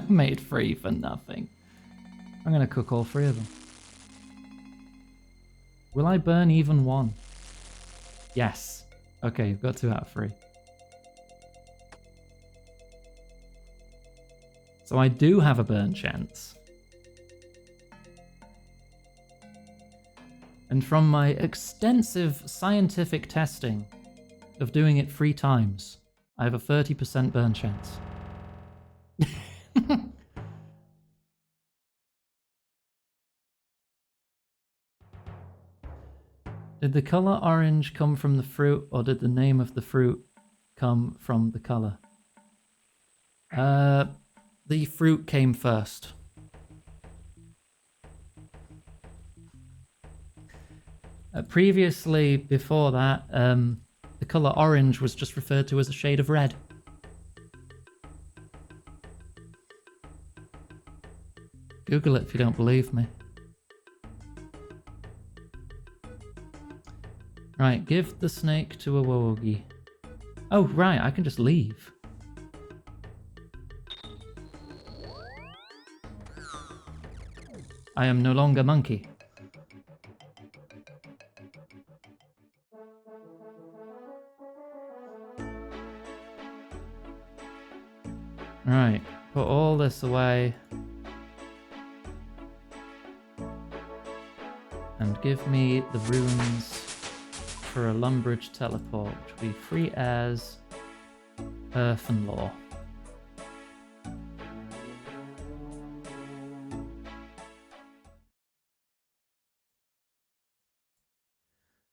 Made 3 for nothing. I'm going to cook all 3 of them. Will I burn even 1? Yes. Okay, you've got 2 out of 3. So I do have a burn chance. And from my extensive scientific testing of doing it 3 times, I have a 30% burn chance. Did the colour orange come from the fruit, or did the name of the fruit come from the colour? The fruit came first. Previously, before that, the colour orange was just referred to as a shade of red. Google it if you don't believe me. Right, give the snake to a wogi. Oh, right, I can just leave. I am no longer monkey. Right, put all this away. And give me the runes for a Lumbridge teleport, which will be free as Earth and Law.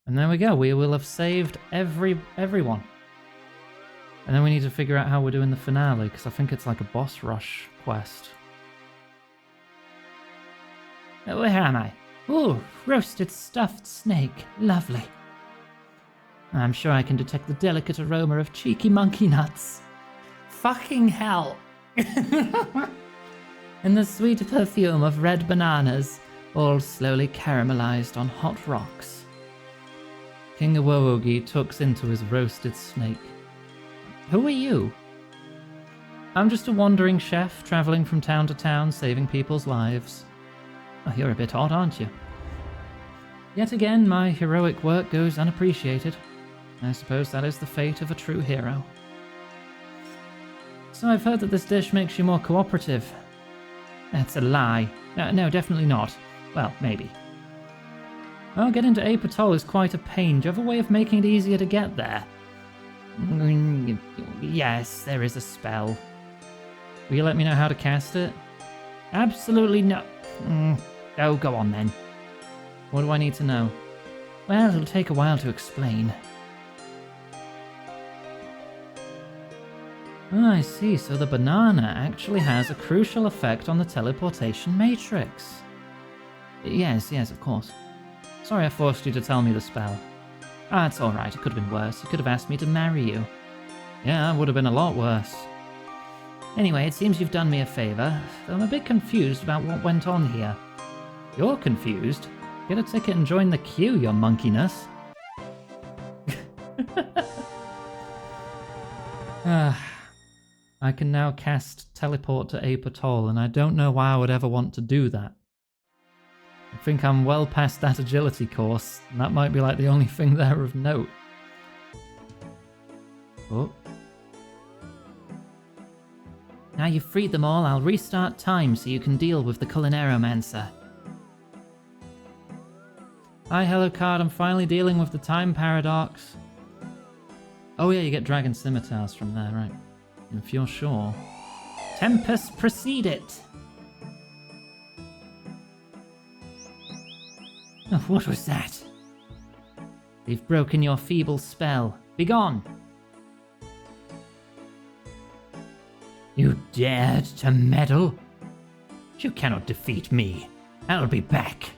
And there we go, we will have saved everyone. And then we need to figure out how we're doing the finale, because I think it's like a boss rush quest. Where am I? Ooh, roasted stuffed snake. Lovely. I'm sure I can detect the delicate aroma of cheeky monkey nuts. Fucking hell. And the sweet perfume of red bananas, all slowly caramelized on hot rocks. King Awowogi tucks into his roasted snake. Who are you? I'm just a wandering chef traveling from town to town saving people's lives. Oh, you're a bit odd, aren't you? Yet again, my heroic work goes unappreciated. I suppose that is the fate of a true hero. So I've heard that this dish makes you more cooperative. That's a lie. No, definitely not. Well, maybe. Well, getting to Ape Atoll is quite a pain. Do you have a way of making it easier to get there? Yes, there is a spell. Will you let me know how to cast it? Absolutely no. Oh, go on then. What do I need to know? Well, it'll take a while to explain. Oh, I see. So the banana actually has a crucial effect on the teleportation matrix. Yes, of course. Sorry I forced you to tell me the spell. Ah, it's alright. It could have been worse. You could have asked me to marry you. Yeah, it would have been a lot worse. Anyway, it seems you've done me a favour, though I'm a bit confused about what went on here. You're confused? Get a ticket and join the queue, your monkeyness. I can now cast Teleport to Ape Atoll, and I don't know why I would ever want to do that. I think I'm well past that agility course, and that might be like the only thing there of note. Oh. Now you've freed them all, I'll restart time so you can deal with the Culineromancer. Hi, Hello Card, I'm finally dealing with the time paradox. Oh yeah, you get dragon scimitars from there, right. If you're sure. Tempest, proceed it! Oh, what was that? They've broken your feeble spell. Begone! You dared to meddle? You cannot defeat me. I'll be back.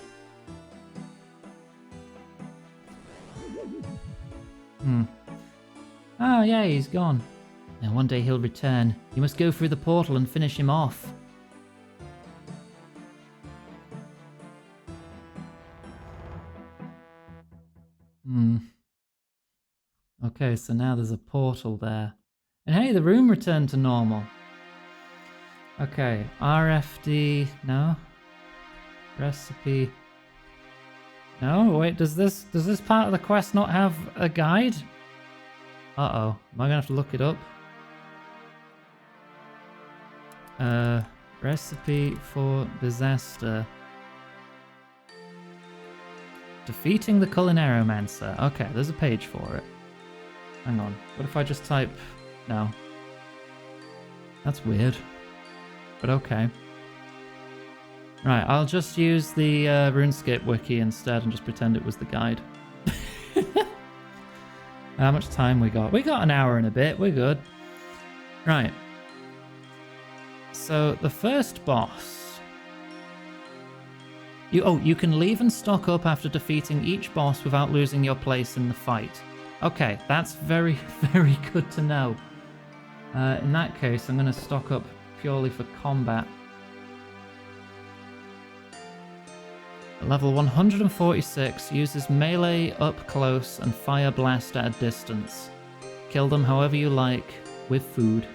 Oh yeah, he's gone. Now one day he'll return. You must go through the portal and finish him off. Okay, so now there's a portal there. And hey, the room returned to normal. Okay, RFD, no. Recipe. No, wait, does this part of the quest not have a guide? Uh-oh, am I gonna have to look it up? Recipe for disaster. Defeating the Culineromancer. Okay, there's a page for it. Hang on, what if I just type... No. That's weird. But okay. Right, I'll just use the RuneScape wiki instead and just pretend it was the guide. How much time we got? We got an hour and a bit, we're good. Right. So, the first boss... You can leave and stock up after defeating each boss without losing your place in the fight. Okay, that's very, very good to know. In that case, I'm going to stock up purely for combat. Level 146 uses melee up close and fire blast at a distance. Kill them however you like, with food.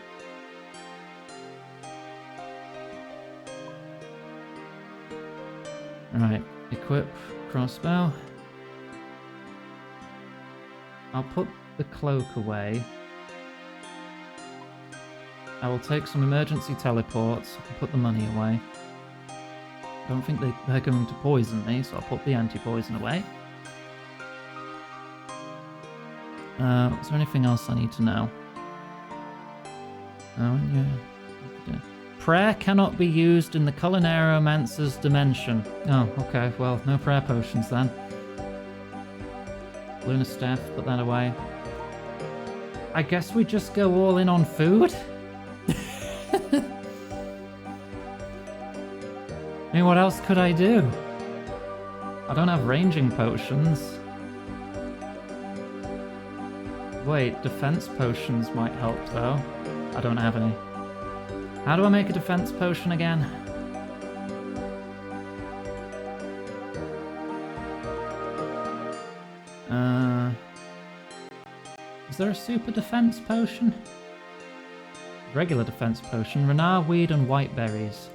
Alright, equip crossbow. I'll put the cloak away. I will take some emergency teleports. I can put the money away. I don't think they're going to poison me, so I'll put the anti-poison away. Is there anything else I need to know? Oh, yeah. Prayer cannot be used in the Culineromancer's dimension. Oh, okay. Well, no prayer potions then. Lunar staff, put that away. I guess we just go all in on food? I mean, what else could I do? I don't have ranging potions. Wait, defense potions might help though. I don't have any. How do I make a defense potion again? Is there a super defense potion? Regular defense potion, Renar weed and white berries.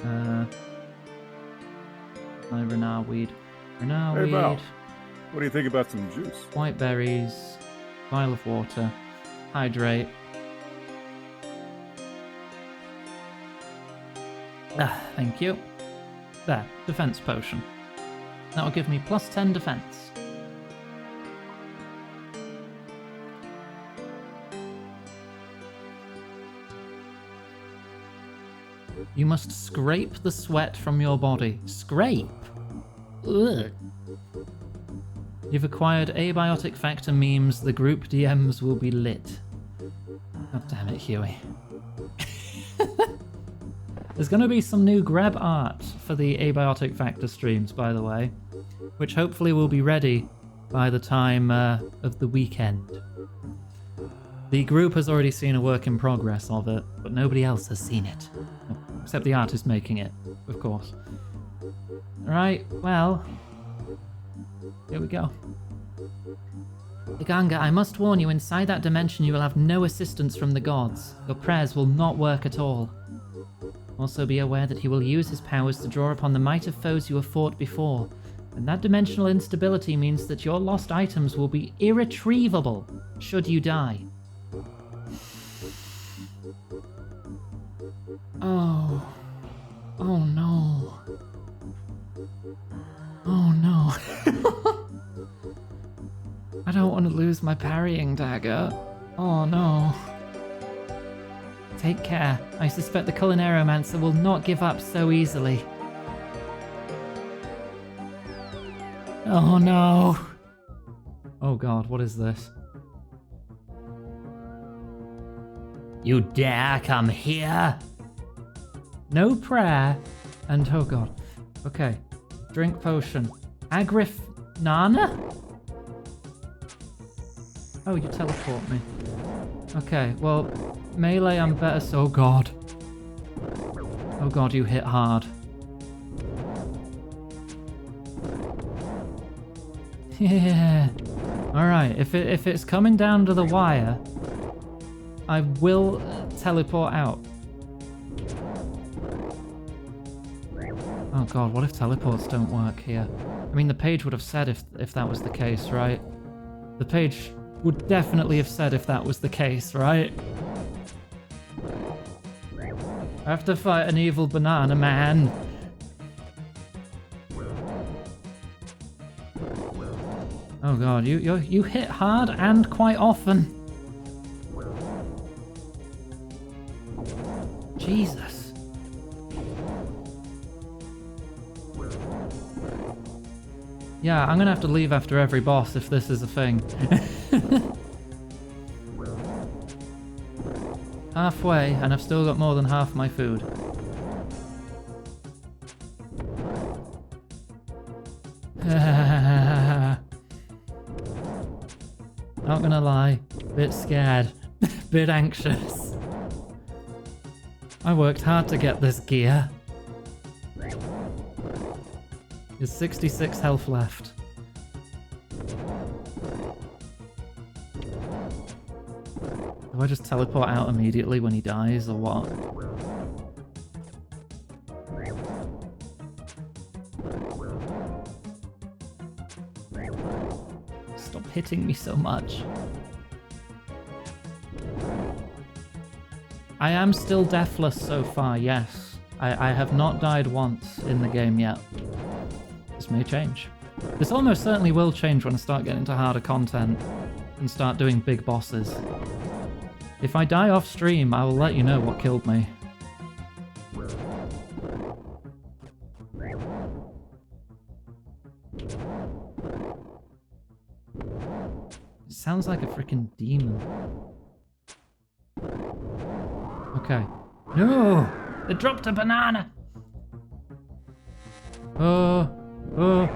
My Renar weed. Renar Hey, weed. Val. What do you think about some juice? White berries. Vial of water. Hydrate. Thank you. There, defense potion. That will give me plus 10 defense. You must scrape the sweat from your body. Scrape? Ugh. You've acquired abiotic factor memes. The group DMs will be lit. God damn it, Huey. There's going to be some new grab art for the abiotic factor streams, by the way, which hopefully will be ready by the time of the weekend. The group has already seen a work in progress of it, but nobody else has seen it. Except the artist making it, of course. Right, well, here we go. Iganga, I must warn you, inside that dimension you will have no assistance from the gods. Your prayers will not work at all. Also be aware that he will use his powers to draw upon the might of foes you have fought before, and that dimensional instability means that your lost items will be irretrievable should you die. Oh. Oh no. Oh no. I don't want to lose my parrying dagger. Oh no. Take care. I suspect the Culinaromancer will not give up so easily. Oh no. Oh god, what is this? You dare come here? No prayer. And oh god. Okay. Drink potion. Agrif Nana? Oh, you teleport me. Okay, well, melee I'm better, so god. Oh god, you hit hard. Yeah. Alright, if it's coming down to the wire, I will teleport out. Oh god, what if teleports don't work here? I mean, the page would have said if that was the case, right? The page would definitely have said if that was the case, right? I have to fight an evil banana man. Oh god, you hit hard and quite often. Jesus. Yeah, I'm gonna have to leave after every boss if this is a thing. Halfway, and I've still got more than half my food. Not gonna lie, bit scared, bit anxious. I worked hard to get this gear. There's 66 health left. Do I just teleport out immediately when he dies, or what? Stop hitting me so much. I am still deathless so far, yes. I have not died once in the game yet. This may change. This almost certainly will change when I start getting into harder content and start doing big bosses. If I die off stream, I will let you know what killed me. It sounds like a freaking demon. Okay. No! They dropped a banana! Oh! Oh!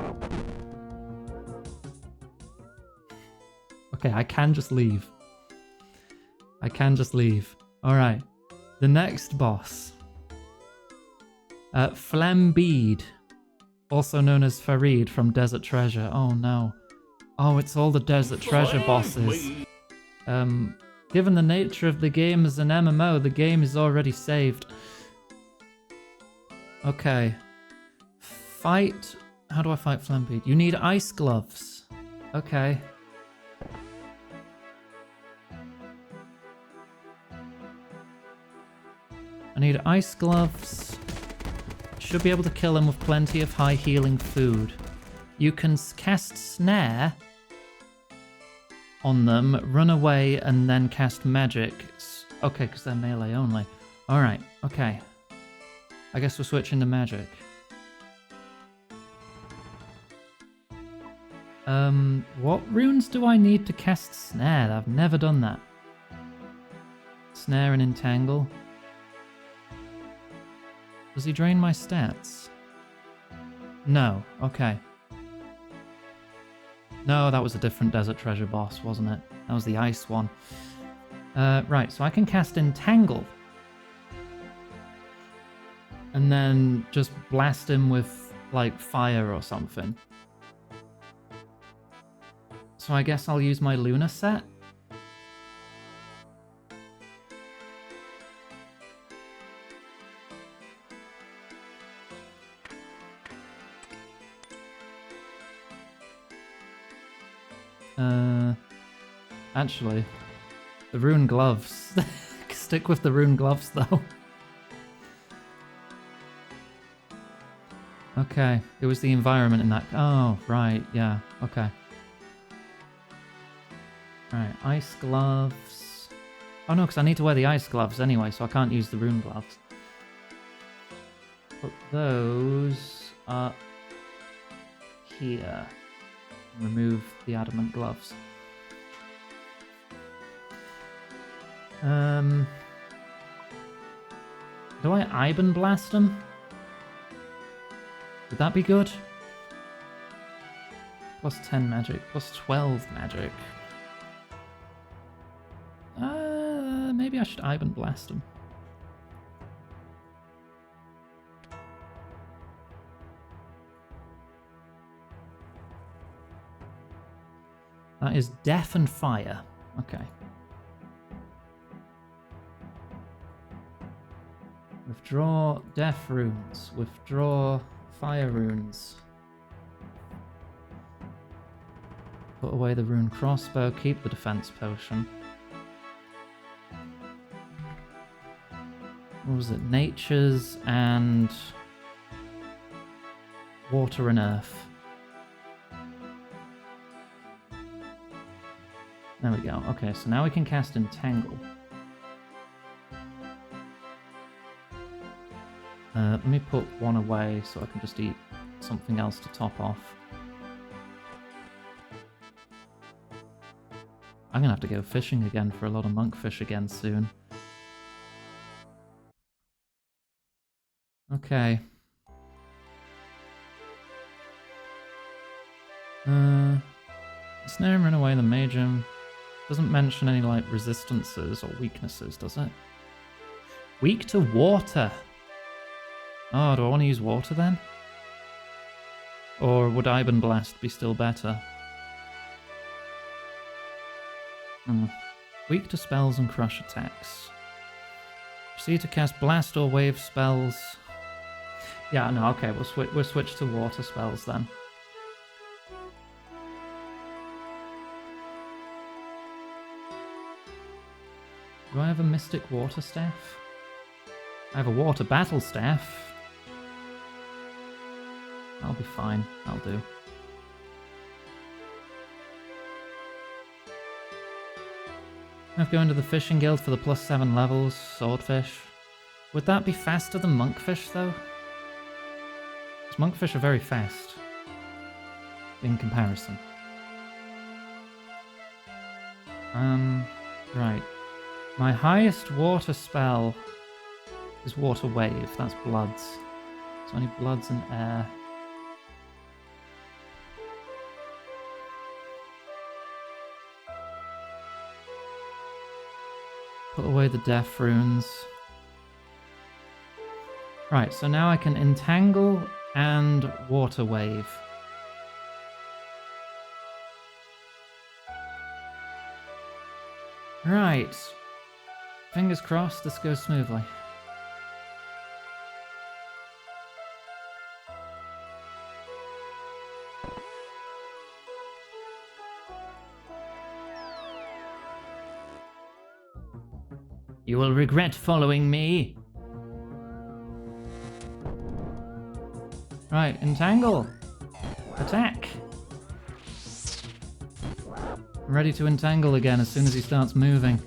Okay, I can just leave. I can just leave. Alright. The next boss. Flambede. Also known as Farid from Desert Treasure. Oh no. Oh, it's all the Desert Treasure bosses. Given the nature of the game as an MMO, the game is already saved. Okay. Fight... How do I fight Flambede? You need ice gloves. Okay. I need ice gloves. Should be able to kill him with plenty of high healing food. You can cast Snare on them, run away, and then cast magic. Okay, because they're melee only. Alright, okay. I guess we're switching to magic. What runes do I need to cast Snare? I've never done that. Snare and Entangle. Does he drain my stats? No, okay. No, that was a different Desert Treasure boss, wasn't it? That was the ice one. Right, so I can cast Entangle. And then just blast him with, like, fire or something. So I guess I'll use my Luna set. Actually, the rune gloves. Stick with the rune gloves, though. Okay, it was the environment in that... Oh, right, yeah, okay. Right, ice gloves... Oh no, because I need to wear the ice gloves anyway, so I can't use the rune gloves. Put those up here. Remove the adamant gloves. Do I Iban Blast him? Would that be good? Plus 10 magic, plus 12 magic. Maybe I should Iban Blast him. That is Death and Fire. Okay. Withdraw Death runes. Withdraw Fire runes. Put away the rune crossbow. Keep the defense potion. What was it? Nature's and Water and Earth. There we go. Okay, so now we can cast Entangle. Let me put one away so I can just eat something else to top off. I'm gonna have to go fishing again for a lot of monkfish again soon. Okay. Snare and run away the mage. Doesn't mention any like resistances or weaknesses, does it? Weak to water. Oh, do I want to use water then? Or would Iban Blast be still better? Weak to spells and crush attacks. Proceed to cast blast or wave spells. Yeah, no, okay, we'll switch to water spells then. Do I have a Mystic Water Staff? I have a Water Battle Staff. I'll be fine. I'll do. I've gone to the Fishing Guild for the +7 levels, Swordfish. Would that be faster than Monkfish, though? Because Monkfish are very fast. in comparison. Right. My highest water spell is Water Wave. That's Bloods. So any Bloods and Air. Put away the Death Runes. Right, so now I can Entangle and Water Wave. Right. Fingers crossed this goes smoothly. You will regret following me. Right, Entangle. Attack. I'm ready to entangle again as soon as he starts moving.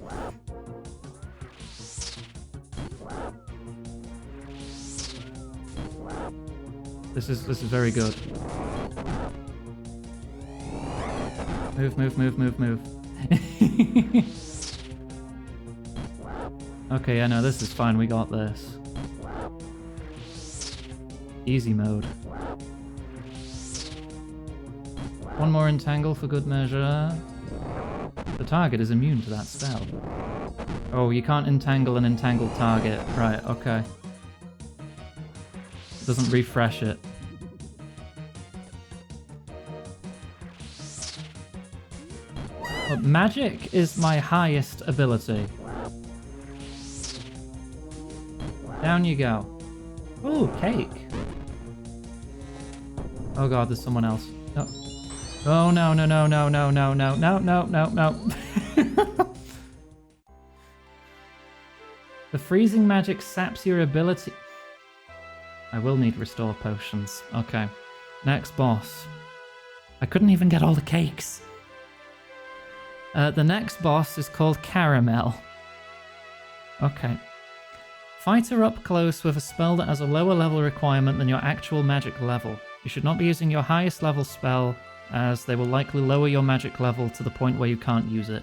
This is very good. Move. Okay, yeah, no, this is fine. We got this. Easy mode. One more entangle for good measure. The target is immune to that spell. Oh, you can't entangle an entangled target. Right, okay. It doesn't refresh it. But magic is my highest ability. Down you go. Ooh, cake. Oh god, there's someone else. Oh. Oh no. The freezing magic saps your ability. I will need restore potions. Okay. Next boss. I couldn't even get all the cakes. The next boss is called Caramel. Okay. Fight her up close with a spell that has a lower level requirement than your actual magic level. You should not be using your highest level spell, as they will likely lower your magic level to the point where you can't use it.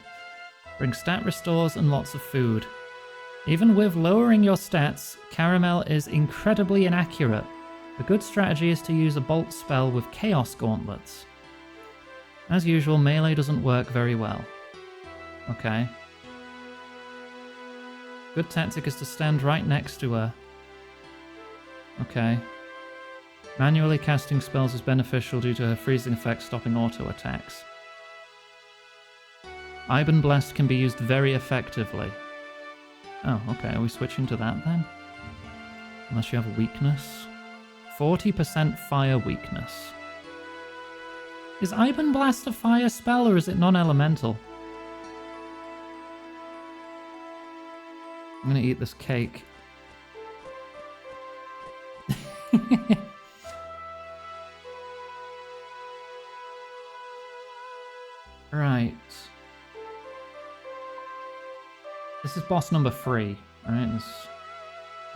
Bring stat restores and lots of food. Even with lowering your stats, Caramel is incredibly inaccurate. A good strategy is to use a bolt spell with Chaos Gauntlets. As usual, melee doesn't work very well. Okay. Good tactic is to stand right next to her. Okay. Manually casting spells is beneficial due to her freezing effect stopping auto attacks. Iban Blast can be used very effectively. Oh, okay. Are we switching to that then? Unless you have a weakness. 40% fire weakness. Is Iban Blast a fire spell or is it non-elemental? I'm gonna eat this cake. Right. This is boss number 3. Alright, I'm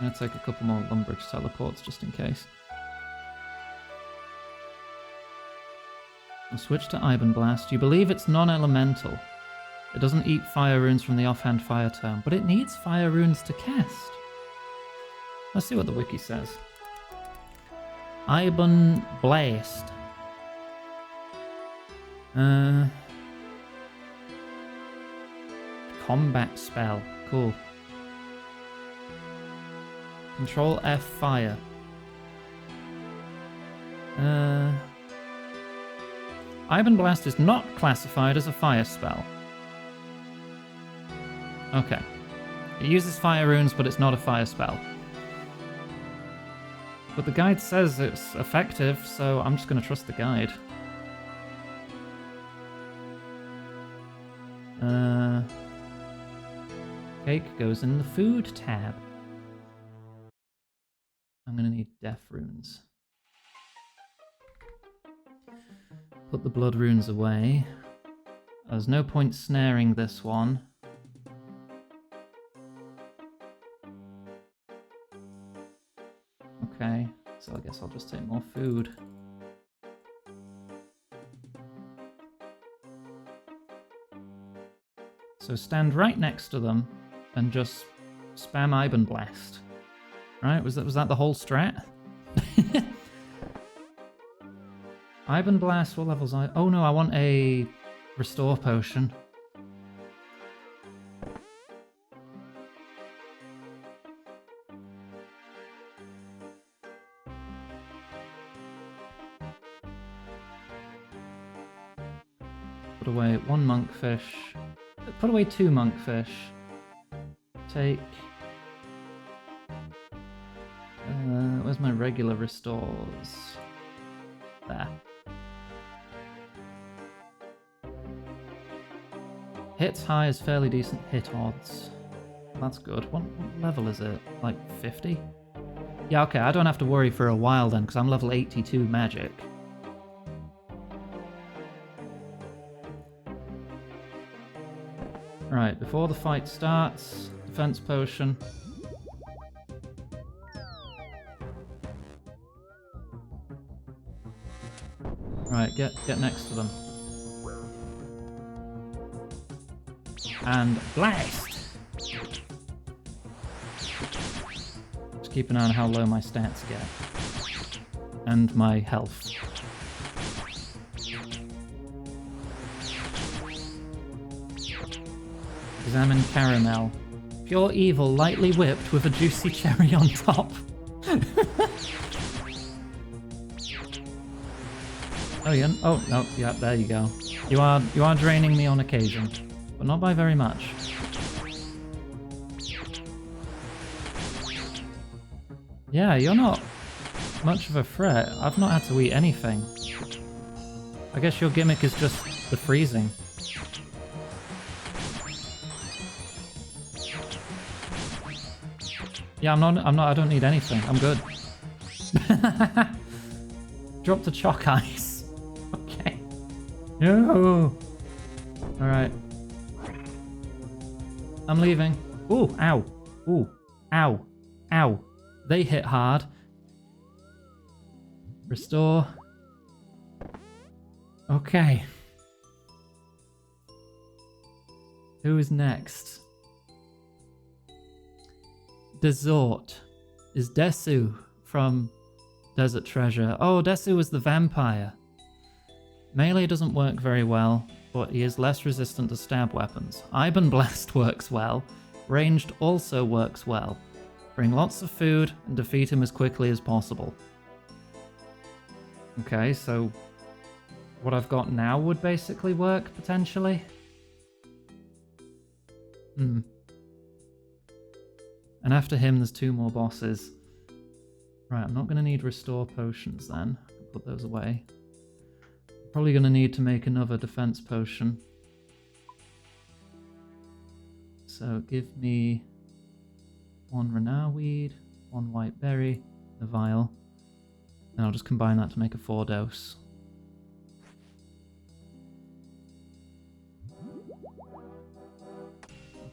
gonna take a couple more Lumbridge teleports just in case. I'll switch to Iban Blast. You believe it's non-elemental. It doesn't eat fire runes from the offhand fire term, but it needs fire runes to cast. Let's see what the wiki says. Iban Blast. Combat spell. Cool. Control F fire. Iban Blast is not classified as a fire spell. Okay. It uses fire runes, but it's not a fire spell. But the guide says it's effective, so I'm just going to trust the guide. Cake goes in the food tab. I'm going to need death runes. Put the blood runes away. There's no point snaring this one. Okay, so I guess I'll just take more food. So stand right next to them and just spam Iban Blast. Right? Was that the whole strat? Iban Blast, what level's I? Oh no, I want a restore potion. Put away 1 monkfish. Put away 2 monkfish. Take... where's my regular restores? There. Hits high is fairly decent hit odds. That's good. What level is it? Like 50? Yeah, okay, I don't have to worry for a while then, because I'm level 82 magic. Right, before the fight starts, defense potion. Right, get next to them. And blast! Just keep an eye on how low my stats get. And my health. Examine caramel. Pure evil, lightly whipped with a juicy cherry on top. Oh yeah. Oh no. Yeah. There you go. You are draining me on occasion, but not by very much. Yeah, you're not much of a threat. I've not had to eat anything. I guess your gimmick is just the freezing. Yeah, I'm not, I don't need anything. I'm good. Drop the chalk ice. Okay. No. Alright. I'm leaving. Ooh, ow. Ooh, ow. Ow. They hit hard. Restore. Okay. Who is next? Dessort is Desu from Desert Treasure. Oh, Desu was the vampire. Melee doesn't work very well, but he is less resistant to stab weapons. Iban Blast works well. Ranged also works well. Bring lots of food and defeat him as quickly as possible. Okay, so what I've got now would basically work, potentially. And after him, there's 2 more bosses. Right, I'm not going to need restore potions then. I'll put those away. Probably going to need to make another defense potion. So give me 1 Renard Weed, 1 White Berry, a vial. And I'll just combine that to make a 4 dose.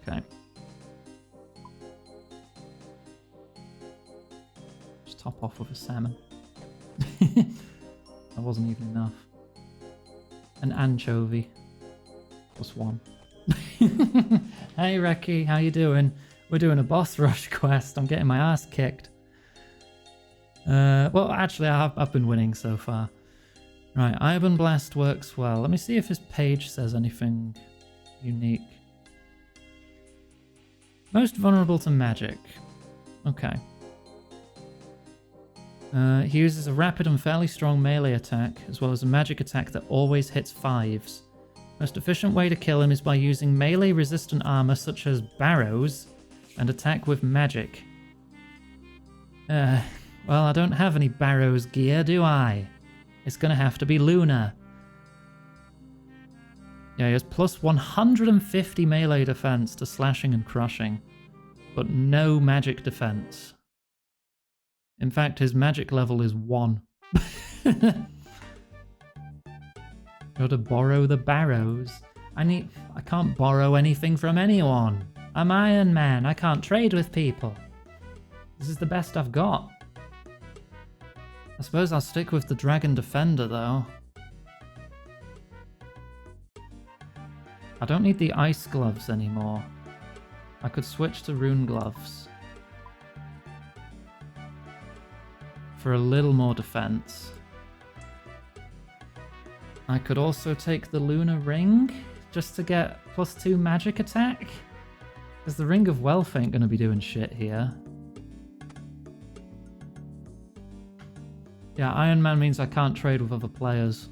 Okay. Top off with a salmon. That wasn't even enough. An anchovy. +1. Hey Reki, how you doing? We're doing a boss rush quest. I'm getting my ass kicked. Well, actually, I've been winning so far. Right, Iban Blast works well. Let me see if his page says anything unique. Most vulnerable to magic. Okay. He uses a rapid and fairly strong melee attack, as well as a magic attack that always hits 5s. Most efficient way to kill him is by using melee resistant armor such as barrows, and attack with magic. Well, I don't have any barrows gear, do I? It's gonna have to be Luna. Yeah, he has plus 150 melee defense to slashing and crushing, but no magic defense. In fact, his magic level is 1. Gotta borrow the barrows. I can't borrow anything from anyone. I'm Iron Man, I can't trade with people. This is the best I've got. I suppose I'll stick with the Dragon Defender though. I don't need the ice gloves anymore. I could switch to rune gloves. For a little more defense. I could also take the lunar ring just to get +2 magic attack. Because the Ring of Wealth ain't going to be doing shit here. Yeah, Iron Man means I can't trade with other players.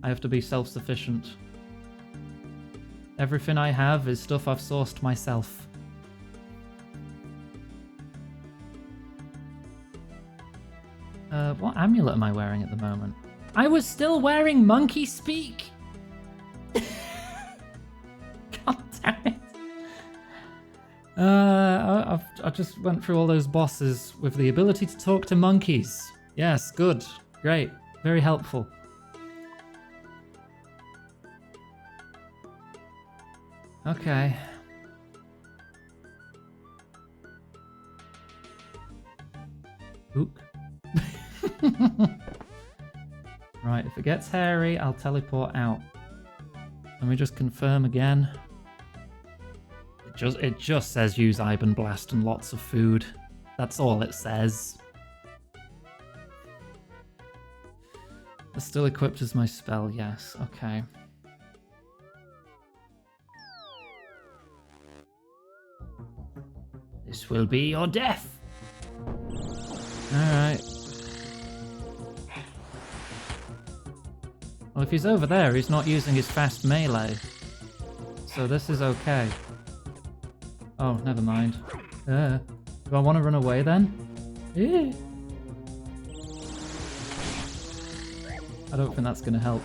I have to be self-sufficient. Everything I have is stuff I've sourced myself. What amulet am I wearing at the moment? I was still wearing monkey speak! God damn it. I just went through all those bosses with the ability to talk to monkeys. Yes, good. Great. Very helpful. Okay. Ook. Right, if it gets hairy, I'll teleport out. Let me just confirm again. It just says use Iron Blast and lots of food. That's all it says. It's still equipped as my spell, yes. Okay. This will be your death. Alright. Well, if he's over there, he's not using his fast melee. So this is okay. Oh, never mind. Do I want to run away then? I don't think that's going to help.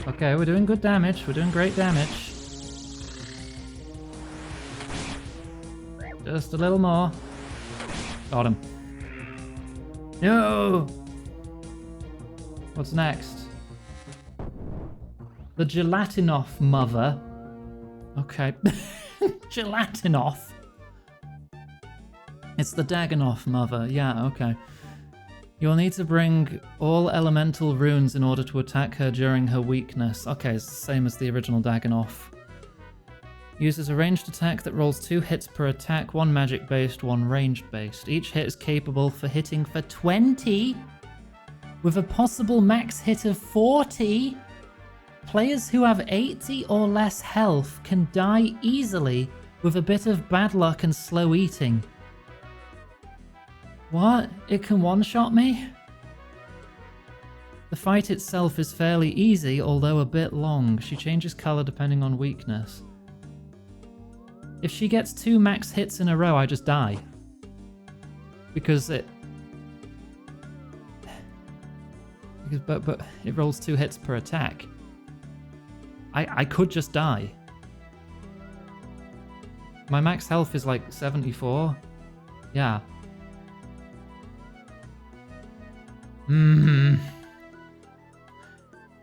Okay, we're doing good damage. We're doing great damage. Just a little more. Got him. No! What's next? The Gelatinoff mother. Okay. Gelatinoff. It's the Dagonoff mother. Yeah, okay. You'll need to bring all elemental runes in order to attack her during her weakness. Okay, it's the same as the original Dagonoff. Uses a ranged attack that rolls 2 hits per attack, 1 magic-based, 1 ranged-based. Each hit is capable for hitting for 20, with a possible max hit of 40. Players who have 80 or less health can die easily with a bit of bad luck and slow eating. What? It can one-shot me? The fight itself is fairly easy, although a bit long. She changes colour depending on weakness. If she gets 2 max hits in a row, I just die. Because it... But it rolls 2 hits per attack. I could just die. My max health is like 74. Yeah.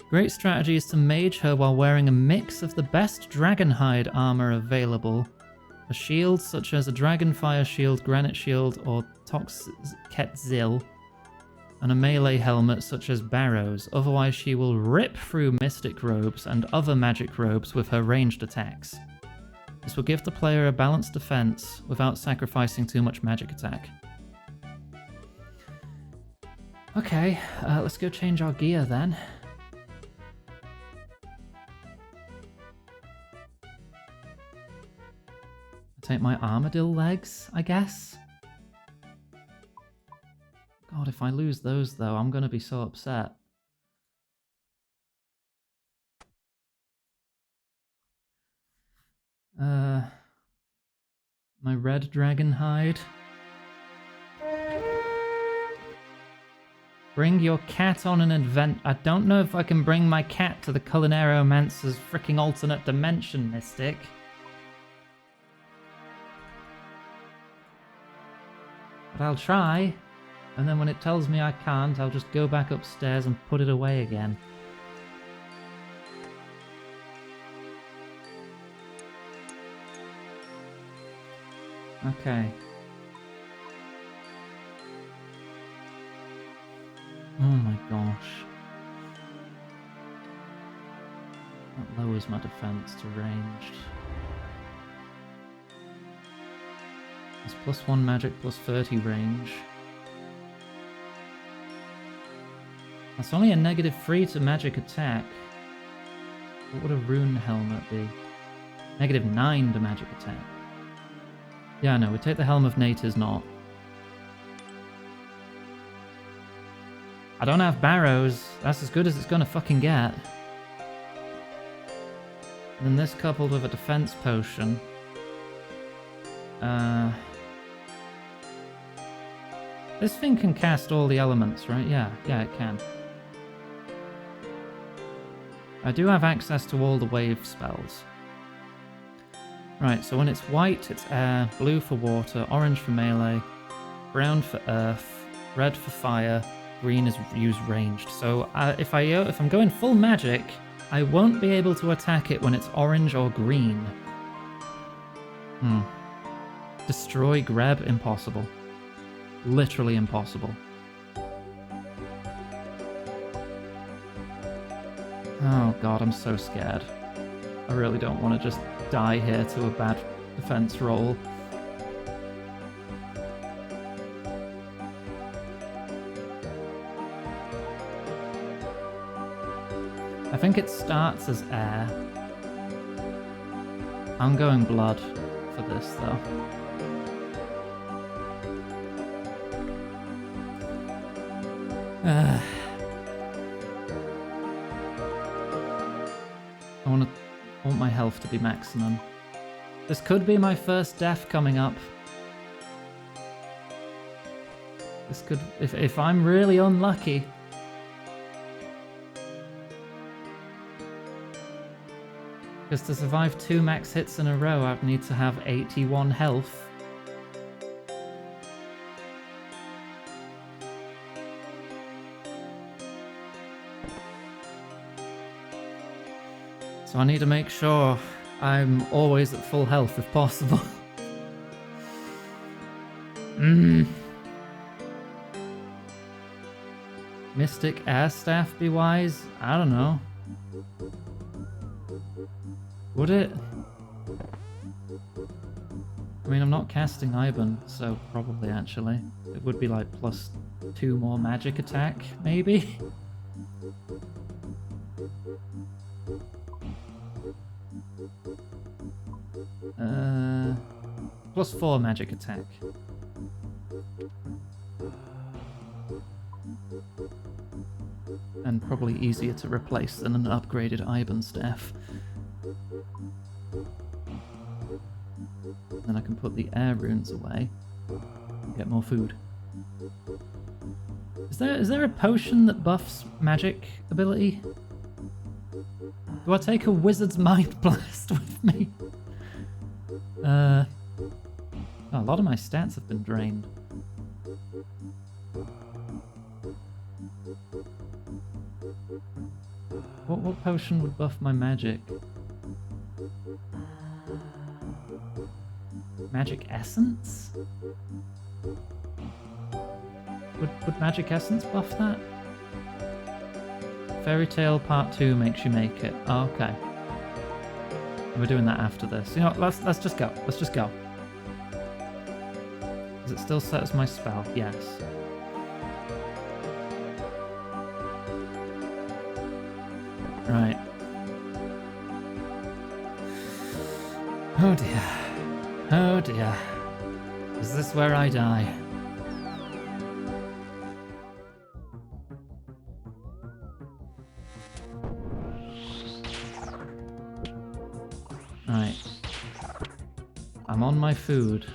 Great strategy is to mage her while wearing a mix of the best dragonhide armor available. A shield such as a dragonfire shield, granite shield, or Toxketzil, and a melee helmet such as Barrow's. Otherwise she will rip through mystic robes and other magic robes with her ranged attacks. This will give the player a balanced defense without sacrificing too much magic attack. Okay, let's go change our gear then. Take my armadillo legs, I guess. God, if I lose those though, I'm gonna be so upset. My red dragon hide. Bring your cat on an advent. I don't know if I can bring my cat to the Culinaromancer's freaking alternate dimension, Mystic. But I'll try, and then when it tells me I can't, I'll just go back upstairs and put it away again. Okay. Oh my gosh. lowers my defense to ranged. It's +1 magic, +30 range. That's only a -3 to magic attack. What would a rune helmet be? -9 to magic attack. Yeah, no, we take the Helm of Natives not. I don't have barrows. That's as good as it's gonna fucking get. And then this coupled with a defense potion. This thing can cast all the elements, right? Yeah, it can. I do have access to all the wave spells. Right, so when it's white, it's air, blue for water, orange for melee, brown for earth, red for fire, green is use ranged. So if I'm going full magic, I won't be able to attack it when it's orange or green. Destroy Greb? Impossible. Literally impossible. Oh god, I'm so scared. I really don't want to just die here to a bad defense roll. I think it starts as air. I'm going blood for this though. I want my health to be maximum. This could be my first death coming up. This could, if I'm really unlucky. Because to survive 2 max hits in a row, I'd need to have 81 health. So I need to make sure I'm always at full health if possible. Mystic Air Staff be wise? I don't know. Would it? I mean, I'm not casting Iban, so probably actually. It would be like +2 more magic attack, maybe? +4 magic attack. And probably easier to replace than an upgraded Iban staff. Then I can put the air runes away and get more food. Is there a potion that buffs magic ability? Do I take a wizard's mind blast with me? Oh, a lot of my stats have been drained. What potion would buff my magic? Magic Essence? Would Magic Essence buff that? Fairy Tale Part 2 makes you make it. Oh, okay. We're doing that after this. You know what, let's just go. Let's just go. Does it still set as my spell? Yes. Right. Oh dear. Oh dear. Is this where I die? Right. I'm on my food.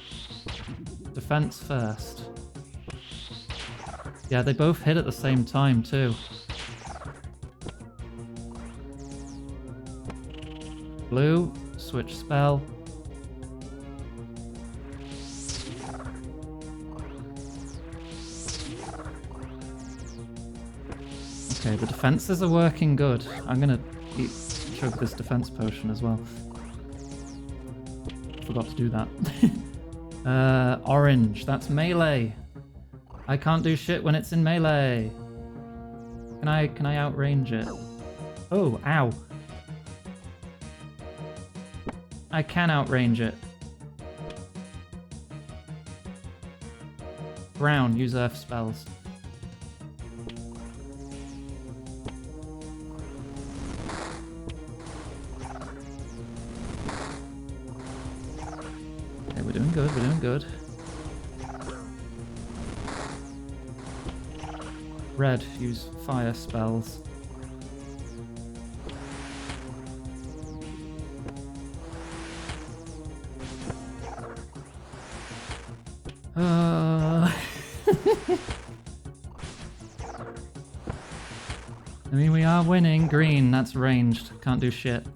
Defense first. Yeah, they both hit at the same time too. Blue, switch spell. Okay, the defenses are working good. I'm gonna chug this defense potion as well. Forgot to do that. Orange, that's melee. I can't do shit when it's in melee. Can I outrange it? Oh, ow. I can outrange it. Brown, use earth spells. Okay, we're doing good, we're doing good. Red, use fire spells. I mean, we are winning. Green, that's ranged. Can't do shit.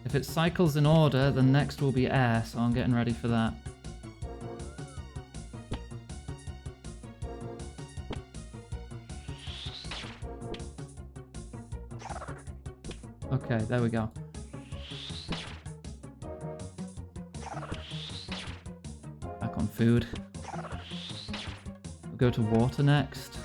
If it cycles in order, the next will be air, so I'm getting ready for that. Okay, there we go. Back on food. We'll go to water next.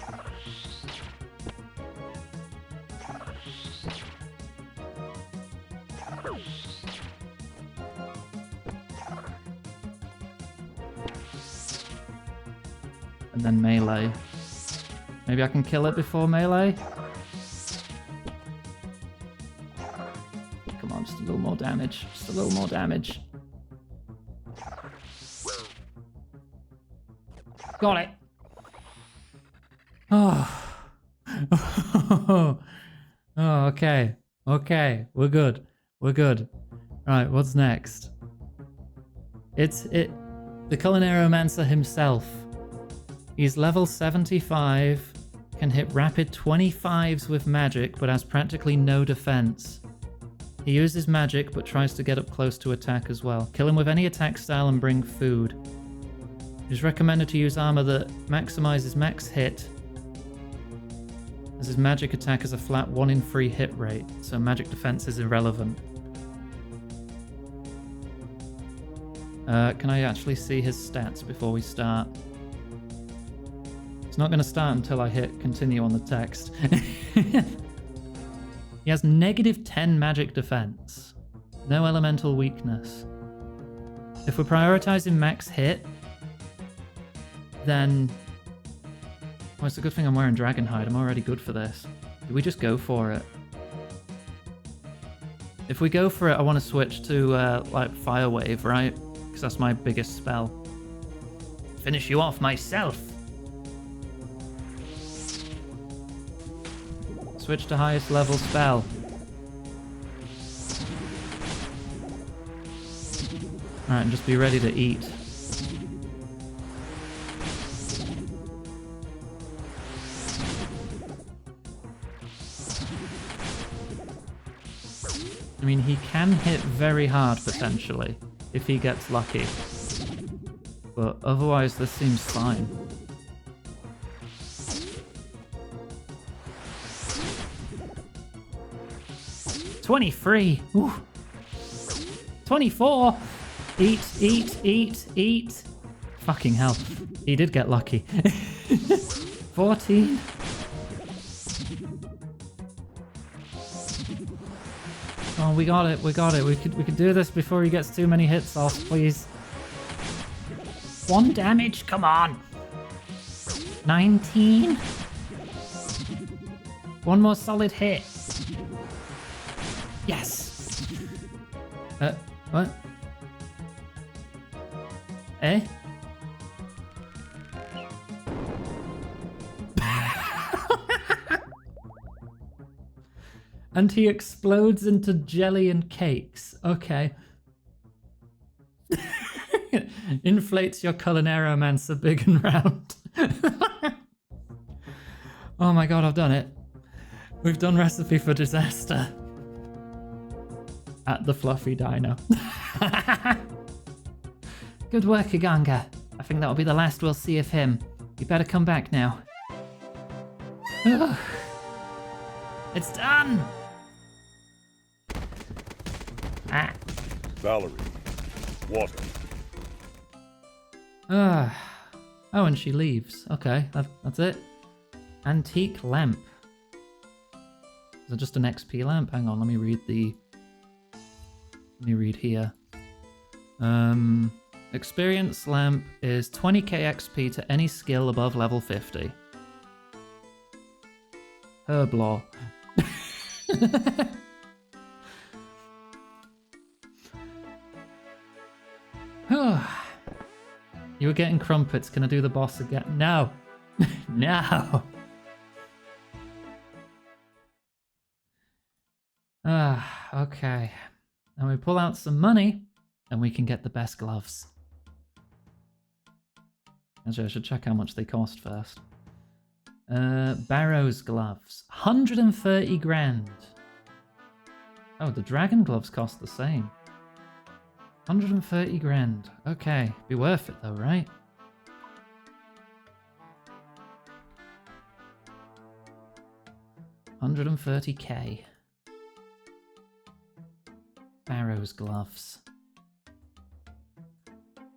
And then melee. Maybe I can kill it before melee? Come on, just a little more damage. Just a little more damage. Got it! Oh. Oh, okay. Okay, we're good. We're good. Alright, what's next? The Culinary himself. He's level 75, can hit rapid 25s with magic, but has practically no defense. He uses magic, but tries to get up close to attack as well. Kill him with any attack style and bring food. It is recommended to use armor that maximizes max hit, as his magic attack has a flat 1 in 3 hit rate, so magic defense is irrelevant. Can I actually see his stats before we start? It's not going to start until I hit continue on the text. He has negative 10 magic defense. No elemental weakness. If we're prioritizing max hit, then... Well, it's a good thing I'm wearing Dragonhide. I'm already good for this. Do we just go for it? If we go for it, I want to switch to, like, Fire Wave, right? Because that's my biggest spell. Finish you off myself! Switch to highest level spell. Alright, and just be ready to eat. I mean, he can hit very hard, potentially, if he gets lucky. But otherwise, this seems fine. 23. Ooh. 24. Eat, eat, eat, eat. Fucking hell. He did get lucky. 14. Oh, we got it. We got it. We could do this before he gets too many hits off, please. 1 damage. Come on. 19. 1 more solid hit. Yes. What? Eh? And he explodes into jelly and cakes. Okay. Inflates your Culinary big and round. Oh my god, I've done it. We've done Recipe for Disaster. At the Fluffy Dino. Good work, Iganga. I think that'll be the last we'll see of him. You better come back now. It's done! Ah. Valerie. Water. Oh, and she leaves. Okay, that's it. Antique lamp. Is it just an XP lamp? Hang on, let me read the Let me read here. Experience lamp is 20k XP to any skill above level 50. Herblore. You were getting crumpets. Can I do the boss again? No. No. Okay. Now we pull out some money and we can get the best gloves. Actually, I should check how much they cost first. Barrow's gloves. 130 grand. Oh, the dragon gloves cost the same. 130 grand. Okay, be worth it though, right? $130k. Barrow's gloves.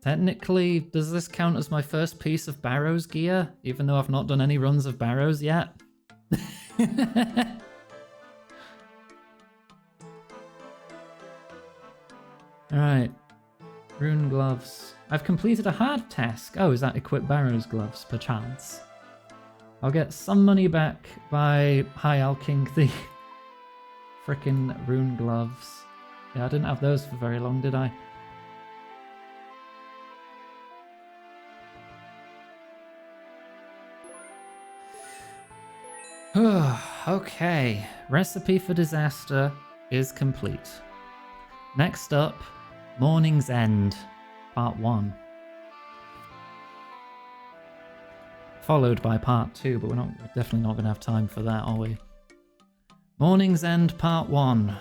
Technically, does this count as my first piece of Barrow's gear, even though I've not done any runs of Barrow's yet? Alright. Rune gloves. I've completed a hard task. Oh, is that equip Barrow's gloves, perchance? I'll get some money back by high-alking the frickin' rune gloves. Yeah, I didn't have those for very long, did I? Okay, recipe for disaster is complete. Next up, Morning's End, Part 1. Followed by Part 2, but we're definitely not going to have time for that, are we? Morning's End, Part 1.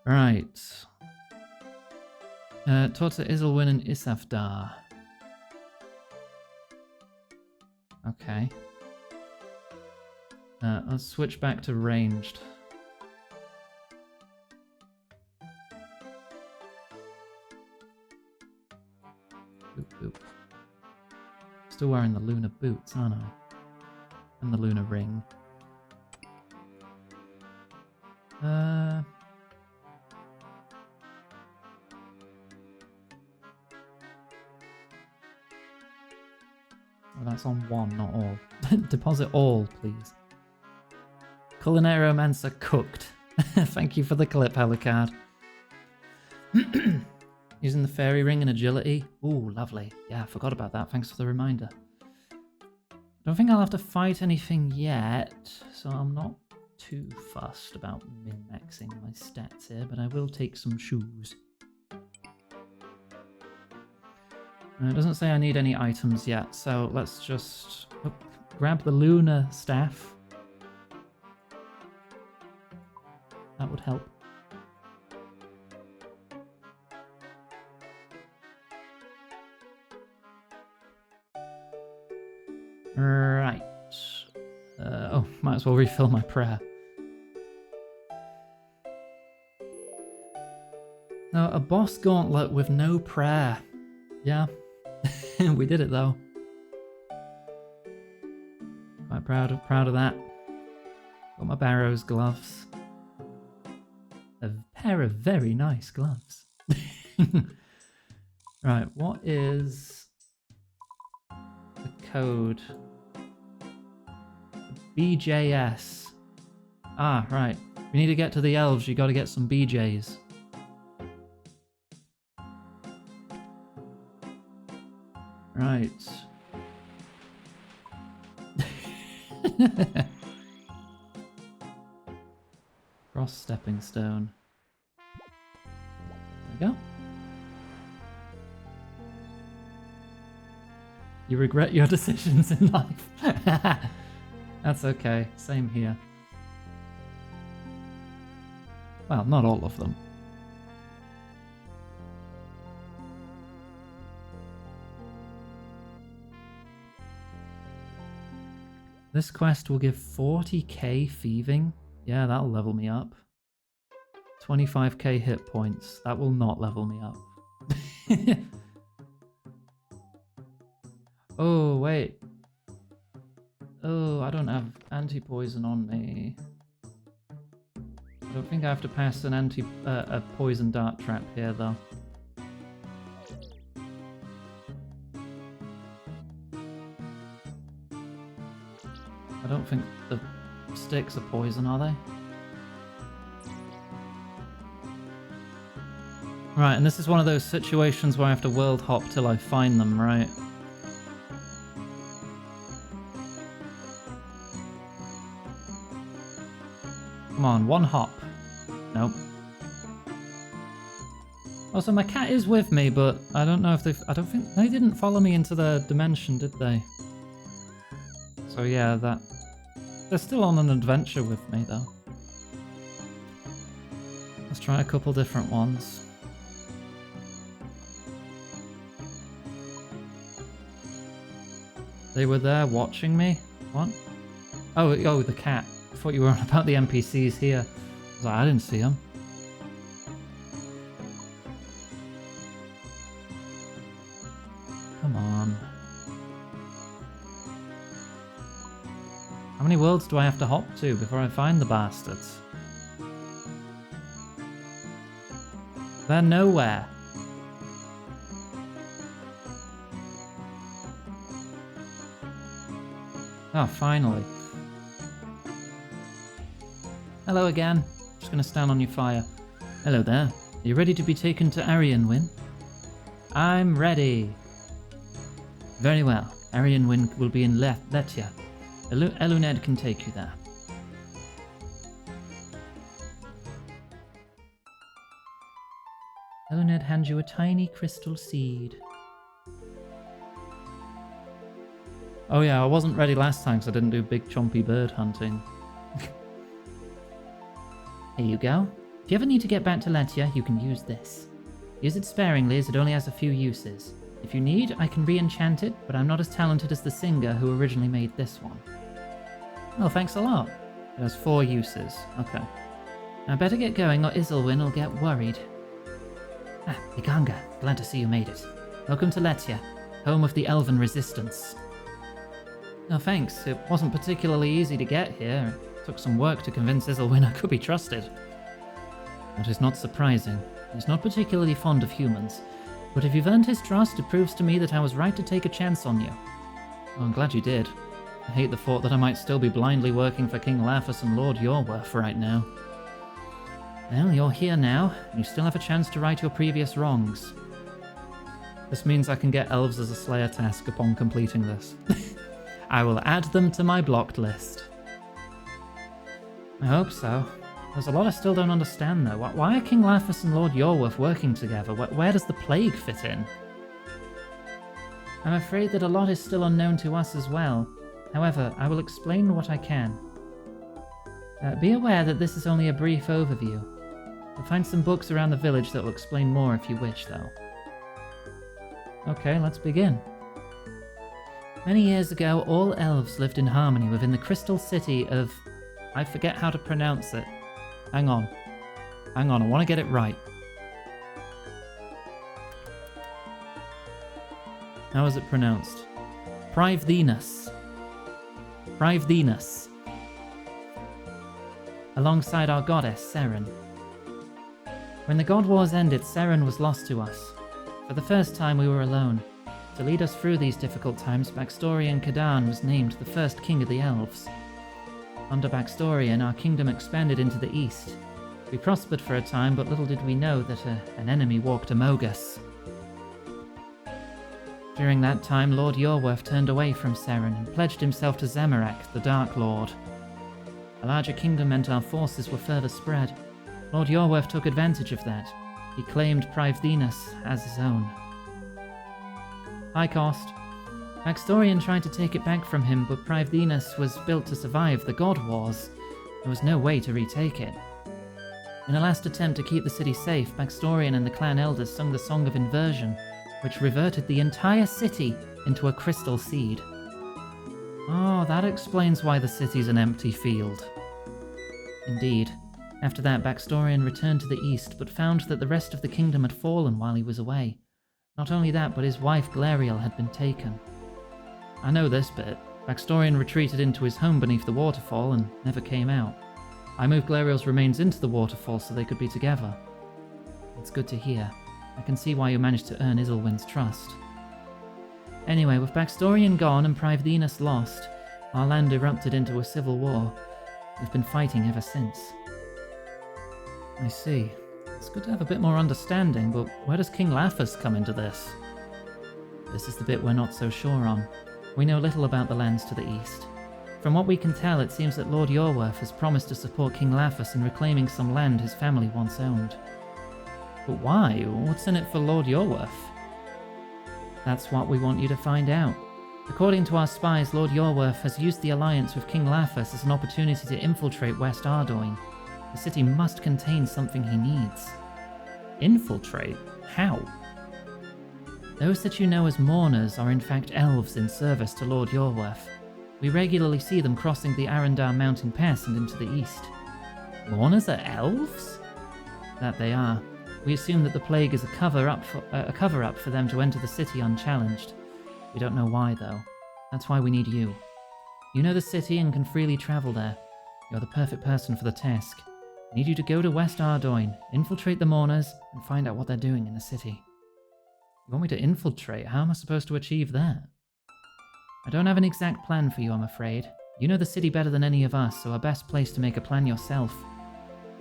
Right. Tota Isilwin and Isafdar. Okay. Let's switch back to ranged. Oop, oop. Still wearing the lunar boots, aren't I? And the lunar ring. Well, that's on one, not all. Deposit all, please. Culinary-mancer cooked. Thank you for the clip, Helicard. Using the fairy ring and agility. Ooh, lovely. Yeah, I forgot about that. Thanks for the reminder. Don't think I'll have to fight anything yet, so I'm not too fussed about min-maxing my stats here, but I will take some shoes. It doesn't say I need any items yet, so let's just grab the lunar staff. That would help. Right. Oh, might as well refill my prayer. Now, a boss gauntlet with no prayer. Yeah. We did it though. Quite proud of that. Got my Barrow's gloves. A pair of very nice gloves. Right, what is the code? BJS. Ah, right. We need to get to the elves. You got to get some BJs. Right. Cross stepping stone. There we go. You regret your decisions in life. That's okay. Same here. Well, not all of them. This quest will give 40k thieving. Yeah, that'll level me up. 25k hit points. That will not level me up. Oh, wait. Oh, I don't have anti-poison on me. I don't think I have to pass an a poison dart trap here, though. I don't think the sticks are poison, are they? Right, and this is one of those situations where I have to world hop till I find them, right? Come on, one hop. Nope. Also, my cat is with me, but I don't know if I don't think... They didn't follow me into the dimension, did they? So yeah, they're still on an adventure with me, though. Let's try a couple different ones. They were there watching me? What? Oh, the cat. I thought you were on about the NPCs here. I was like, I didn't see them. Come on. How many worlds do I have to hop to before I find the bastards? They're nowhere. Oh, finally. Hello again. Just gonna stand on your fire. Hello there. Are you ready to be taken to Arianwin? I'm ready. Very well. Arianwin will be in Letia. Eluned can take you there. Eluned hands you a tiny crystal seed. Oh yeah, I wasn't ready last time because I didn't do big chompy bird hunting. Here you go. If you ever need to get back to Letia, you can use this. Use it sparingly as it only has a few uses. If you need, I can re-enchant it, but I'm not as talented as the singer who originally made this one. Oh, thanks a lot. It has 4 uses. Okay. I better get going or Isilwin will get worried. Ah, Iganga, glad to see you made it. Welcome to Letia, home of the Elven Resistance. No thanks, it wasn't particularly easy to get here. It took some work to convince Isilwin I could be trusted. That is not surprising. He's not particularly fond of humans. But if you've earned his trust, it proves to me that I was right to take a chance on you. Oh, I'm glad you did. I hate the thought that I might still be blindly working for King Laphus and Lord Yorworth right now. Well, you're here now, and you still have a chance to right your previous wrongs. This means I can get elves as a Slayer task upon completing this. I will add them to my blocked list. I hope so. There's a lot I still don't understand though. Why are King Laphus and Lord Yorworth working together? Where does the plague fit in? I'm afraid that a lot is still unknown to us as well. However, I will explain what I can. Be aware that this is only a brief overview. You'll find some books around the village that will explain more if you wish though. Okay, let's begin. Many years ago, all elves lived in harmony within the crystal city of... I forget how to pronounce it. Hang on, I want to get it right. How is it pronounced? Privthenus. Privthenus. Alongside our goddess, Seren. When the God Wars ended, Seren was lost to us. For the first time, we were alone. To lead us through these difficult times, Baxtorian Kadan was named the first king of the elves. Under Baxtorian, our kingdom expanded into the east. We prospered for a time, but little did we know that an enemy walked among us. During that time, Lord Yorworth turned away from Seren and pledged himself to Zamorak, the Dark Lord. A larger kingdom meant our forces were further spread. Lord Yorworth took advantage of that. He claimed Privthenus as his own. High cost. Baxtorian tried to take it back from him, but Privthenus was built to survive the God Wars. There was no way to retake it. In a last attempt to keep the city safe, Baxtorian and the clan elders sung the Song of Inversion, which reverted the entire city into a crystal seed. Oh, that explains why the city's an empty field. Indeed. After that, Baxtorian returned to the east, but found that the rest of the kingdom had fallen while he was away. Not only that, but his wife Glariel had been taken. I know this bit. Baxtorian retreated into his home beneath the waterfall and never came out. I moved Glariel's remains into the waterfall so they could be together. It's good to hear. I can see why you managed to earn Isilwin's trust. Anyway, with Baxtorian gone and Privedinus lost, our land erupted into a civil war. We've been fighting ever since. I see. It's good to have a bit more understanding, but where does King Lathas come into this? This is the bit we're not so sure on. We know little about the lands to the east. From what we can tell, it seems that Lord Yorworth has promised to support King Lathas in reclaiming some land his family once owned. But why? What's in it for Lord Yorworth? That's what we want you to find out. According to our spies, Lord Yorworth has used the alliance with King Lathas as an opportunity to infiltrate West Ardoin. The city must contain something he needs. Infiltrate? How? Those that you know as mourners are in fact elves in service to Lord Yorworth. We regularly see them crossing the Arendar mountain pass and into the east. Mourners are elves? That they are. We assume that the plague is a cover-up for them to enter the city unchallenged. We don't know why, though. That's why we need you. You know the city and can freely travel there. You're the perfect person for the task. I need you to go to West Ardoin, infiltrate the mourners, and find out what they're doing in the city. You want me to infiltrate? How am I supposed to achieve that? I don't have an exact plan for you, I'm afraid. You know the city better than any of us, so are best placed to make a plan yourself.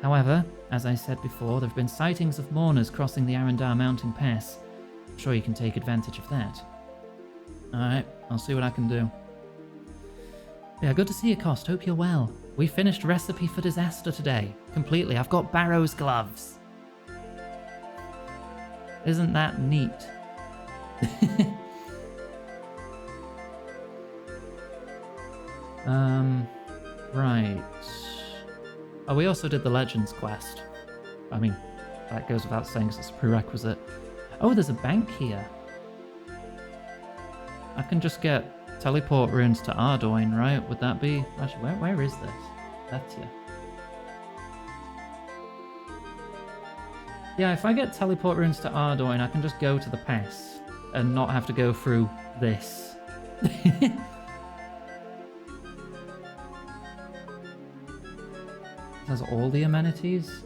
However, as I said before, there have been sightings of mourners crossing the Arendar mountain pass. I'm sure you can take advantage of that. Alright, I'll see what I can do. Yeah, good to see you, Cost. Hope you're well. We finished Recipe for Disaster today. Completely. I've got Barrow's gloves. Isn't that neat? Right. Oh, we also did the Legends quest. I mean, that goes without saying because it's a prerequisite. Oh, there's a bank here. I can just get teleport runes to Ardoin, right? Would that be... Actually, where is this? That's here. Yeah, if I get teleport runes to Ardoin, I can just go to the pass and not have to go through this. It has all the amenities.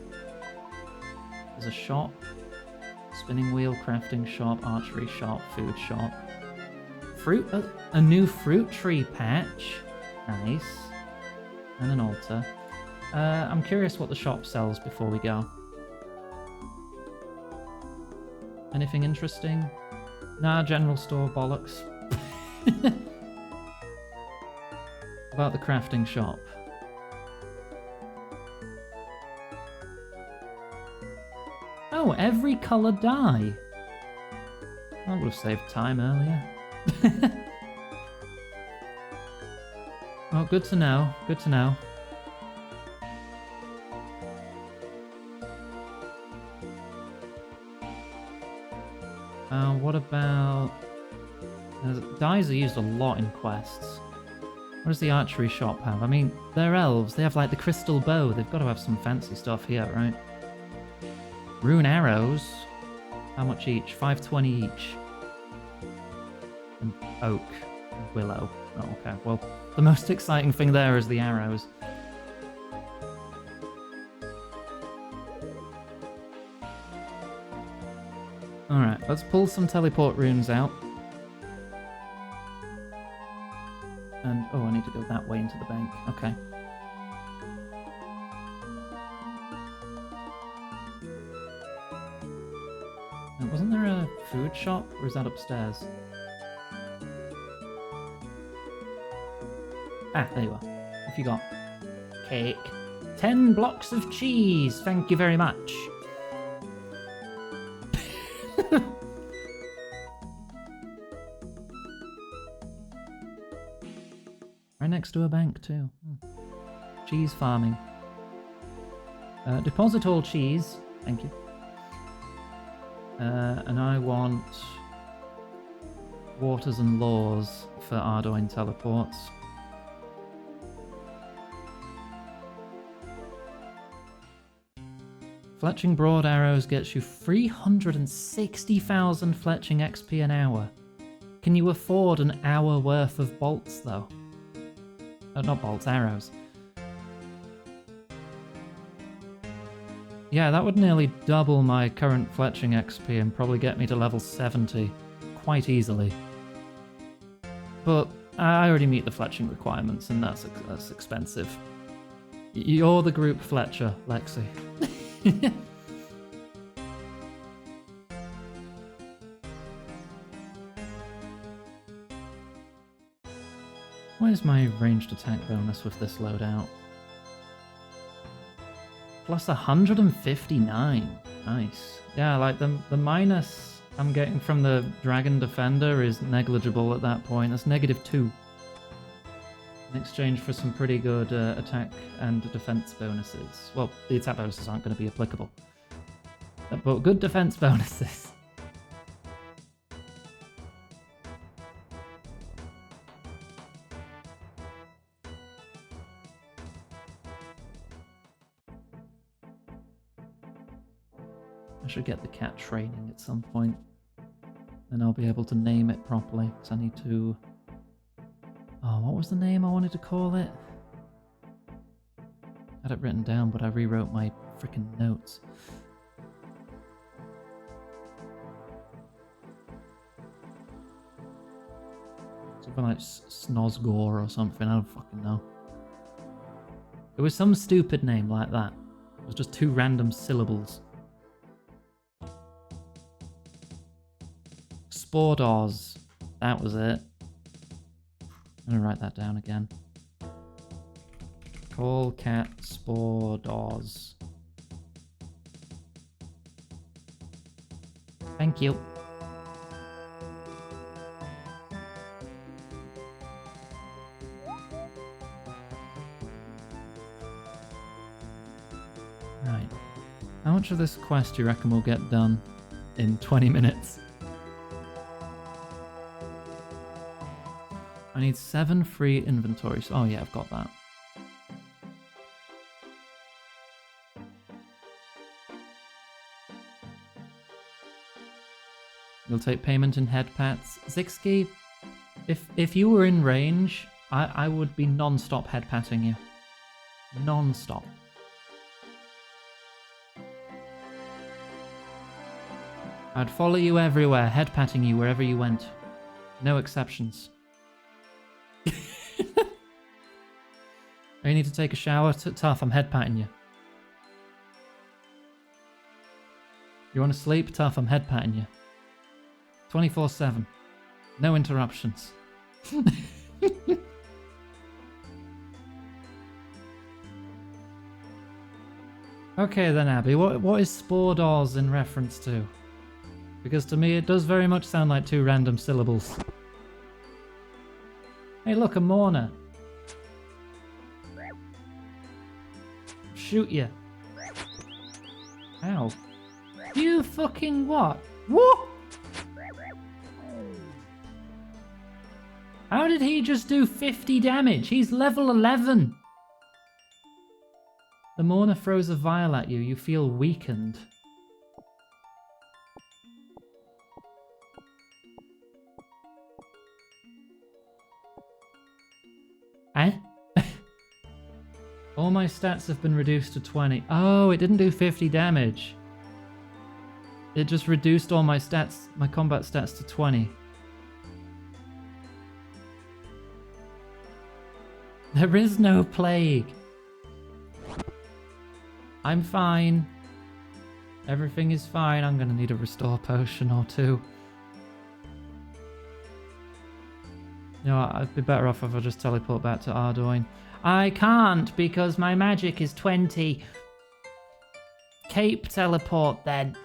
There's a shop, spinning wheel, crafting shop, archery shop, food shop. Fruit, a new fruit tree patch. Nice. And an altar. I'm curious what the shop sells before we go. Anything interesting? Nah, general store bollocks. About the crafting shop. Oh, every colour dye. That would have saved time earlier. Well, good to know. Good to know. What about... dyes are used a lot in quests. What does the archery shop have? I mean, they're elves. They have, like, the crystal bow. They've got to have some fancy stuff here, right? Rune arrows. How much each? 520 each. And oak. And willow. Oh, okay. Well, the most exciting thing there is the arrows. Alright, let's pull some teleport runes out. And, oh, I need to go that way into the bank. Okay. And wasn't there a food shop, or is that upstairs? Ah, there you are. What have you got? Cake. 10 blocks of cheese, thank you very much. Right next to a bank too. Cheese farming. Deposit all cheese. Thank you. And I want waters and laws for Ardoin teleports. Fletching broad arrows gets you 360,000 fletching XP an hour. Can you afford an hour worth of bolts though? Not bolts, arrows. Yeah, that would nearly double my current fletching XP and probably get me to level 70 quite easily. But I already meet the fletching requirements, and that's expensive. You're the group Fletcher, Lexi. Where's my ranged attack bonus with this loadout? Plus 159. Nice. Yeah, like the minus I'm getting from the Dragon Defender is negligible at that point. That's -2. In exchange for some pretty good attack and defense bonuses. Well, the attack bonuses aren't going to be applicable. But good defense bonuses. I should get the cat training at some point. Then I'll be able to name it properly, because I need to... Oh, what was the name I wanted to call it? I had it written down, but I rewrote my freaking notes. Something like Snozgore or something, I don't fucking know. It was some stupid name like that. It was just 2 random syllables. Spordors. That was it. I'm gonna write that down again. Call cat Spordors. Thank you. Right. How much of this quest do you reckon we'll get done in 20 minutes? I need 7 free inventories. Oh yeah, I've got that. You'll take payment in head pats. Zixki, if you were in range, I would be non-stop head patting you. Non-stop. I'd follow you everywhere, head patting you wherever you went. No exceptions. You need to take a shower? Tough, I'm head patting you. You want to sleep? Tough, I'm head patting you. 24/7. No interruptions. Okay then, Abby, what is Spordors in reference to? Because to me it does very much sound like 2 random syllables. Hey look, a Morna. Shoot you. Ow. You fucking what? What? How did he just do 50 damage? He's level 11. The Morna throws a vial at you. You feel weakened. Eh? All my stats have been reduced to 20. Oh, it didn't do 50 damage. It just reduced all my stats, my combat stats to 20. There is no plague. I'm fine. Everything is fine. I'm gonna need a restore potion or 2. You know what, I'd be better off if I just teleport back to Ardoin. I can't because my magic is 20. Cape teleport then.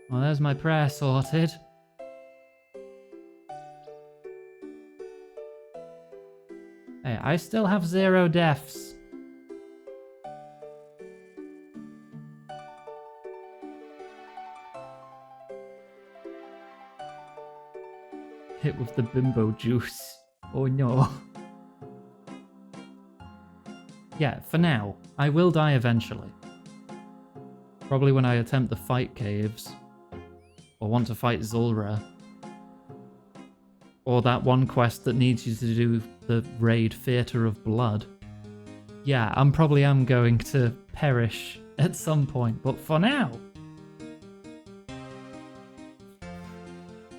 Well, there's my prayer sorted. Hey, I still have 0 deaths. Hit with the bimbo juice. Oh no. Yeah, for now. I will die eventually. Probably when I attempt the fight caves. Or want to fight Zulra. Or that one quest that needs you to do the raid Theatre of Blood. Yeah, I'm probably going to perish at some point, but for now...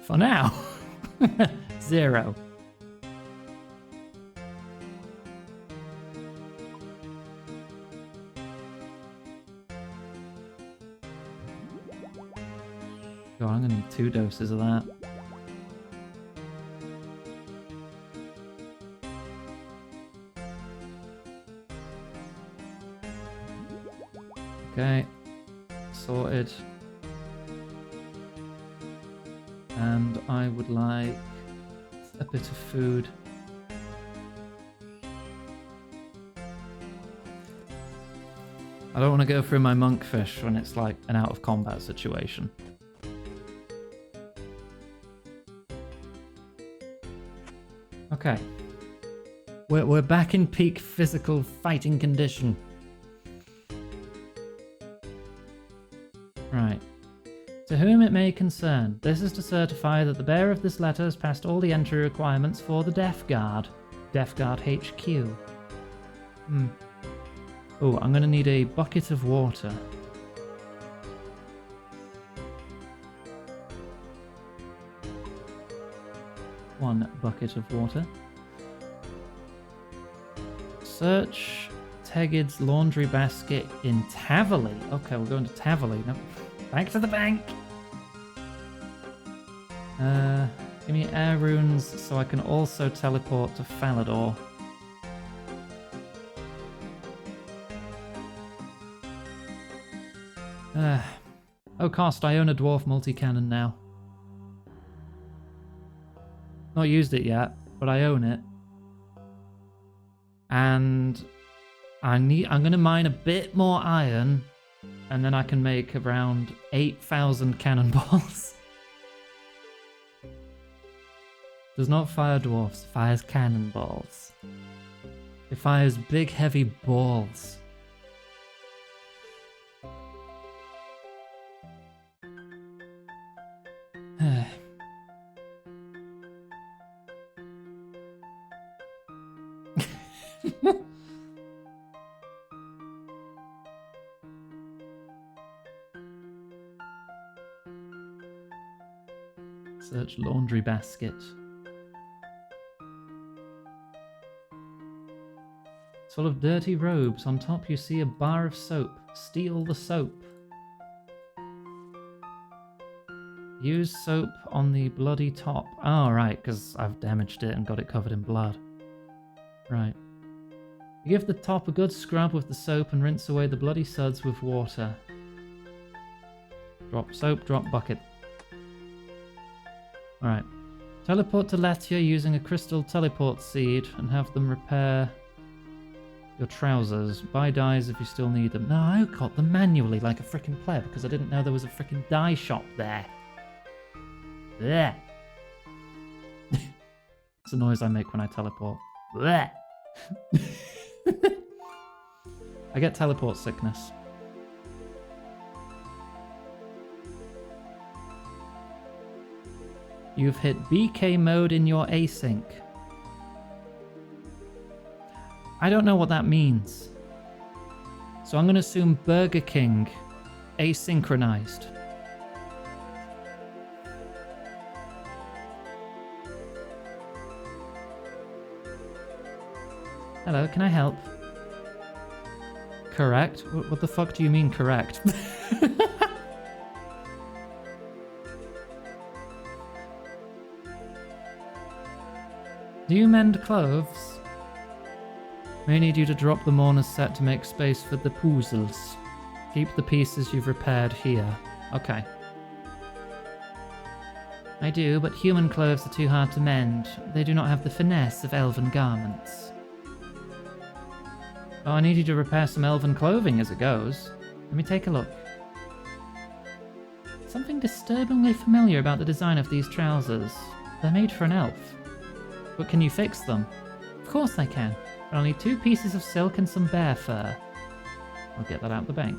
For now... 0. God, I'm gonna need 2 doses of that. Okay, sorted. And I would like a bit of food. I don't want to go through my monkfish when it's like an out of combat situation. Okay. We're back in peak physical fighting condition. Right. To whom it may concern, this is to certify that the bearer of this letter has passed all the entry requirements for the Death Guard. Death Guard HQ. Oh, I'm gonna need a bucket of water. One bucket of water. Search Tegid's laundry basket in Tavaly. Okay, we're going to Tavaly. No, back to the bank. Give me air runes so I can also teleport to Falador. Oh, cost, I own a dwarf multi-cannon now. Not used it yet, but I own it. And I'm gonna mine a bit more iron, and then I can make around 8,000 cannonballs. Does not fire dwarfs, fires cannonballs. It fires big heavy balls. Search laundry basket. It's full of dirty robes. On top you see a bar of soap. Steal the soap. Use soap on the bloody top. Oh, right, because I've damaged it and got it covered in blood. Right. You give the top a good scrub with the soap and rinse away the bloody suds with water. Drop soap, drop bucket. Alright. Teleport to Latia using a crystal teleport seed and have them repair your trousers. Buy dyes if you still need them. No, I got them manually like a freaking pleb because I didn't know there was a freaking dye shop there. Blech. It's the noise I make when I teleport. Blech. I get teleport sickness. You've hit BK mode in your async. I don't know what that means. So I'm going to assume Burger King asynchronized. Hello, can I help? Correct? What the fuck do you mean correct? Do you mend clothes? May need you to drop the mourner's set to make space for the puzzles. Keep the pieces you've repaired here. Okay. I do, but human clothes are too hard to mend. They do not have the finesse of elven garments. Oh, I need you to repair some elven clothing as it goes. Let me take a look. Something disturbingly familiar about the design of these trousers. They're made for an elf. But can you fix them? Of course I can. But I'll need 2 pieces of silk and some bear fur. I'll get that out of the bank.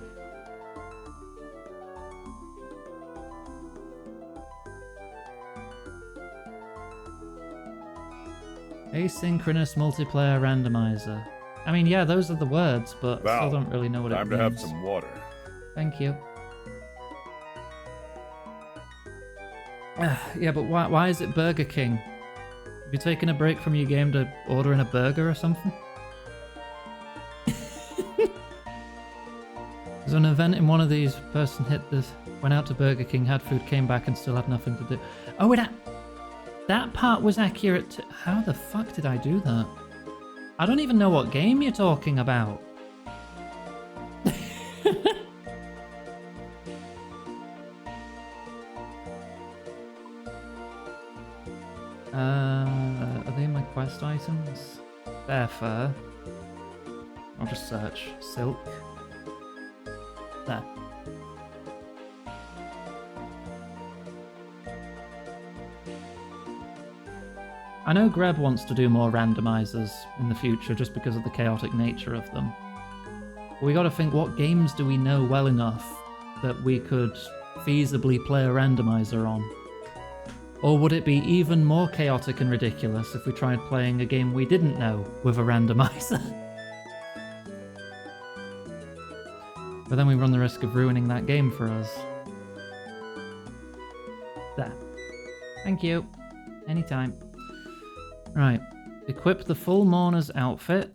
Asynchronous multiplayer randomizer. I mean, yeah, those are the words, but I Val, still don't really know what it time means. to have some water. Thank you. Yeah, but why is it Burger King? Have you taken a break from your game to order in a burger or something? There's an event in one of these. Person went out to Burger King, had food, came back, and still had nothing to do. Oh, that part was accurate. How the fuck did I do that? I don't even know what game you're talking about. Are they my quest items? Bear fur. I'll just search. Silk. There. I know Greb wants to do more randomizers in the future just because of the chaotic nature of them. But we gotta think, what games do we know well enough that we could feasibly play a randomizer on? Or would it be even more chaotic and ridiculous if we tried playing a game we didn't know with a randomizer? But then we run the risk of ruining that game for us. There. Thank you. Anytime. Right. Equip the full mourner's outfit.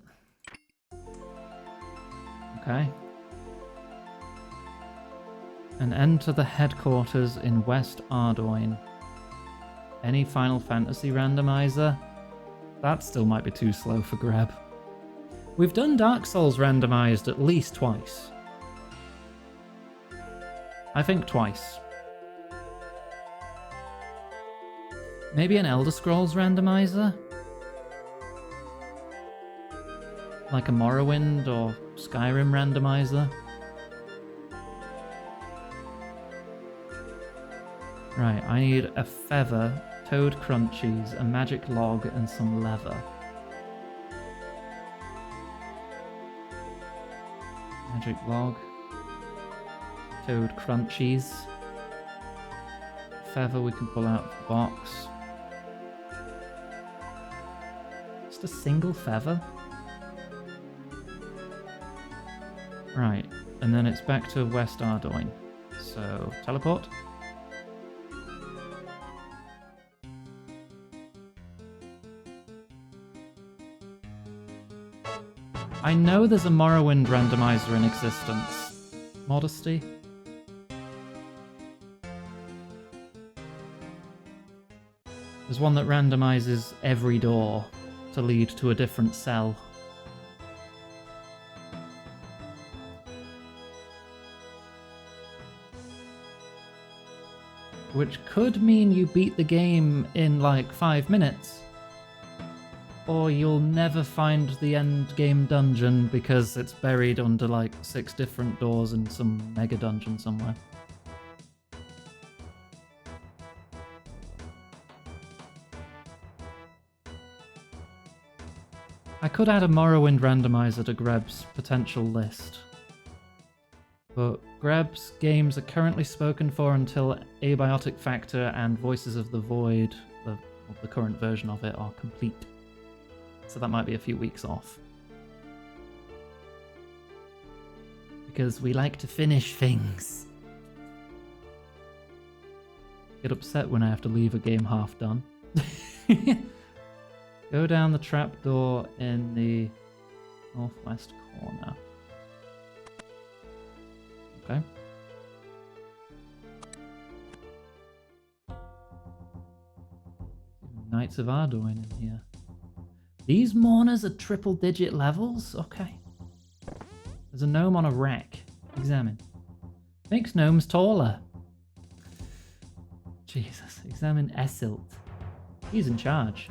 Okay. And enter the headquarters in West Ardoyne. Any Final Fantasy randomizer? That still might be too slow for Greb. We've done Dark Souls randomized at least twice. I think twice. Maybe an Elder Scrolls randomizer? Like a Morrowind or Skyrim randomizer? Right, I need a feather, toad crunchies, a magic log, and some leather. Magic log. Toad crunchies. Feather we can pull out of the box. Just a single feather? Right, and then it's back to West Ardoyne. So, teleport. I know there's a Morrowind randomizer in existence. Modesty? There's one that randomizes every door to lead to a different cell. Which could mean you beat the game in like 5 minutes. Or you'll never find the end game dungeon because it's buried under like 6 different doors in some mega dungeon somewhere. I could add a Morrowind randomizer to Greb's potential list. But Greb's games are currently spoken for until Abiotic Factor and Voices of the Void, the current version of it, are complete. So that might be a few weeks off. Because we like to finish things. Get upset when I have to leave a game half done. Go down the trapdoor in the northwest corner. Okay. Knights of Ardoyne in here. These mourners are triple-digit levels? Okay. There's a gnome on a rack. Examine. Makes gnomes taller. Jesus. Examine Esilt. He's in charge.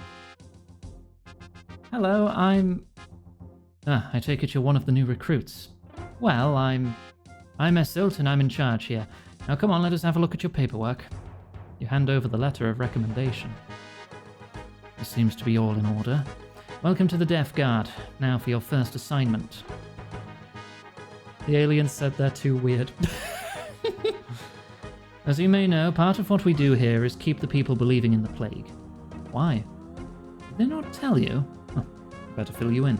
Hello, I take it you're one of the new recruits. Well, I'm Esilt and I'm in charge here. Now come on, let us have a look at your paperwork. You hand over the letter of recommendation. This seems to be all in order. Welcome to the Death Guard. Now for your first assignment. The aliens said they're too weird. As you may know, part of what we do here is keep the people believing in the plague. Why? Did they not tell you? Oh, better fill you in.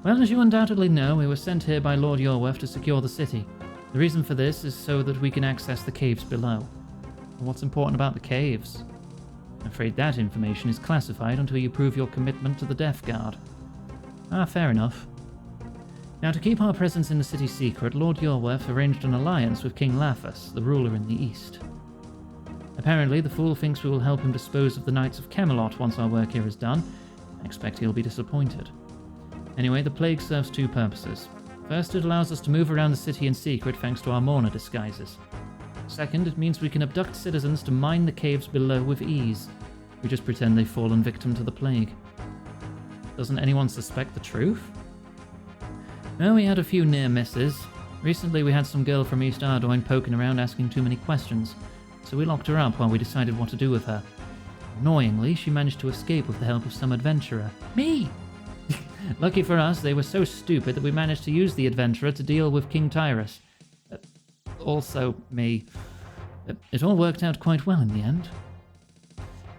Well, as you undoubtedly know, we were sent here by Lord Yorworth to secure the city. The reason for this is so that we can access the caves below. What's important about the caves? I'm afraid that information is classified until you prove your commitment to the Death Guard. Ah, fair enough. Now, to keep our presence in the city secret, Lord Yorworth arranged an alliance with King Lathas, the ruler in the east. Apparently, the fool thinks we will help him dispose of the Knights of Camelot once our work here is done. I expect he'll be disappointed. Anyway, the plague serves two purposes. First, it allows us to move around the city in secret thanks to our mourner disguises. Second, it means we can abduct citizens to mine the caves below with ease. We just pretend they've fallen victim to the plague. Doesn't anyone suspect the truth? Well, we had a few near misses. Recently we had some girl from East Ardoyne poking around asking too many questions, so we locked her up while we decided what to do with her. Annoyingly, she managed to escape with the help of some adventurer. Me! Lucky for us, they were so stupid that we managed to use the adventurer to deal with King Tyrus. Also me. It all worked out quite well in the end.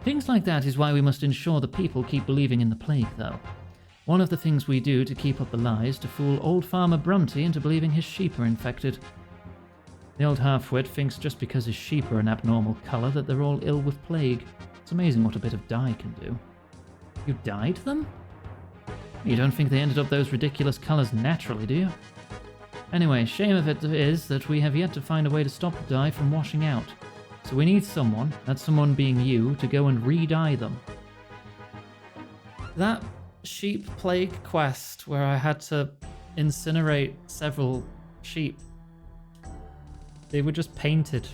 Things like that is why we must ensure the people keep believing in the plague, though. One of the things we do to keep up the lie is to fool old Farmer Brumty into believing his sheep are infected. The old half-wit thinks just because his sheep are an abnormal colour that they're all ill with plague. It's amazing what a bit of dye can do. You dyed them? You don't think they ended up those ridiculous colours naturally, do you? Anyway, shame of it is that we have yet to find a way to stop the dye from washing out. So we need someone, that someone being you, to go and re-dye them. That sheep plague quest where I had to incinerate several sheep, they were just painted.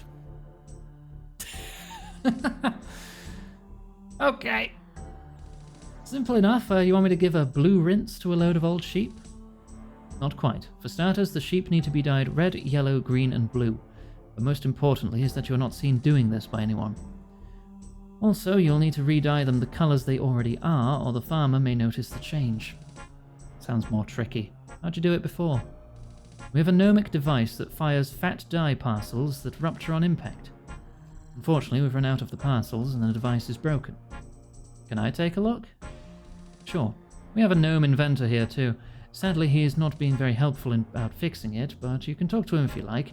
Okay. Simple enough. You want me to give a blue rinse to a load of old sheep? Not quite. For starters, the sheep need to be dyed red, yellow, green, and blue. But most importantly is that you're not seen doing this by anyone. Also, you'll need to re-dye them the colours they already are, or the farmer may notice the change. Sounds more tricky. How'd you do it before? We have a gnomic device that fires fat dye parcels that rupture on impact. Unfortunately, we've run out of the parcels and the device is broken. Can I take a look? Sure. We have a gnome inventor here too. Sadly, he is not being very helpful about fixing it, but you can talk to him if you like.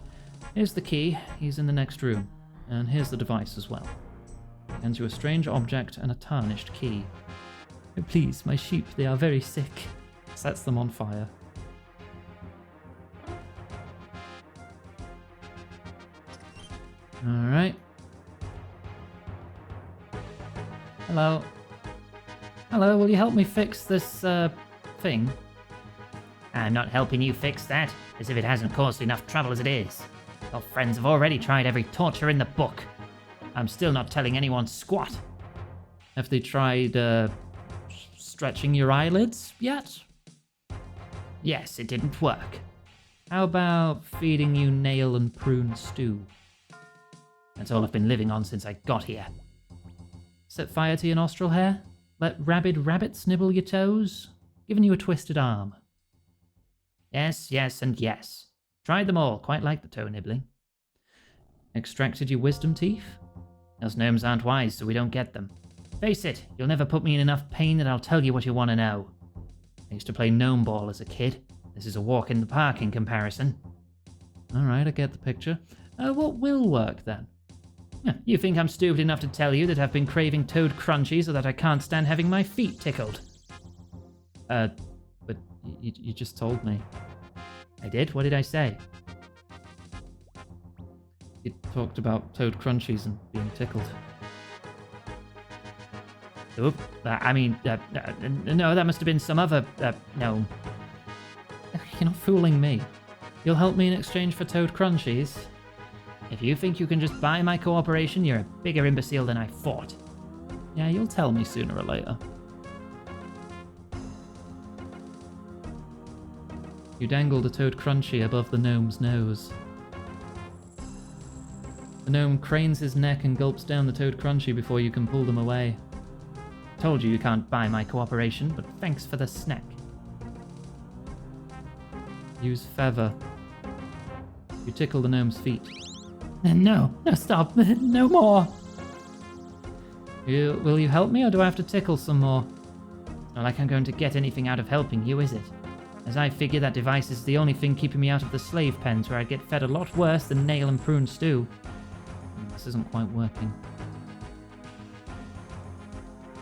Here's the key. He's in the next room. And here's the device as well. He hands you a strange object and a tarnished key. Oh, please, my sheep, they are very sick. Sets them on fire. Alright. Hello. Hello, will you help me fix this, thing? I'm not helping you fix that, as if it hasn't caused enough trouble as it is. Your friends have already tried every torture in the book. I'm still not telling anyone squat. Have they tried, stretching your eyelids yet? Yes, it didn't work. How about feeding you nail and prune stew? That's all I've been living on since I got here. Set fire to your nostril hair? Let rabid rabbits nibble your toes? Giving you a twisted arm. Yes, yes, and yes. Tried them all, quite like the toe nibbling. Extracted your wisdom teeth? Those gnomes aren't wise, so we don't get them. Face it, you'll never put me in enough pain that I'll tell you what you want to know. I used to play gnome ball as a kid. This is a walk in the park in comparison. Alright, I get the picture. What will work then? You think I'm stupid enough to tell you that I've been craving toad crunchies or that I can't stand having my feet tickled? But you just told me. I did? What did I say? You talked about toad crunchies and being tickled. Oop, no, that must have been some other, no. You're not fooling me. You'll help me in exchange for toad crunchies? If you think you can just buy my cooperation, you're a bigger imbecile than I thought. Yeah, you'll tell me sooner or later. You dangled a toad crunchie above the gnome's nose. The gnome cranes his neck and gulps down the toad crunchie before you can pull them away. Told you can't buy my cooperation, but thanks for the snack. Use feather. You tickle the gnome's feet. No, stop, no more. Will you help me, or do I have to tickle some more? Not like I'm going to get anything out of helping you, is it? As I figure, that device is the only thing keeping me out of the slave pens, where I'd get fed a lot worse than nail and prune stew. This isn't quite working.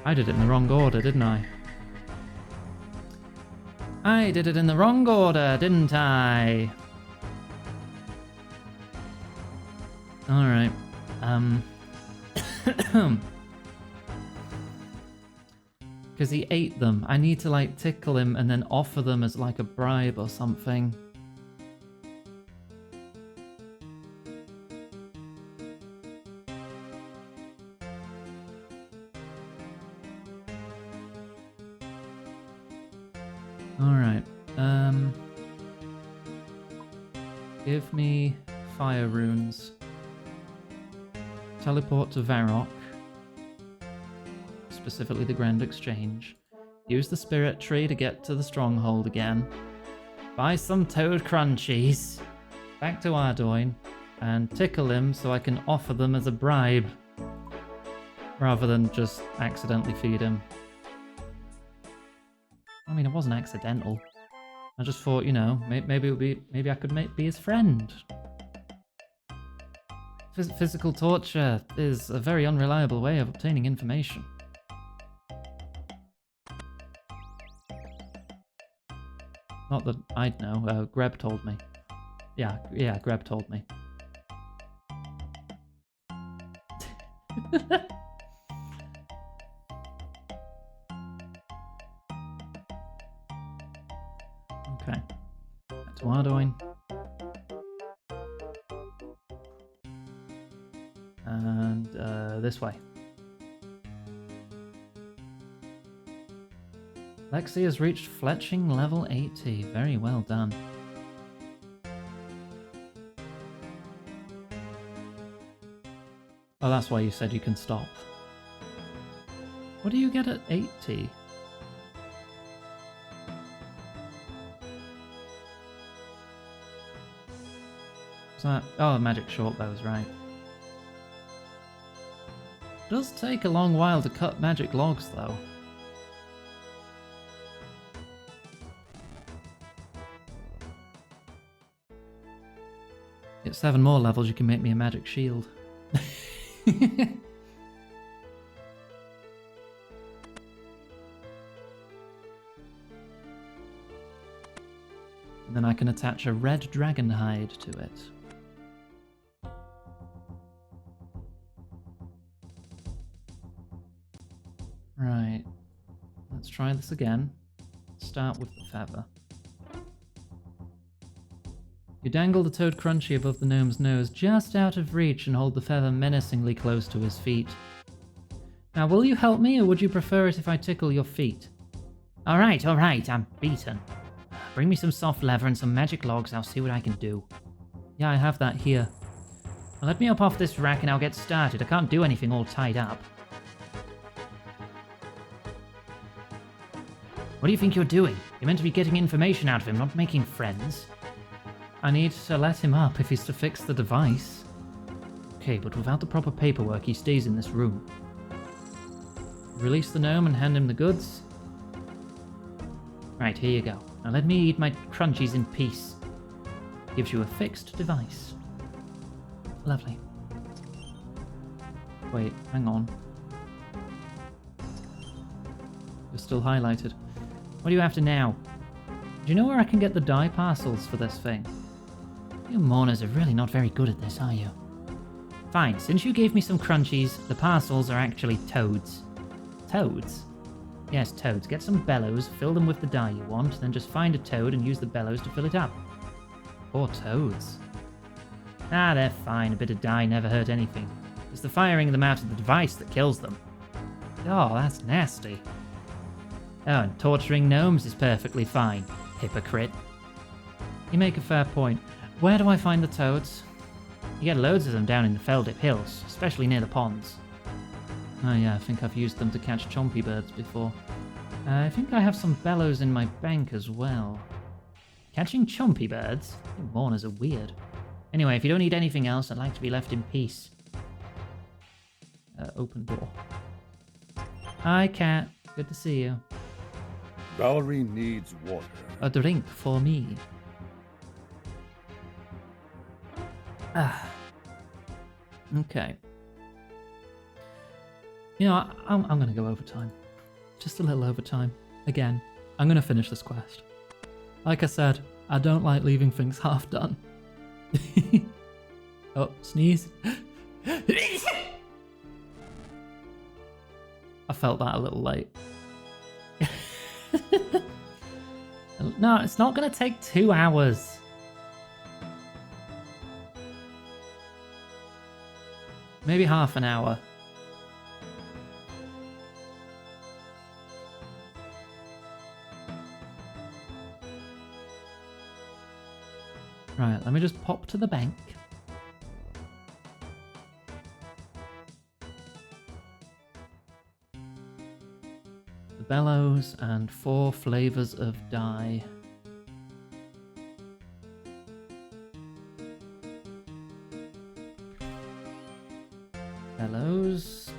I did it in the wrong order, didn't I? I did it in the wrong order, didn't I? Alright. Because he ate them. I need to, like, tickle him and then offer them as, like, a bribe or something. Alright. Give me fire runes. Teleport to Varrock. Specifically the Grand Exchange. Use the Spirit Tree to get to the Stronghold again. Buy some Toad Crunchies. Back to Ardoin. And tickle him so I can offer them as a bribe. Rather than just accidentally feed him. I mean, it wasn't accidental. I just thought, you know, maybe I could be his friend. Physical torture is a very unreliable way of obtaining information. Not that I'd know. Greb told me. Yeah, Greb told me. Okay. Back to Ardoin. And this way. Lexi has reached fletching level 80. Very well done. Oh, that's why you said you can stop. What do you get at 80? Is that... Oh, magic short bow's right. Does take a long while to cut magic logs, though. Get 7 more levels, you can make me a magic shield. And then I can attach a red dragon hide to it. Right. Let's try this again. Start with the feather. You dangle the Toad Crunchy above the gnome's nose, just out of reach, and hold the feather menacingly close to his feet. Now, will you help me, or would you prefer it if I tickle your feet? Alright, I'm beaten. Bring me some soft leather and some magic logs, I'll see what I can do. Yeah, I have that here. Now, let me up off this rack and I'll get started. I can't do anything all tied up. What do you think you're doing? You're meant to be getting information out of him, not making friends. I need to let him up if he's to fix the device. Okay, but without the proper paperwork, he stays in this room. Release the gnome and hand him the goods. Right, here you go. Now let me eat my crunchies in peace. Gives you a fixed device. Lovely. Wait, hang on. You're still highlighted. What are you after now? Do you know where I can get the dye parcels for this thing? You mourners are really not very good at this, are you? Fine, since you gave me some crunchies, the parcels are actually toads. Toads? Yes, toads. Get some bellows, fill them with the dye you want, then just find a toad and use the bellows to fill it up. Poor toads. Ah, they're fine. A bit of dye never hurt anything. It's the firing them out of the device that kills them. Oh, that's nasty. Oh, and torturing gnomes is perfectly fine. Hypocrite. You make a fair point. Where do I find the toads? You get loads of them down in the Feldip Hills, especially near the ponds. Oh yeah, I think I've used them to catch chompy birds before. I think I have some bellows in my bank as well. Catching chompy birds? You mourners are weird. Anyway, if you don't need anything else, I'd like to be left in peace. Open door. Hi, cat. Good to see you. Valerie needs water. A drink for me. Ah. Okay. You know, I'm going to go overtime. Just a little overtime. Again, I'm going to finish this quest. Like I said, I don't like leaving things half done. Oh, sneeze. I felt that a little late. No, it's not going to take 2 hours. Maybe half an hour. Right, let me just pop to the bank. The bellows and 4 flavors of dye. Bellows.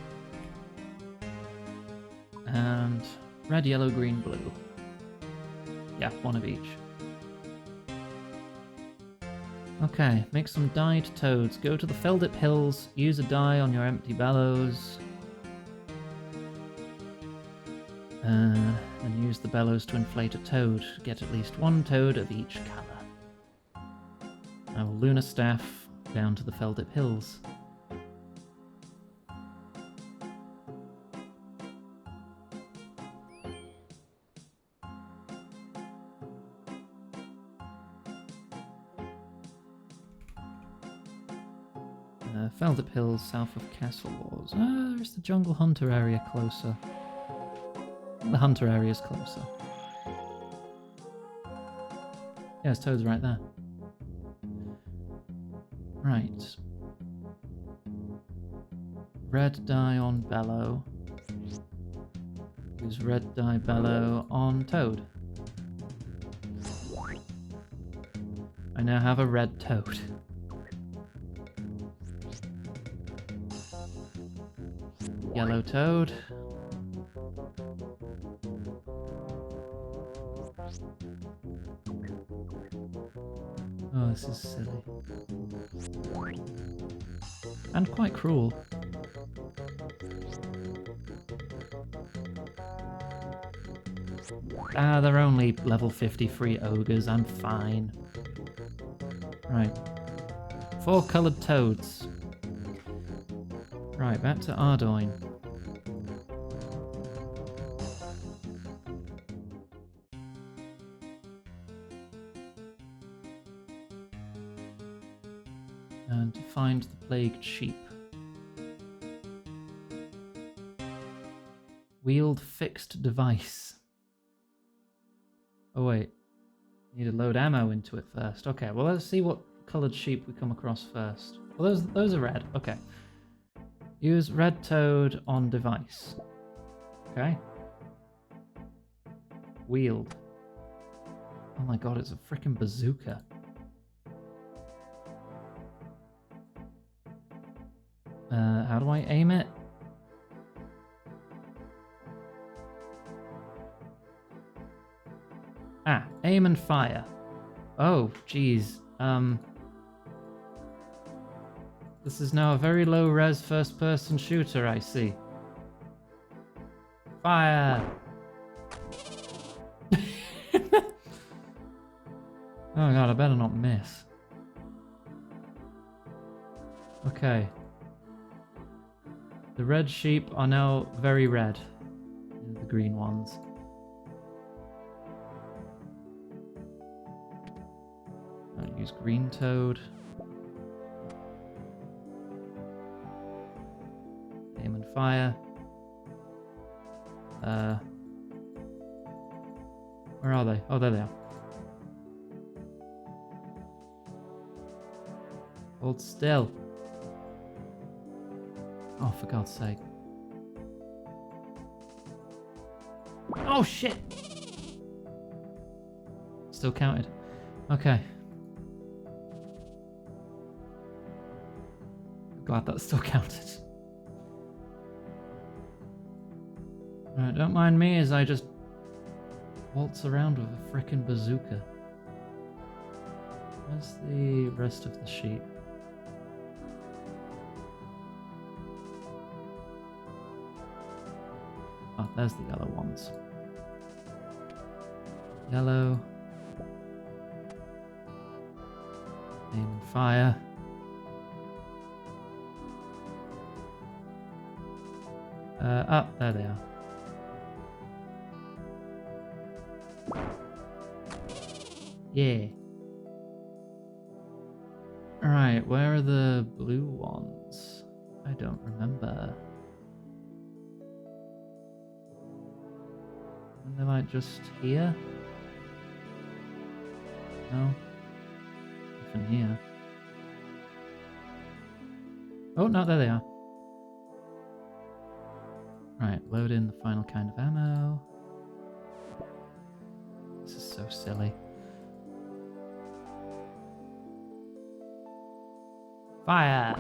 And red, yellow, green, blue. Yeah, 1 of each. Okay, make some dyed toads. Go to the Feldip Hills, use a dye on your empty bellows. And use the bellows to inflate a toad. Get at least 1 toad of each colour. I will Lunar Staff down to the Feldip Hills. Feldip Hills, south of Castle Walls. There's the Jungle Hunter area closer. The Hunter area is closer. Yeah, there's toads right there. Right. Red dye on bellow. Use red dye bellow on toad. I now have a red toad. Yellow toad. Oh, this is silly. And quite cruel. They're only level 53 ogres, I'm fine. Right. 4 coloured toads. Right, back to Ardoyne. And to find the plagued sheep. Wield fixed device. Oh wait, need to load ammo into it first. Okay, well let's see what coloured sheep we come across first. Well, those are red. Okay. Use red toad on device. Okay. Wield. Oh my god, it's a freaking bazooka. How do I aim it? Ah, aim and fire. Oh, geez. This is now a very low-res first-person shooter, I see. Fire! Oh god, I better not miss. Okay. The red sheep are now very red. The green ones. I'll use green toad. Aim and fire. Where are they? Oh, there they are. Hold still. Oh, for God's sake. Oh, shit! Still counted. Okay. Glad that still counted. Don't mind me as I just waltz around with a frickin' bazooka. Where's the rest of the sheep? Oh, there's the yellow ones. Yellow. Aim and fire. There they are. Yeah. Alright, where are the blue ones? I don't remember. And they're like just here? No? Nothing here. Oh, no, there they are. Right, load in the final kind of ammo. This is so silly. Fire!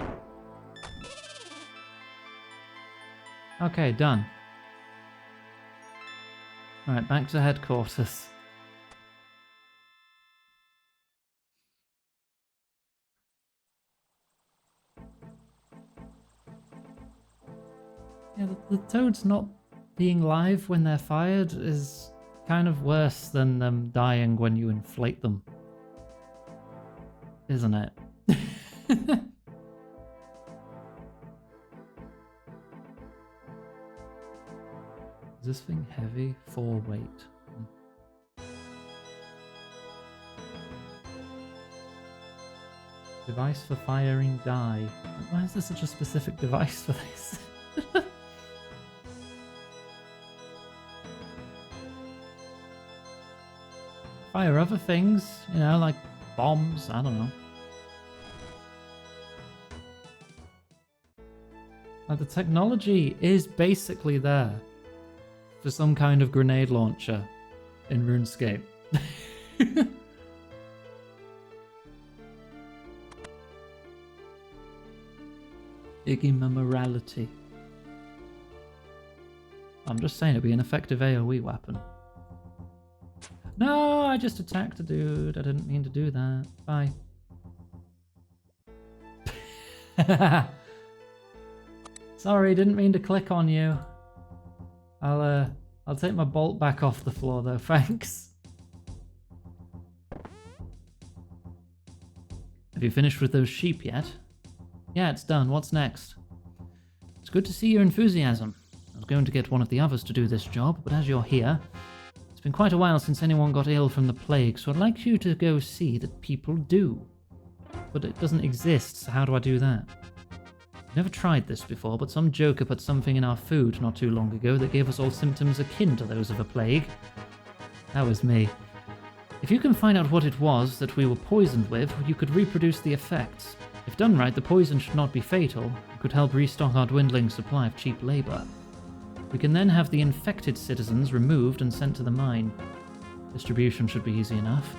Okay, done. Alright, back to headquarters. Yeah, the toads not being live when they're fired is kind of worse than them dying when you inflate them. Isn't it? Is this thing heavy? 4 weight. Device for firing dye. Why is there such a specific device for this? Fire other things, you know, like bombs, I don't know. Like the technology is basically there for some kind of grenade launcher in RuneScape. Iggy morality. I'm just saying it'd be an effective AoE weapon. No, I just attacked a dude. I didn't mean to do that. Bye. Sorry, didn't mean to click on you. I'll take my bolt back off the floor though, thanks. Have you finished with those sheep yet? Yeah, it's done. What's next? It's good to see your enthusiasm. I was going to get one of the others to do this job, but as you're here, it's been quite a while since anyone got ill from the plague, so I'd like you to go see that people do. But it doesn't exist, so how do I do that? I've never tried this before, but some joker put something in our food not too long ago that gave us all symptoms akin to those of a plague. That was me. If you can find out what it was that we were poisoned with, you could reproduce the effects. If done right, the poison should not be fatal. It could help restock our dwindling supply of cheap labor. We can then have the infected citizens removed and sent to the mine. Distribution should be easy enough.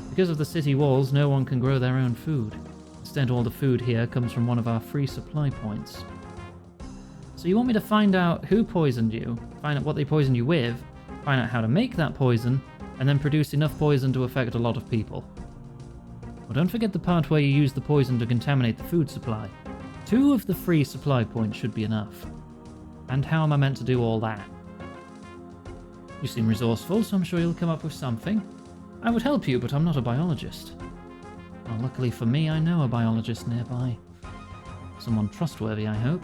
Because of the city walls, no one can grow their own food. Instead, all the food here comes from one of our free supply points. So you want me to find out who poisoned you, find out what they poisoned you with, find out how to make that poison, and then produce enough poison to affect a lot of people. Well, don't forget the part where you use the poison to contaminate the food supply. 2 of the free supply points should be enough. And how am I meant to do all that? You seem resourceful, so I'm sure you'll come up with something. I would help you, but I'm not a biologist. Well, luckily for me, I know a biologist nearby. Someone trustworthy, I hope.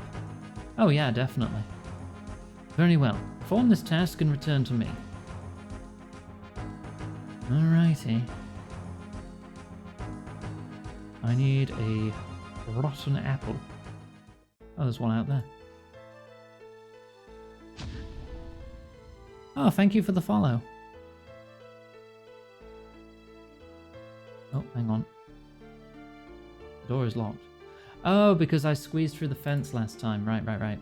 Oh yeah, definitely. Very well. Perform this task and return to me. Alrighty. I need a rotten apple. Oh, there's one out there. Oh, thank you for the follow. Oh, hang on. The door is locked. Oh, because I squeezed through the fence last time. Right. I'm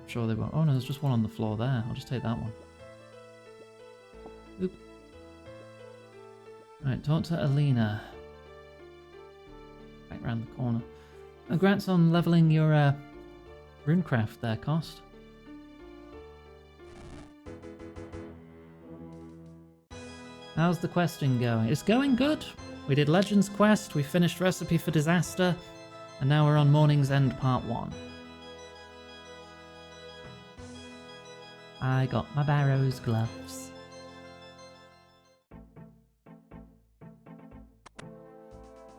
sure they were. Oh no, there's just one on the floor there. I'll just take that one. Oop. Right, talk to Alina. back round the corner. Congrats on leveling your runecraft there, Cost. How's the questing going? It's going good. We did Legends Quest, we finished Recipe for Disaster, and now we're on Morning's End Part 1. I got my Barrow's gloves.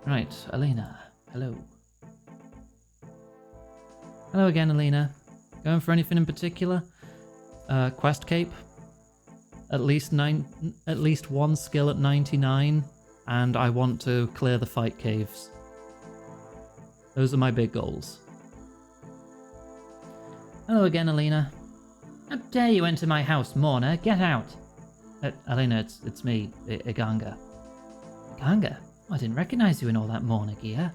Right, Alina. Hello. Hello again, Alina. Going for anything in particular? Quest Cape? At least one skill at 99, and I want to clear the fight caves. Those are my big goals. Hello again, Alina. How dare you enter my house, Morna? Get out! Alina, it's me, Iganga. Iganga? I didn't recognize you in all that Morna gear.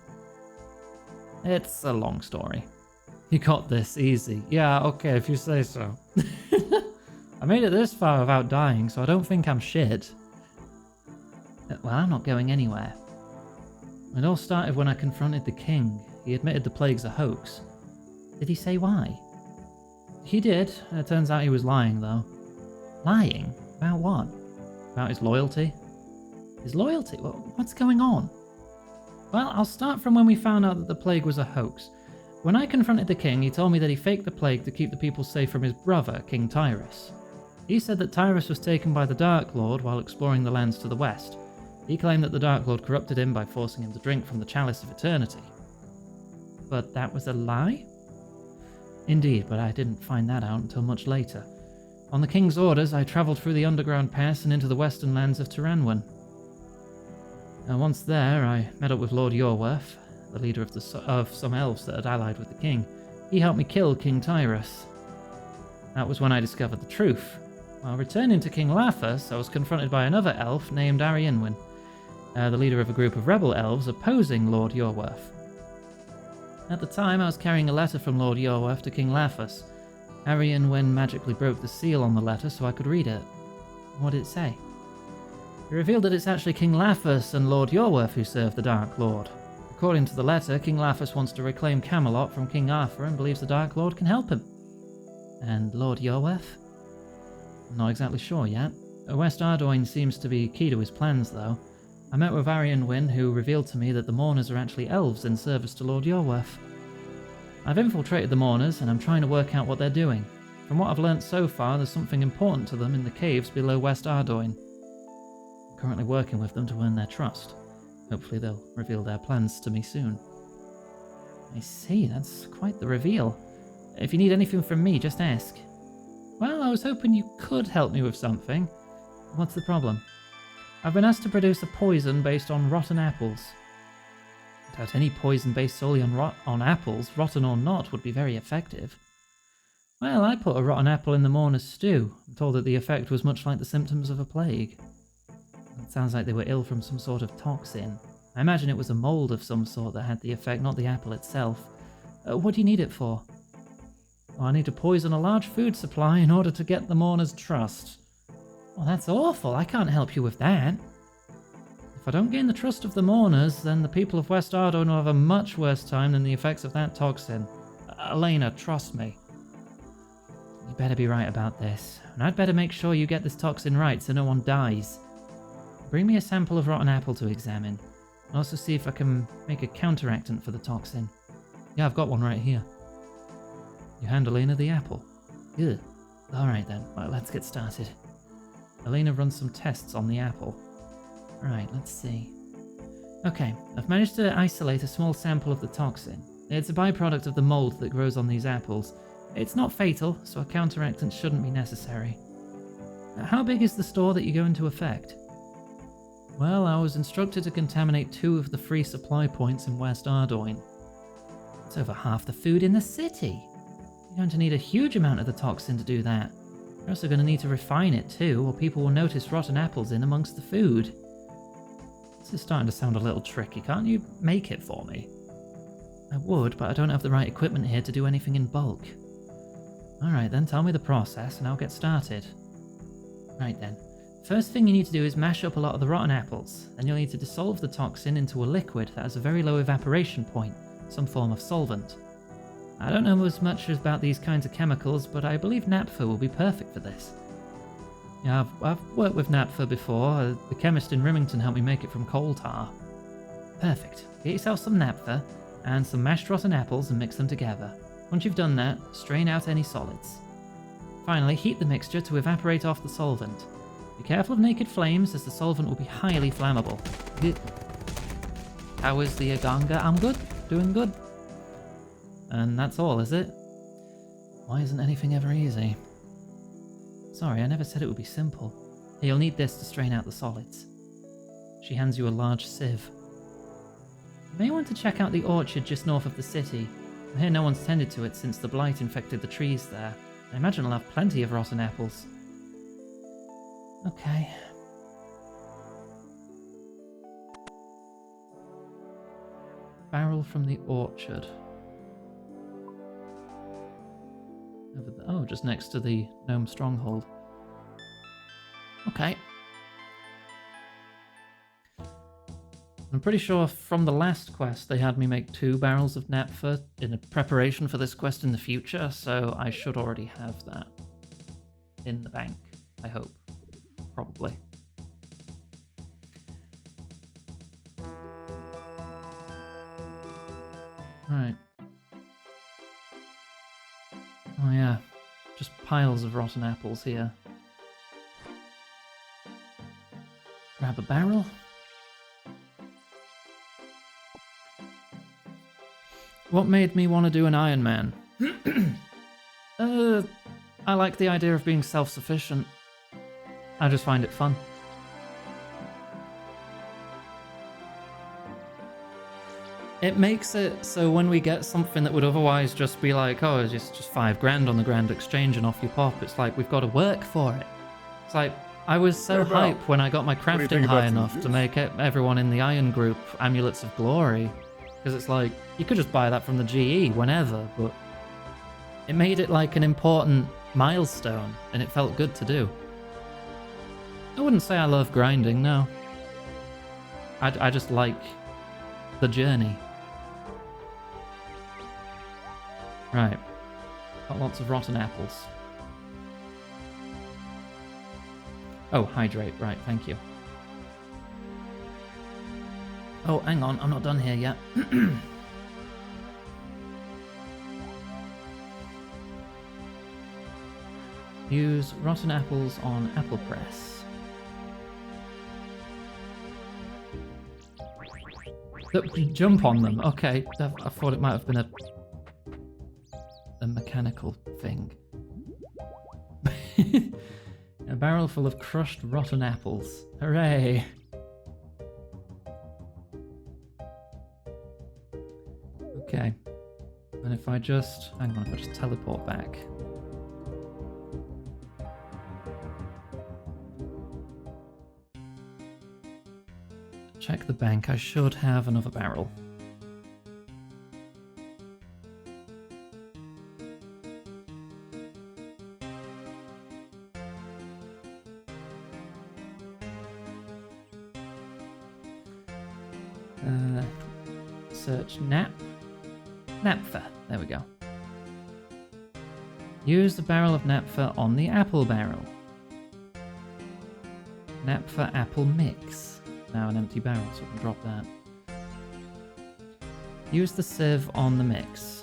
It's a long story. You got this, easy. Yeah, okay, if you say so. I made it this far without dying, so I don't think I'm shit. Well, I'm not going anywhere. It all started when I confronted the king. He admitted the plague's a hoax. Did he say why? He did. It turns out he was lying, though. Lying? About what? About his loyalty? His loyalty? What's going on? Well, I'll start from when we found out that the plague was a hoax. When I confronted the king, he told me that he faked the plague to keep the people safe from his brother, King Tyrus. He said that Tyrus was taken by the Dark Lord while exploring the lands to the west. He claimed that the Dark Lord corrupted him by forcing him to drink from the Chalice of Eternity. But that was a lie? Indeed, but I didn't find that out until much later. On the king's orders, I travelled through the underground pass and into the western lands of Tyranwen. Once there, I met up with Lord Yorworth, the leader of some elves that had allied with the king. He helped me kill King Tyrus. That was when I discovered the truth. While returning to King Lathas, I was confronted by another elf named Arianwin, the leader of a group of rebel elves opposing Lord Yorworth. At the time, I was carrying a letter from Lord Yorworth to King Lathas. Arianwin magically broke the seal on the letter so I could read it. What did it say? It revealed that it's actually King Lathas and Lord Yorworth who serve the Dark Lord. According to the letter, King Lathas wants to reclaim Camelot from King Arthur and believes the Dark Lord can help him. And Lord Yorworth? I'm not exactly sure yet. West Ardoyne seems to be key to his plans, though. I met with Arianwin, who revealed to me that the Mourners are actually elves in service to Lord Yorworth. I've infiltrated the Mourners, and I'm trying to work out what they're doing. From what I've learnt so far, there's something important to them in the caves below West Ardoyne. I'm currently working with them to earn their trust. Hopefully they'll reveal their plans to me soon. I see, that's quite the reveal. If you need anything from me, just ask. Well, I was hoping you could help me with something. What's the problem? I've been asked to produce a poison based on rotten apples. I doubt any poison based solely on apples, rotten or not, would be very effective. Well, I put a rotten apple in the mourner's stew. I'm told that the effect was much like the symptoms of a plague. It sounds like they were ill from some sort of toxin. I imagine it was a mold of some sort that had the effect, not the apple itself. What do you need it for? Well, I need to poison a large food supply in order to get the mourner's trust. Well, that's awful. I can't help you with that. If I don't gain the trust of the mourners, then the people of West Ardoyne will have a much worse time than the effects of that toxin. Elena, trust me. You better be right about this, and I'd better make sure you get this toxin right so no one dies. Bring me a sample of rotten apple to examine, and also see if I can make a counteractant for the toxin. Yeah, I've got one right here. You hand Elena the apple. Good. Alright then, well, let's get started. Elena runs some tests on the apple. Right, let's see. Okay, I've managed to isolate a small sample of the toxin. It's a byproduct of the mold that grows on these apples. It's not fatal, so a counteractant shouldn't be necessary. How big is the store that you're going to affect? Well, I was instructed to contaminate 2 of the 3 supply points in West Ardoyne. It's over half the food in the city. You're going to need a huge amount of the toxin to do that. You're also going to need to refine it too, or people will notice rotten apples in amongst the food. This is starting to sound a little tricky. Can't you make it for me? I would, but I don't have the right equipment here to do anything in bulk. Alright then, tell me the process and I'll get started. Right then. First thing you need to do is mash up a lot of the rotten apples. Then you'll need to dissolve the toxin into a liquid that has a very low evaporation point, some form of solvent. I don't know as much about these kinds of chemicals, but I believe naphtha will be perfect for this. Yeah, I've worked with naphtha before. The chemist in Rimington helped me make it from coal tar. Perfect. Get yourself some naphtha and some mashed rotten apples and mix them together. Once you've done that, strain out any solids. Finally, heat the mixture to evaporate off the solvent. Be careful of naked flames, as the solvent will be highly flammable. How is the Aganga? I'm good. Doing good. And that's all, is it? Why isn't anything ever easy? Sorry, I never said it would be simple. You'll need this to strain out the solids. She hands you a large sieve. You may want to check out the orchard just north of the city. I hear no one's tended to it since the blight infected the trees there. I imagine it'll have plenty of rotten apples. Okay. Barrel from the orchard. Over the, oh, just next to the gnome stronghold. Okay. I'm pretty sure from the last quest they had me make 2 barrels of naphtha in a preparation for this quest in the future, so I should already have that in the bank, I hope. Probably. Right. Oh yeah, just piles of rotten apples here. Grab a barrel. What made me want to do an Iron Man? I like the idea of being self-sufficient. I just find it fun. It makes it so when we get something that would otherwise just be like, oh, it's just 5 grand on the Grand Exchange and off you pop, it's like, we've got to work for it. It's like, I was so hype when I got my crafting high enough to make everyone in the Iron Group Amulets of Glory. Because it's like, you could just buy that from the GE whenever, but it made it like an important milestone, and it felt good to do. I wouldn't say I love grinding, no. I just like the journey. Right. Got lots of rotten apples. Oh, hydrate. Right, thank you. Oh, hang on. I'm not done here yet. Use rotten apples on apple press. Jump on them. Okay, I thought it might have been a mechanical thing. A barrel full of crushed rotten apples. Hooray! Okay. And if I just... hang on, if I just teleport back. Check the bank. I should have another barrel. Search naphtha. There we go. Use the barrel of naphtha on the apple barrel. Naphtha apple mix. Now an empty barrel, so I can drop that. Use the sieve on the mix.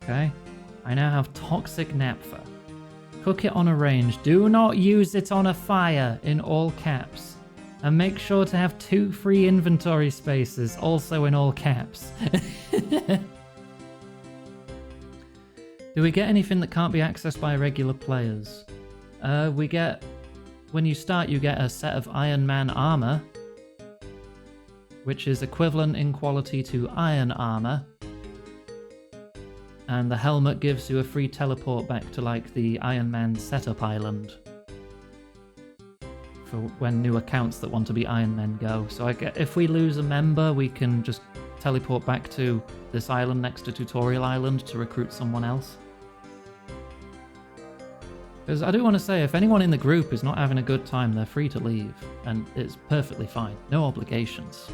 Okay. I now have toxic naphtha. Cook it on a range. Do not use it on a fire, in all caps. And make sure to have 2 free inventory spaces, also in all caps. Do we get anything that can't be accessed by regular players? We get... when you start, you get a set of Iron Man armor, which is equivalent in quality to iron armor. And the helmet gives you a free teleport back to, like, the Iron Man setup island. For when new accounts that want to be Iron Men go. So I get, if we lose a member, we can just teleport back to this island next to Tutorial Island to recruit someone else. Because I do want to say, if anyone in the group is not having a good time, they're free to leave. And it's perfectly fine. No obligations.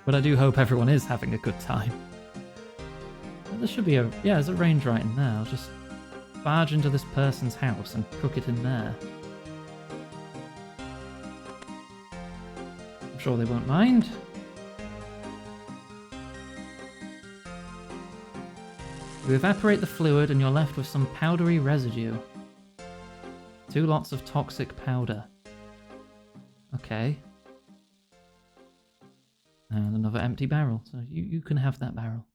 But I do hope everyone is having a good time. There should be a... Yeah, there's a range right in there. I'll just barge into this person's house and cook it in there. I'm sure they won't mind. You evaporate the fluid and you're left with some powdery residue. 2 lots of toxic powder. Okay. And another empty barrel. So you can have that barrel.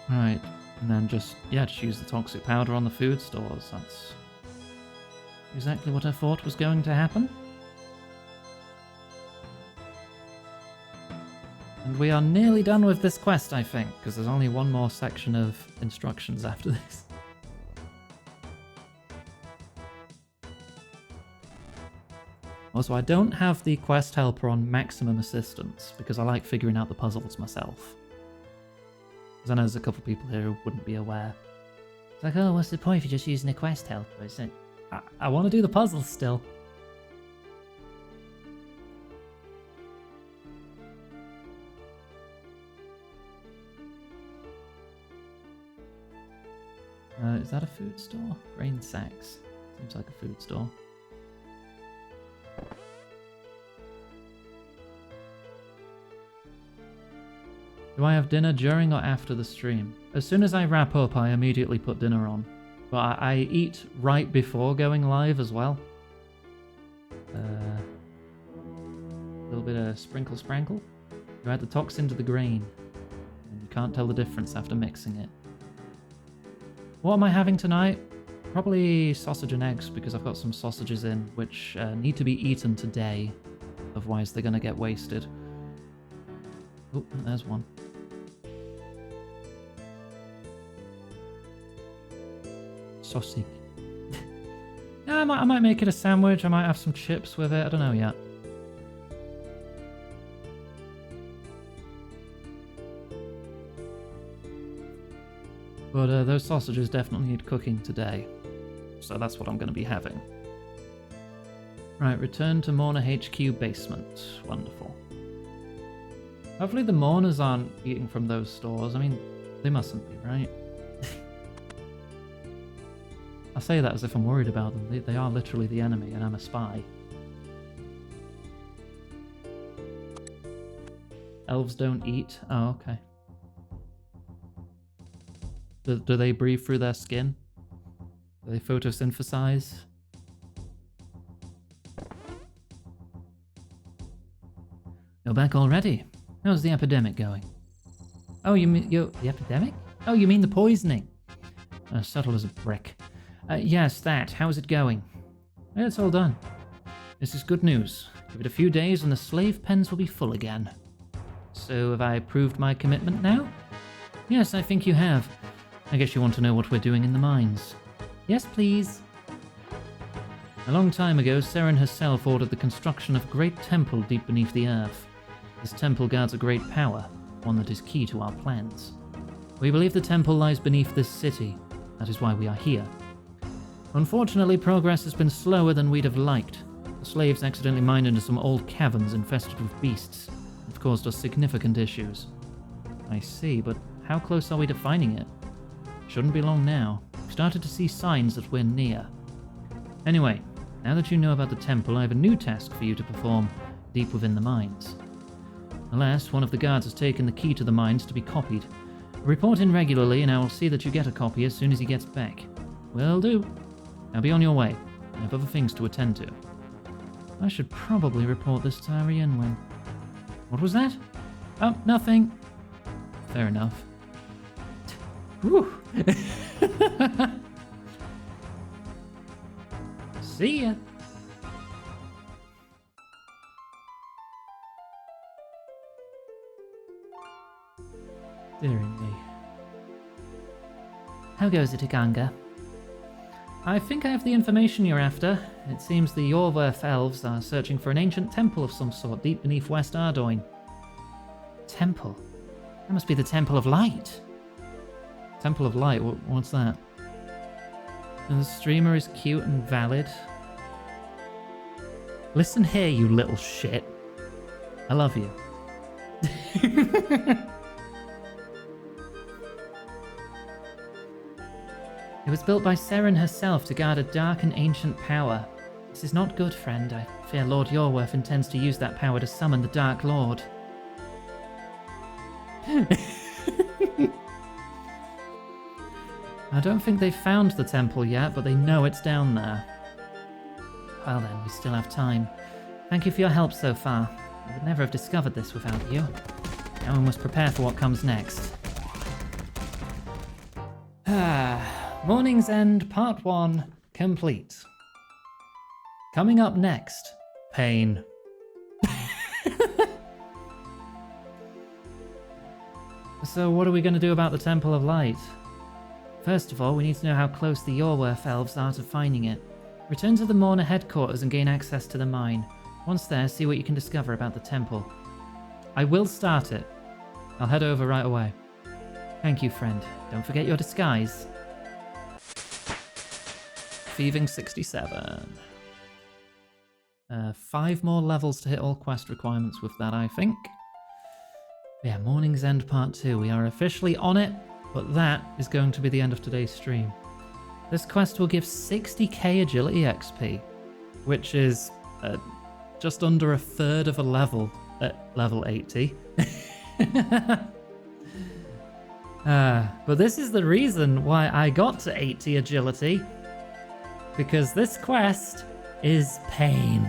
Right, and then just use the toxic powder on the food stores. That's exactly what I thought was going to happen. And we are nearly done with this quest, I think, because there's only one more section of instructions after this. Also, I don't have the quest helper on maximum assistance, because I like figuring out the puzzles myself. Because I know there's a couple of people here who wouldn't be aware. It's like, oh, what's the point if you're just using a quest helper? It's like, I want to do the puzzles still. Is that a food store? Grain sacks. Seems like a food store. Do I have dinner during or after the stream? As soon as I wrap up, I immediately put dinner on. But I eat right before going live as well. A little bit of sprinkle sprankle. You add the toxin to the grain. And you can't tell the difference after mixing it. What am I having tonight? Probably sausage and eggs, because I've got some sausages in, which need to be eaten today. Otherwise they're going to get wasted. Oh, there's one. Sausage. Yeah, I might make it a sandwich. I might have some chips with it. I don't know yet. But those sausages definitely need cooking today. So that's what I'm going to be having. Right, return to Mourner HQ basement. Wonderful. Hopefully the Mourners aren't eating from those stores. I mean, they mustn't be, right? I say that as if I'm worried about them. They are literally the enemy, and I'm a spy. Elves don't eat? Oh, okay. Do they breathe through their skin? Do they photosynthesize? You're back already? How's the epidemic going? Oh, you mean the epidemic? Oh, you mean the poisoning? Subtle as a brick. Yes, that. How's it going? It's all done. This is good news. Give it a few days and the slave pens will be full again. So have I proved my commitment now? Yes, I think you have. I guess you want to know what we're doing in the mines. Yes, please. A long time ago, Seren herself ordered the construction of a great temple deep beneath the earth. This temple guards a great power, one that is key to our plans. We believe the temple lies beneath this city. That is why we are here. Unfortunately, progress has been slower than we'd have liked. The slaves accidentally mined into some old caverns infested with beasts. It's caused us significant issues. I see, but how close are we to finding it? Shouldn't be long now. We've started to see signs that we're near. Anyway, now that you know about the temple, I have a new task for you to perform deep within the mines. Alas, one of the guards has taken the key to the mines to be copied. Report in regularly and I will see that you get a copy as soon as he gets back. Will do. Now be on your way. I have other things to attend to. I should probably report this to Ariane when... What was that? Oh, nothing. Fair enough. Whew. See ya. Dearie me. How goes it, Iganga? I think I have the information you're after. It seems the Yorwerth elves are searching for an ancient temple of some sort deep beneath West Ardoyne. Temple? That must be the Temple of Light. Temple of Light? What's that? And the streamer is cute and valid. Listen here, you little shit. I love you. It was built by Seren herself to guard a dark and ancient power. This is not good, friend. I fear Lord Yorwerth intends to use that power to summon the Dark Lord. I don't think they've found the temple yet, but they know it's down there. Well then, we still have time. Thank you for your help so far. I would never have discovered this without you. Now we must prepare for what comes next. Morning's End Part 1 complete. Coming up next, pain. So what are we going to do about the Temple of Light? First of all, we need to know how close the Yorwerth elves are to finding it. Return to the Morna headquarters and gain access to the mine. Once there, see what you can discover about the temple. I will start it. I'll head over right away. Thank you, friend. Don't forget your disguise. Thieving 67. 5 more levels to hit all quest requirements with that, I think. Yeah, Morning's End Part 2. We are officially on it, but that is going to be the end of today's stream. This quest will give 60k agility XP, which is just under a third of a level at level 80. But this is the reason why I got to 80 agility, because this quest is pain.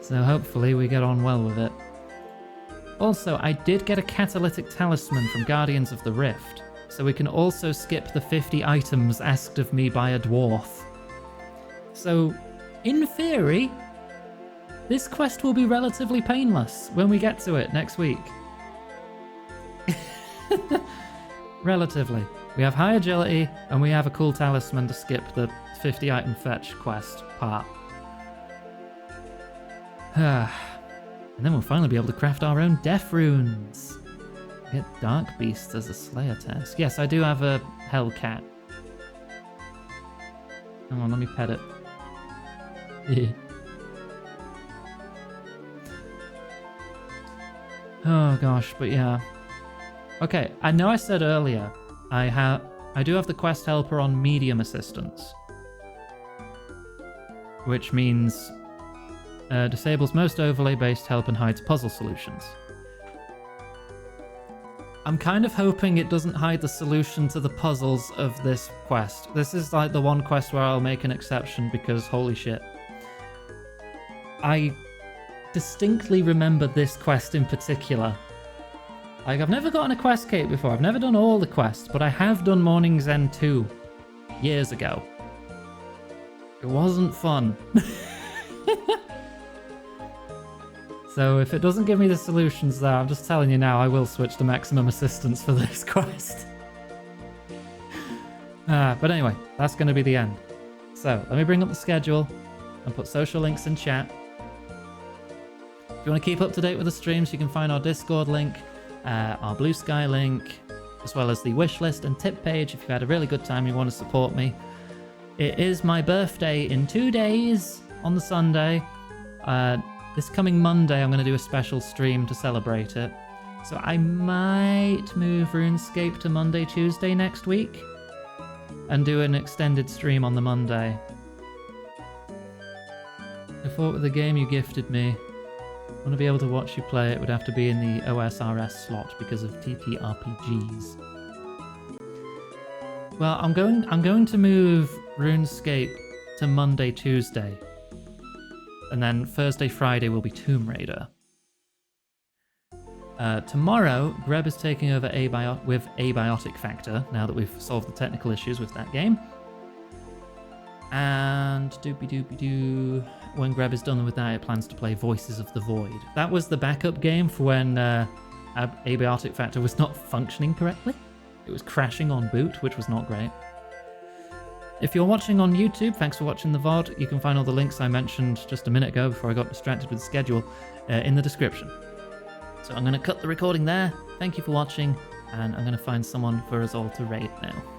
So hopefully we get on well with it. Also, I did get a catalytic talisman from Guardians of the Rift, so we can also skip the 50 items asked of me by a dwarf. So, in theory, this quest will be relatively painless when we get to it next week. Relatively. We have high agility, and we have a cool talisman to skip the 50 item fetch quest part. And then we'll finally be able to craft our own death runes. Get Dark Beasts as a Slayer test. Yes, I do have a Hell Cat. Hang on, let me pet it. Yeah. Oh gosh, but yeah. Okay, I know I said earlier I do have the quest helper on medium assistance, which means disables most overlay-based help and hides puzzle solutions. I'm kind of hoping it doesn't hide the solution to the puzzles of this quest. This is like the one quest where I'll make an exception because holy shit. I distinctly remember this quest in particular. Like, I've never gotten a quest cape before. I've never done all the quests, but I have done Morning's End 2 years ago. It wasn't fun. So if it doesn't give me the solutions there, I'm just telling you now, I will switch to maximum assistance for this quest. But anyway, that's going to be the end. So let me bring up the schedule and put social links in chat. If you want to keep up to date with the streams, you can find our Discord link, our Blue Sky link, as well as the wish list and tip page if you've had a really good time and you want to support me. It is my birthday in 2 days on the Sunday. This coming Monday, I'm going to do a special stream to celebrate it. So I might move RuneScape to Monday, Tuesday next week and do an extended stream on the Monday. I thought with the game you gifted me, I want to be able to watch you play. It would have to be in the OSRS slot because of TTRPGs. Well, I'm going to move RuneScape to Monday, Tuesday. And then Thursday, Friday will be Tomb Raider. Tomorrow, Greb is taking over with Abiotic Factor, now that we've solved the technical issues with that game. And doopy-doopy-doo. When Greb is done with that, it plans to play Voices of the Void. That was the backup game for when Abiotic Factor was not functioning correctly. It was crashing on boot, which was not great. If you're watching on YouTube, thanks for watching the VOD. You can find all the links I mentioned just a minute ago before I got distracted with the schedule in the description. So I'm going to cut the recording there. Thank you for watching, and I'm going to find someone for us all to raid now.